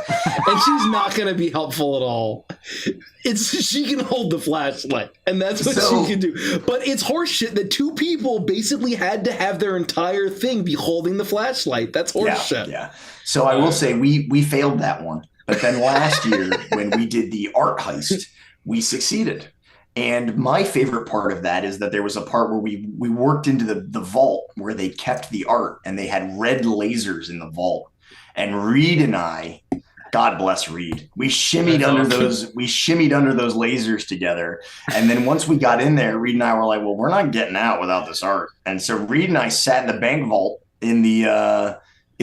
she's not going to be helpful at all. She can hold the flashlight, and that's what she can do. But it's horseshit that 2 people basically had to have their entire thing be holding the flashlight. That's horseshit. Yeah. So I will say we failed that one. But then last year, when we did the art heist, we succeeded. And my favorite part of that is that there was a part where we worked into the vault where they kept the art, and they had red lasers in the vault. And Reed and I, God bless Reed, we shimmied under those lasers together. And then once we got in there, Reed and I were like, well, we're not getting out without this art. And so Reed and I sat in the bank vault in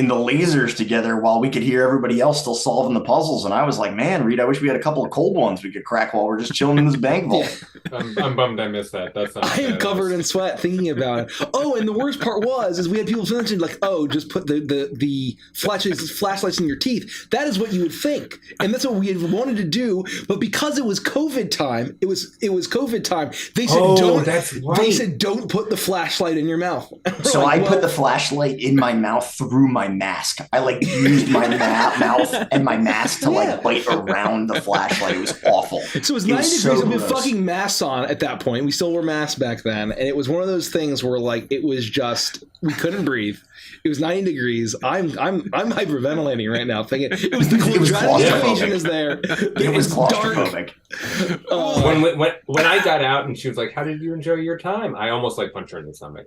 the lasers together while we could hear everybody else still solving the puzzles. And I was like, man, Reed, I wish we had a couple of cold ones we could crack while we're just chilling in this bank vault. I'm bummed I missed that. I am covered in sweat thinking about it. Oh, and the worst part is we had people mention like, oh, just put the flashlights in your teeth. That is what you would think. And that's what we had wanted to do. But because it was COVID time, they said, they said, don't put the flashlight in your mouth. So I put the flashlight in my mouth through my mask. I used my mouth and my mask to bite around the flashlight. It was awful. So it was 90 degrees with fucking masks on at that point. We still wore masks back then, and it was one of those things where it was just we couldn't breathe. It was 90 degrees. I'm hyperventilating right now, thinking it was the claustrophobic. Is there? It was claustrophobic. When I got out and she was like, "How did you enjoy your time?" I almost punched her in the stomach.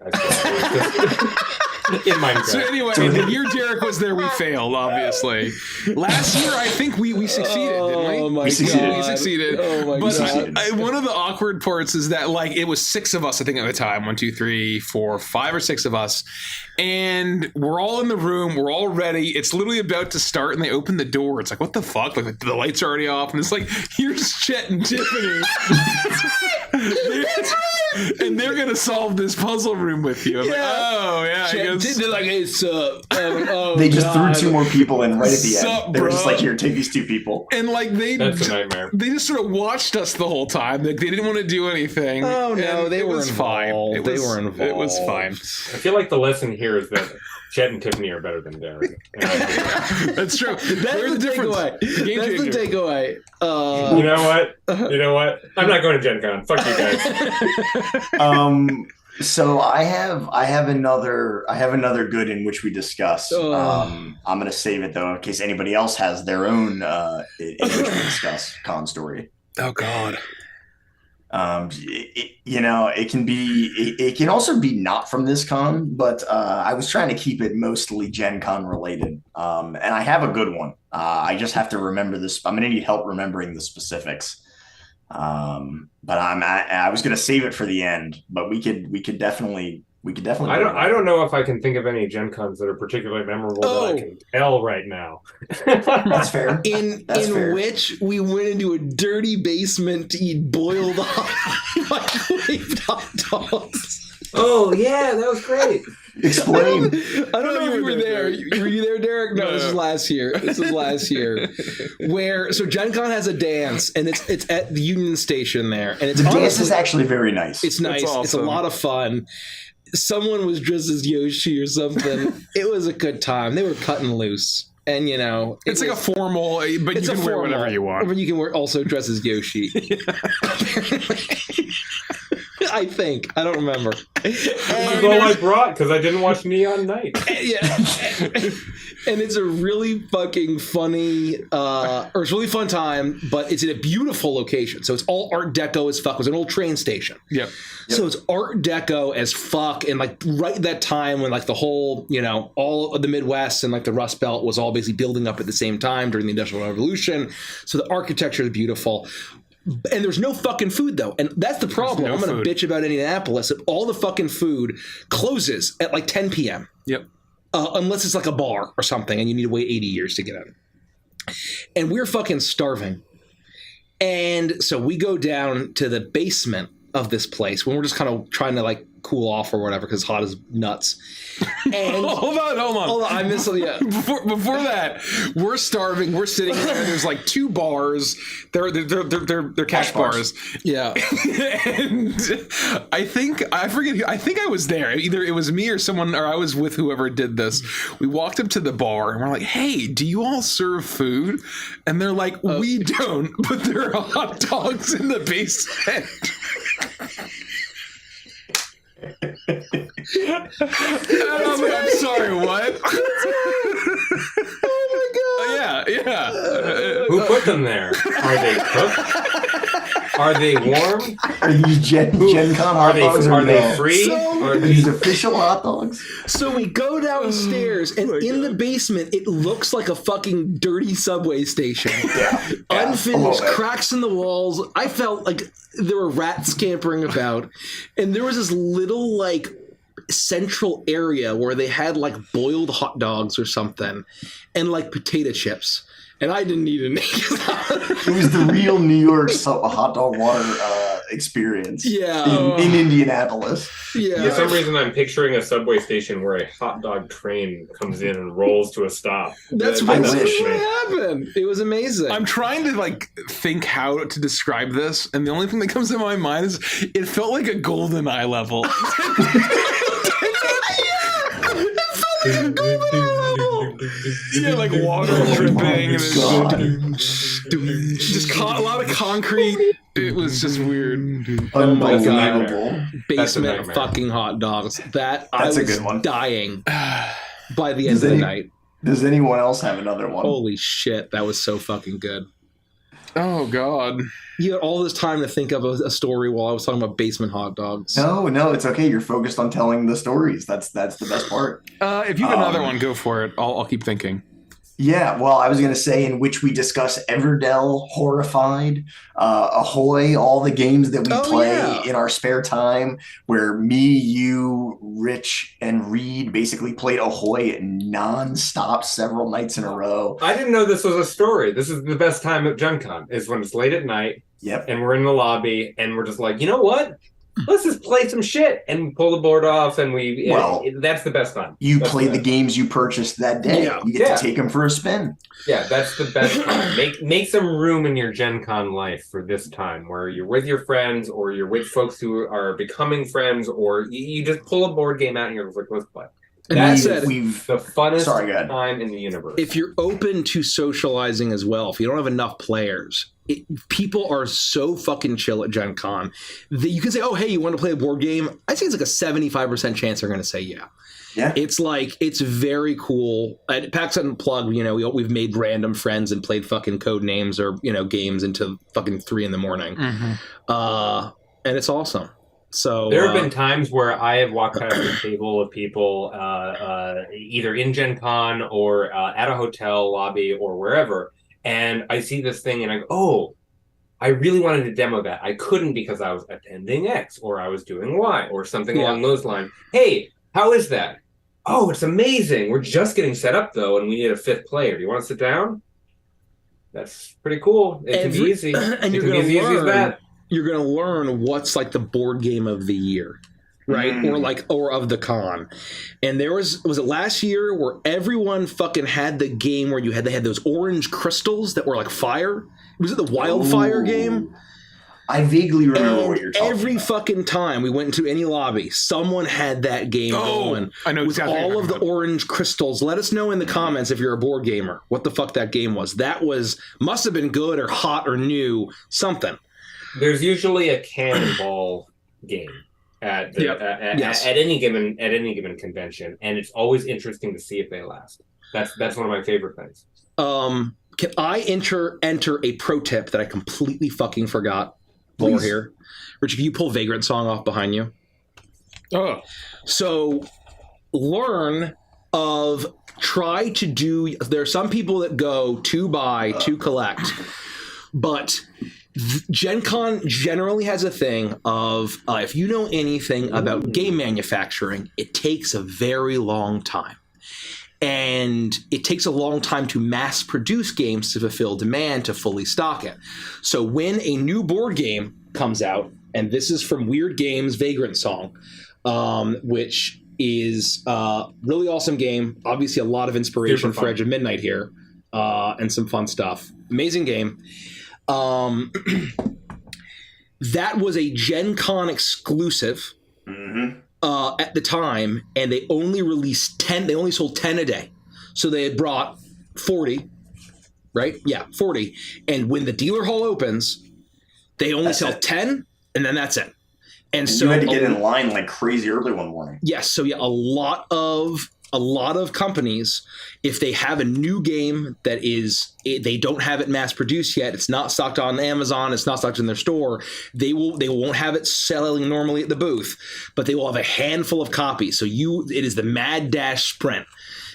In Minecraft. So anyway, the year Derek was there, we failed, obviously. Last year, I think we succeeded, didn't we? We succeeded. We succeeded. Oh my God. One of the awkward parts is that it was 6 of us, I think, at the time. 1, 2, 3, 4, 5 or 6 of us. And we're all in the room. We're all ready. It's literally about to start, and they open the door. It's like, what the fuck? The lights are already off. And it's like, here's Chet and Tiffany. And they're gonna solve this puzzle room with you. I'm like, oh yeah, I guess. They're like, hey, sup? They just threw 2 more people in right at the Sup, end. They were just bro? like, here, take these 2 people. And like That's a nightmare. They just sort of watched us the whole time. Like they didn't want to do anything. Oh no, they were fine. They were involved. It was fine. I feel like the lesson here is that Chet and Tiffany are better than Derek. That's true. That's the takeaway. That's the takeaway. You know what? You know what? I'm not going to Gen Con. Fuck you guys. So I have another good in which we discuss. I'm gonna save it though in case anybody else has their own in which we discuss con story. Oh God. It can also be not from this con, but I was trying to keep it mostly Gen Con related. And I have a good one. I just have to remember this. I'm gonna need help remembering the specifics. But I was gonna save it for the end, but we could definitely. I don't know if I can think of any Gen Cons that are particularly memorable that I can tell right now. That's fair. In which we went into a dirty basement to eat boiled microwaved hot dogs. Oh yeah, that was great. Explain. I don't know if you were there. Were you there, Derek? No, this was last year. So Gen Con has a dance, and it's at the Union Station there, and it's the dance is actually very nice. It's nice. Awesome. It's a lot of fun. Someone was dressed as Yoshi or something. It was a good time. They were cutting loose. And, it's like a formal, but you can wear whatever you want. But you can also dress as Yoshi. I think. I don't remember. This is all I brought because I didn't watch Neon Night. Yeah. And it's a really fucking funny, or it's a really fun time, but it's in a beautiful location. So it's all Art Deco as fuck. It was an old train station. Yep. So it's Art Deco as fuck. And like right at that time when like the whole, all of the Midwest and like the Rust Belt was all basically building up at the same time during the Industrial Revolution. So the architecture is beautiful. And there's no fucking food, though. And that's the problem. I'm going to bitch about Indianapolis. All the fucking food closes at like 10 p.m. Yep. Unless it's like a bar or something and you need to wait 80 years to get in. And we're fucking starving. And so we go down to the basement of this place when we're just kind of trying to like cool off or whatever because hot as nuts. And hold on. I missed something. Yeah. Before that, we're starving. We're sitting there. There's like 2 bars. They're cash bars. Yeah. And I think I was there. Either it was me or someone, or I was with whoever did this. We walked up to the bar and we're like, "Hey, do you all serve food?" And they're like, "We don't, but there are hot dogs in the basement." I'm sorry, what? Oh my god! Yeah. Who put them there? Are they cooked? Are they warm? Are these Gen Con hot dogs? Are they free? Are these official hot dogs? So we go downstairs, and in the basement, it looks like a fucking dirty subway station. Yeah. Unfinished, cracks in the walls. I felt like there were rats scampering about, and there was this little like central area where they had like boiled hot dogs or something, and like potato chips. And I didn't eat any. It was the real New York hot dog water experience. Yeah. In Indianapolis. Yeah. For some reason, I'm picturing a subway station where a hot dog train comes in and rolls to a stop. That's what happened. It was amazing. I'm trying to like think how to describe this, and the only thing that comes to my mind is it felt like a golden eye level. Yeah, like water dripping and just a lot of concrete. It was just weird. Unbelievable. Basement fucking hot dogs. That's I was a good one. Dying by the end of the night. Does anyone else have another one? Holy shit, that was so fucking good. Oh god. You had all this time to think of a story while I was talking about basement hot dogs. No, it's okay. You're focused on telling the stories. That's the best part. If you have another one, go for it. I'll keep thinking. Yeah, well, I was going to say in which we discuss Everdell, Horrified, Ahoy, all the games that we play in our spare time, where me, you, Rich, and Reed basically played Ahoy nonstop several nights in a row. I didn't know this was a story. This is the best time at Gen Con, is when it's late at night Yep. And we're in the lobby, and we're just like, you know what? Let's just play some shit and pull the board off, and that's the best time. You that's play the games you purchased that day. Yeah. You get to take them for a spin. Yeah, that's the best time. Make some room in your Gen Con life for this time where you're with your friends, or you're with folks who are becoming friends, or you just pull a board game out and you're like, let's play. And That's the funnest time in the universe. If you're open to socializing as well, if you don't have enough players, people are so fucking chill at Gen Con that you can say, oh, hey, you want to play a board game? I'd say it's like a 75% chance they're going to say yeah. Yeah. It's very cool. At PAX Unplugged, we've made random friends and played fucking code names or, games until fucking 3 a.m. And it's awesome. So there have been times where I have walked past a table of people either in Gen Con or at a hotel lobby or wherever, and I see this thing and I go, oh, I really wanted to demo that. I couldn't because I was attending X or I was doing Y or something along those lines. Hey, how is that? Oh, it's amazing. We're just getting set up, though, and we need a 5th player. Do you want to sit down? That's pretty cool. It can be easy. And you're going to learn. You're going to learn what's like the board game of the year, right? Or of the con. And there was it last year where everyone fucking had the game where they had those orange crystals that were like fire? Was it the wildfire game? I vaguely remember what you're talking every about. fucking time we went into any lobby, someone had that game going. I know exactly with all of the orange crystals. Let us know in the comments if you're a board gamer what the fuck that game was. That must have been good or hot or new, something. There's usually a cannonball game at any given convention, and it's always interesting to see if they last. That's one of my favorite things. Can I enter a pro tip that I completely fucking forgot while we're here? Rich, can you pull Vagrant Song off behind you? Oh. So try to do, there are some people that go to buy, to collect, but Gen Con generally has a thing of if you know anything about game manufacturing, it takes a very long time. And it takes a long time to mass produce games to fulfill demand to fully stock it. So when a new board game comes out, and this is from Weird Games Vagrant Song, which is a really awesome game. Obviously a lot of inspiration for Edge of Midnight here, and some fun stuff. Amazing game. That was a Gen Con exclusive at the time, and they only released 10. They only sold 10 a day, so they had brought 40, right? Yeah, 40. And when the dealer hall opens, they only sell 10, and then that's it. And so you had to get in line like crazy early one morning. Yes, so yeah, a lot of companies, if they have a new game that they don't have it mass produced yet, it's not stocked on Amazon, it's not stocked in their store, they won't have it selling normally at the booth, but they will have a handful of copies. So it is the mad dash sprint.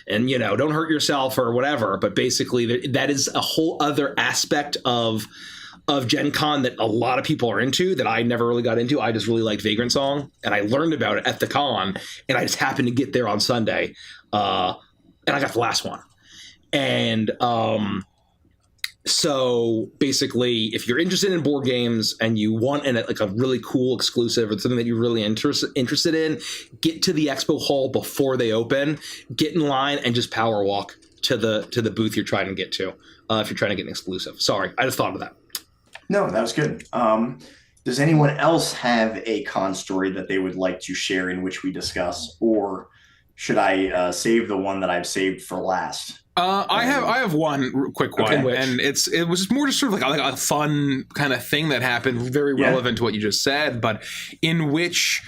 And don't hurt yourself or whatever, but basically that is a whole other aspect of Gen Con that a lot of people are into that I never really got into. I just really liked Vagrant Song, and I learned about it at the con, and I just happened to get there on Sunday, and I got the last one. And so basically, if you're interested in board games and you want a really cool exclusive or something that you're really interested in, get to the expo hall before they open, get in line, and just power walk to the booth you're trying to get to if you're trying to get an exclusive. Sorry, I just thought of that. No, that was good. Does anyone else have a con story that they would like to share in which we discuss, or should I save the one that I've saved for last? I have one quick one, and it was more just sort of like a fun kind of thing that happened, very relevant to what you just said, but in which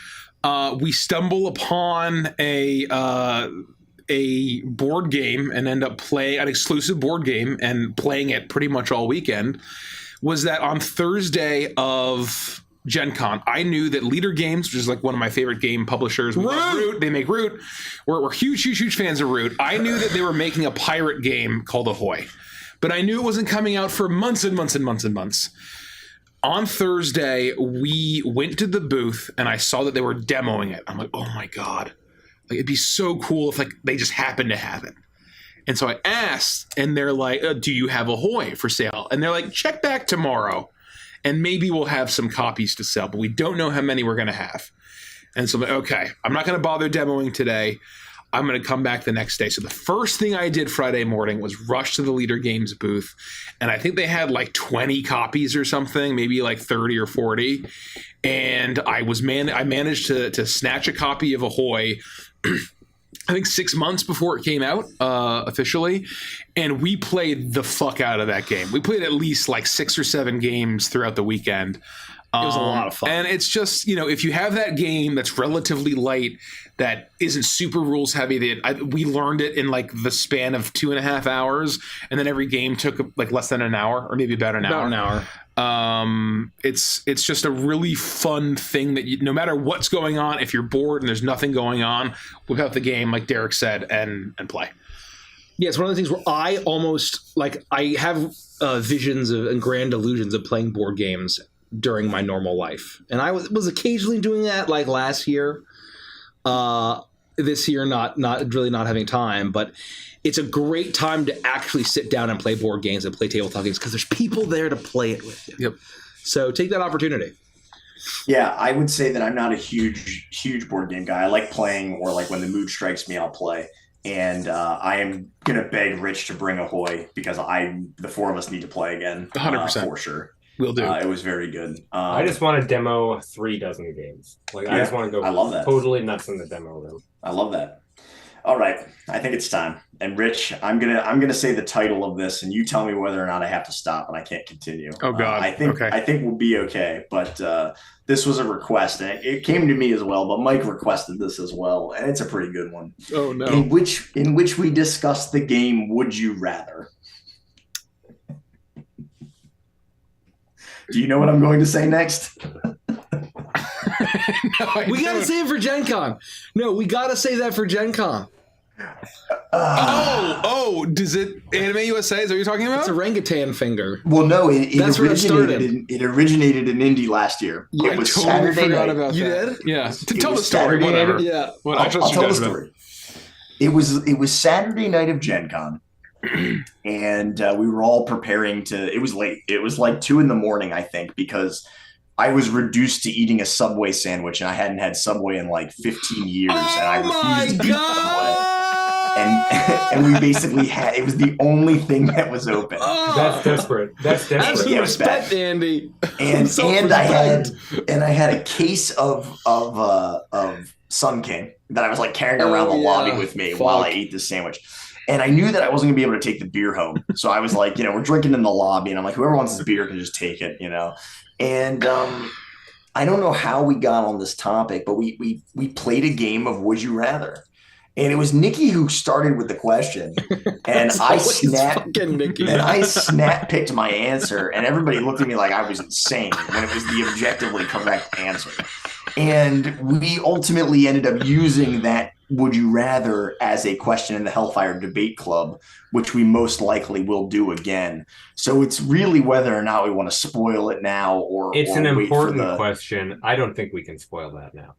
we stumble upon a board game and end up playing an exclusive board game and playing it pretty much all weekend. Was that on Thursday of Gen Con, I knew that Leader Games, which is like one of my favorite game publishers, Root, they make Root. We're huge fans of Root. I knew that they were making a pirate game called Ahoy, but I knew it wasn't coming out for months and months and months and months. On Thursday, we went to the booth and I saw that they were demoing it. I'm like, oh my God, like it'd be so cool if they just happened to have it. And so I asked, and they're like, do you have Ahoy for sale? And they're like, check back tomorrow. and maybe we'll have some copies to sell, but we don't know how many we're going to have. And so I'm like, okay, I'm not going to bother demoing today. I'm going to come back the next day. So the first thing I did Friday morning was rush to the Leader Games booth. And I think they had like 20 copies or something, maybe like 30 or 40. And I managed to snatch a copy of Ahoy, I think 6 months before it came out officially. And we played the fuck out of that game. We played at least like 6 or 7 games throughout the weekend. It was a lot of fun. And it's just, if you have that game that's relatively light, that isn't super rules heavy, we learned it in like the span of 2.5 hours, and then every game took like less than an hour, or maybe about an hour. It's just a really fun thing that no matter what's going on, if you're bored and there's nothing going on, whip out the game, like Derek said, and play. Yeah, it's one of the things where I almost I have visions and grand illusions of playing board games during my normal life, and I was occasionally doing that like last year. This year, not really not having time, but it's a great time to actually sit down and play board games and play tabletop games because there's people there to play it with you. Yep. So take that opportunity. Yeah, I would say that I'm not a huge board game guy. I like playing, or like when the mood strikes me, I'll play. And I am gonna beg Rich to bring Ahoy because the 4 of us need to play again. 100% for sure. Will do. It was very good. I just want to demo 3 dozen games. I just want to go I love that. Totally nuts in the demo room. I love that. All right, I think it's time. And Rich, I'm gonna say the title of this, and you tell me whether or not I have to stop and I can't continue. Oh God, I think we'll be okay. But this was a request, and it came to me as well. But Mike requested this as well, and it's a pretty good one. Oh no! In which we discussed the game Would You Rather. Do you know what I'm going to say next? No, we got to say it for Gen Con. No, we got to say that for Gen Con. Does it Anime USA? Is that what you're talking about? It's orangutan finger. Well, no, it originated in Indy last year. Yeah, it was totally Saturday forgot night. about You that. did? Yeah. To tell the was story, Saturday whatever. night. Yeah. Well, I'll tell the story. It was Saturday night of Gen Con. And we were all preparing it was late. It was like 2 a.m, I think, because I was reduced to eating a Subway sandwich, and I hadn't had Subway in like 15 years, and I refused to eat Subway. And we basically it was the only thing that was open. That's desperate. That's desperate. Absolute Yeah, it was respect, bad. Andy. And I had a case of Sun King that I was like carrying around the lobby with me while I ate this sandwich. And I knew that I wasn't gonna be able to take the beer home. So I was like, we're drinking in the lobby, and I'm like, whoever wants this beer can just take it, And I don't know how we got on this topic, but we played a game of Would You Rather. And it was Nikki who started with the question, and I snap picked my answer, and everybody looked at me like I was insane when it was the objectively correct answer. And we ultimately ended up using that Would You Rather as a question in the Hellfire Debate Club, which we most likely will do again. So it's really whether or not we want to spoil it now or it's an wait important for question. I don't think we can spoil that now.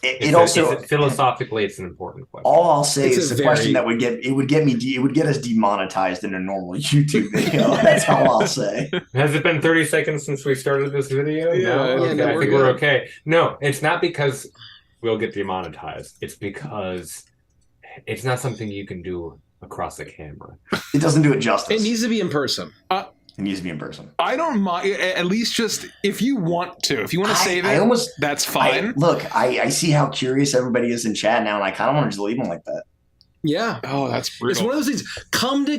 Philosophically, it's an important question. All I'll say is the question that would get us demonetized in a normal YouTube video. That's all I'll say. Has it been 30 seconds since we started this video? Yeah, no? Okay, no, I think we're okay. No, it's not because we'll get demonetized. It's because it's not something you can do across the camera. It doesn't do it justice. It needs to be in person. It needs to be in person. I don't mind. At least just if you want to save it, that's fine. I see how curious everybody is in chat now, and I kind of want to just leave them like that. Yeah. Oh, that's brutal. It's one of those things. Come to you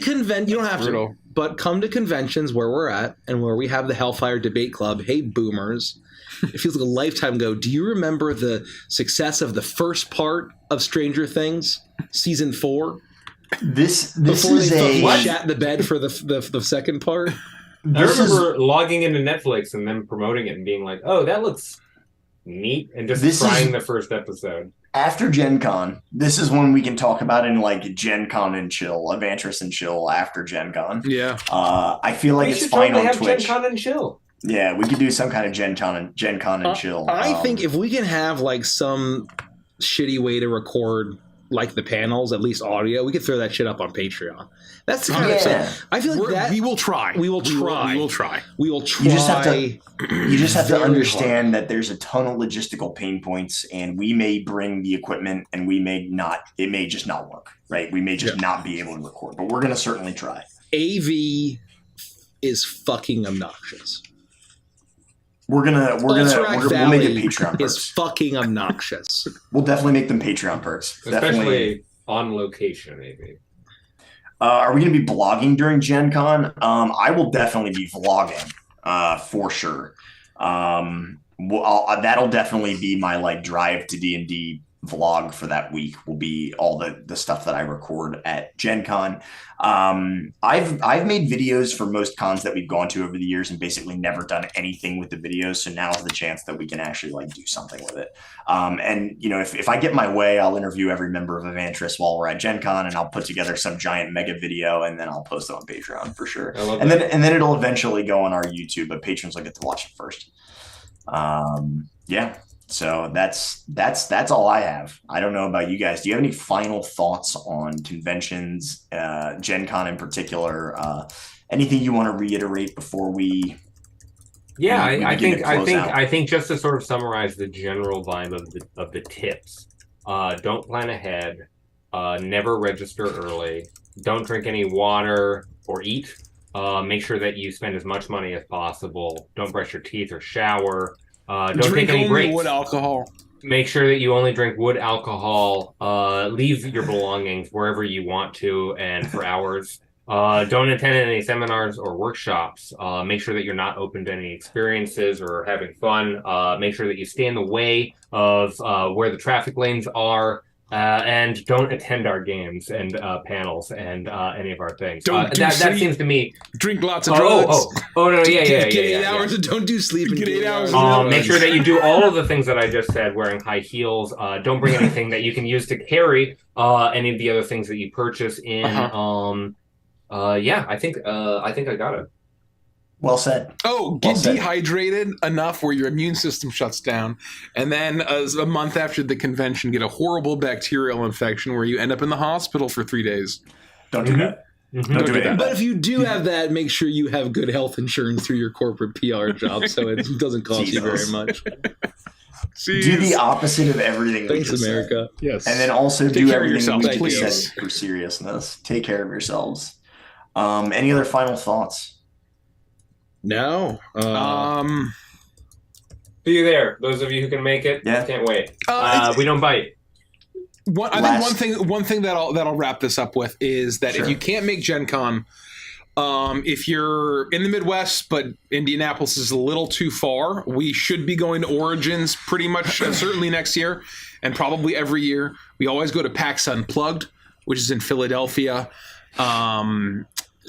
don't have to, but come to conventions where we're at and where we have the Hellfire Debate Club. Hey, boomers. It feels like a lifetime ago. Do you remember the success of the first part of Stranger Things, season 4? This Before is they shat the bed for the second part. I remember logging into Netflix and them promoting it and being like, "Oh, that looks neat," and just trying the first episode. After Gen Con, this is when we can talk about in like Gen Con and chill, Avantris and chill after Gen Con. Yeah. I feel like it's fine on Twitch. Gen Con and chill. Yeah, we could do some kind of Gen Con and chill. I think if we can have like some shitty way to record like the panels, at least audio, we could throw that shit up on Patreon. That's the kind of stuff. I feel like that we will try. We will try. We will try. We will try. You just have to understand that there's a ton of logistical pain points, and we may bring the equipment, and we may not. It may just not work. Right? We may just not be able to record, but we're gonna certainly try. AV is fucking obnoxious. We'll make it Patreon perks. It's fucking obnoxious. We'll definitely make them Patreon perks. Especially on location, maybe. Are we going to be blogging during Gen Con? I will definitely be vlogging for sure. That'll definitely be my like drive to D&D vlog for that week. Will be all the stuff that I record at Gen Con. I've made videos for most cons that we've gone to over the years and basically never done anything with the videos. So now's the chance that we can actually like do something with it. And you know, if I get my way, I'll interview every member of Avantris while we're at Gen Con, and I'll put together some giant mega video, and then I'll post it on Patreon for sure. And then it'll eventually go on our YouTube, but patrons will get to watch it first. Yeah. So that's all I have. I don't know about you guys. Do you have any final thoughts on conventions, Gen Con in particular? Anything you want to reiterate before we? Yeah, I think just to sort of summarize the general vibe of the tips. Don't plan ahead. Never register early. Don't drink any water or eat. Make sure that you spend as much money as possible. Don't brush your teeth or shower. Don't take any breaks. Wood alcohol. Make sure that you only drink wood alcohol. Leave your belongings wherever you want to and for hours. Don't attend any seminars or workshops. Make sure that you're not open to any experiences or having fun. Make sure that you stay in the way of where the traffic lanes are. And don't attend our games and panels and any of our things. That seems to me. Drink lots of drugs. Get 8 hours and don't do sleep. Get 8 hours. Make sure that you do all of the things that I just said. Wearing high heels. Don't bring anything that you can use to carry any of the other things that you purchase in. I think I got it. Well said. Get dehydrated enough where your immune system shuts down, and then a month after the convention, get a horrible bacterial infection where you end up in the hospital for 3 days. Don't do that. Don't do it. But if you do have that, make sure you have good health insurance through your corporate PR job, so it doesn't cost you very much. Do the opposite of everything. Thanks, America. Said. Yes, and then also do everything we just said for seriousness. Take care of yourselves. Any other final thoughts? No. See you there. Those of you who can make it. Yeah. Can't wait. We don't bite. I think one thing that I'll wrap this up with is that if you can't make Gen Con, if you're in the Midwest but Indianapolis is a little too far, we should be going to Origins pretty much certainly next year, and probably every year. We always go to PAX Unplugged, which is in Philadelphia.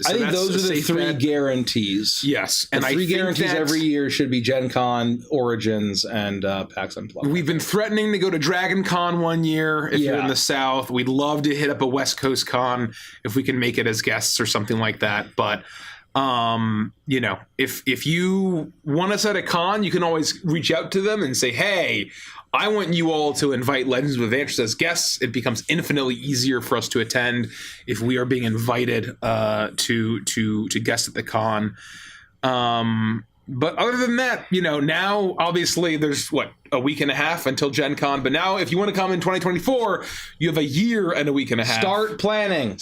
I think those are the three guarantees. Yes. And three guarantees every year should be Gen Con, Origins, and PAX Unplugged. We've been threatening to go to Dragon Con one year if you're in the South. We'd love to hit up a West Coast con if we can make it as guests or something like that. But, if you want us at a con, you can always reach out to them and say, hey, I want you all to invite Legends of Avantris as guests. It becomes infinitely easier for us to attend if we are being invited to guest at the con. But other than that, now obviously there's a week and a half until Gen Con. But now if you want to come in 2024, you have a year and a week and a half. Start planning.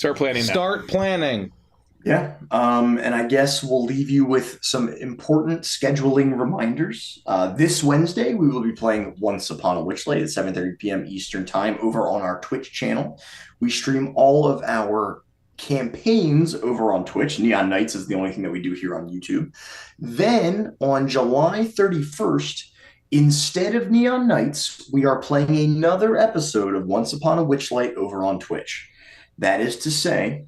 Yeah. And I guess we'll leave you with some important scheduling reminders. This Wednesday, we will be playing Once Upon a Witchlight at 7:30 p.m. Eastern Time over on our Twitch channel. We stream all of our campaigns over on Twitch. Neon Nights is the only thing that we do here on YouTube. Then on July 31st, instead of Neon Nights, we are playing another episode of Once Upon a Witchlight over on Twitch. That is to say,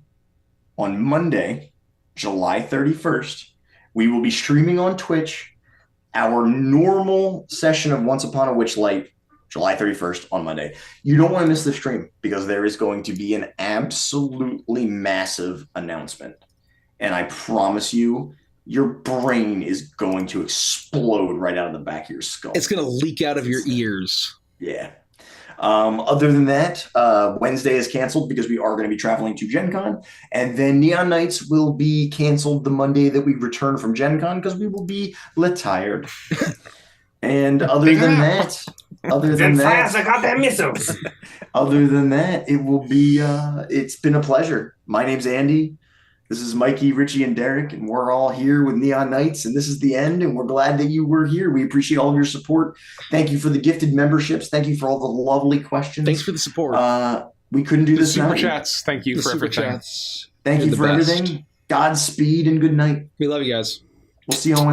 on Monday, July 31st, we will be streaming on Twitch our normal session of Once Upon a Witchlight, July 31st on Monday. You don't want to miss the stream because there is going to be an absolutely massive announcement. And I promise you, your brain is going to explode right out of the back of your skull. It's going to leak out of your ears. Yeah. Other than that, Wednesday is canceled because we are going to be traveling to Gen Con. And then Neon Nights will be canceled the Monday that we return from Gen Con because we will be tired. And other than that, I got that missiles. Other than that, it will be, it's been a pleasure. My name's Andy. This is Mikey, Richie, and Derek, and we're all here with Neon Nights, and this is the end, and we're glad that you were here. We appreciate all of your support. Thank you for the gifted memberships. Thank you for all the lovely questions. Thanks for the support. We couldn't do this super without chats. Thank you for everything. Thank you for everything. Godspeed and good night. We love you guys. We'll see you on Wednesday.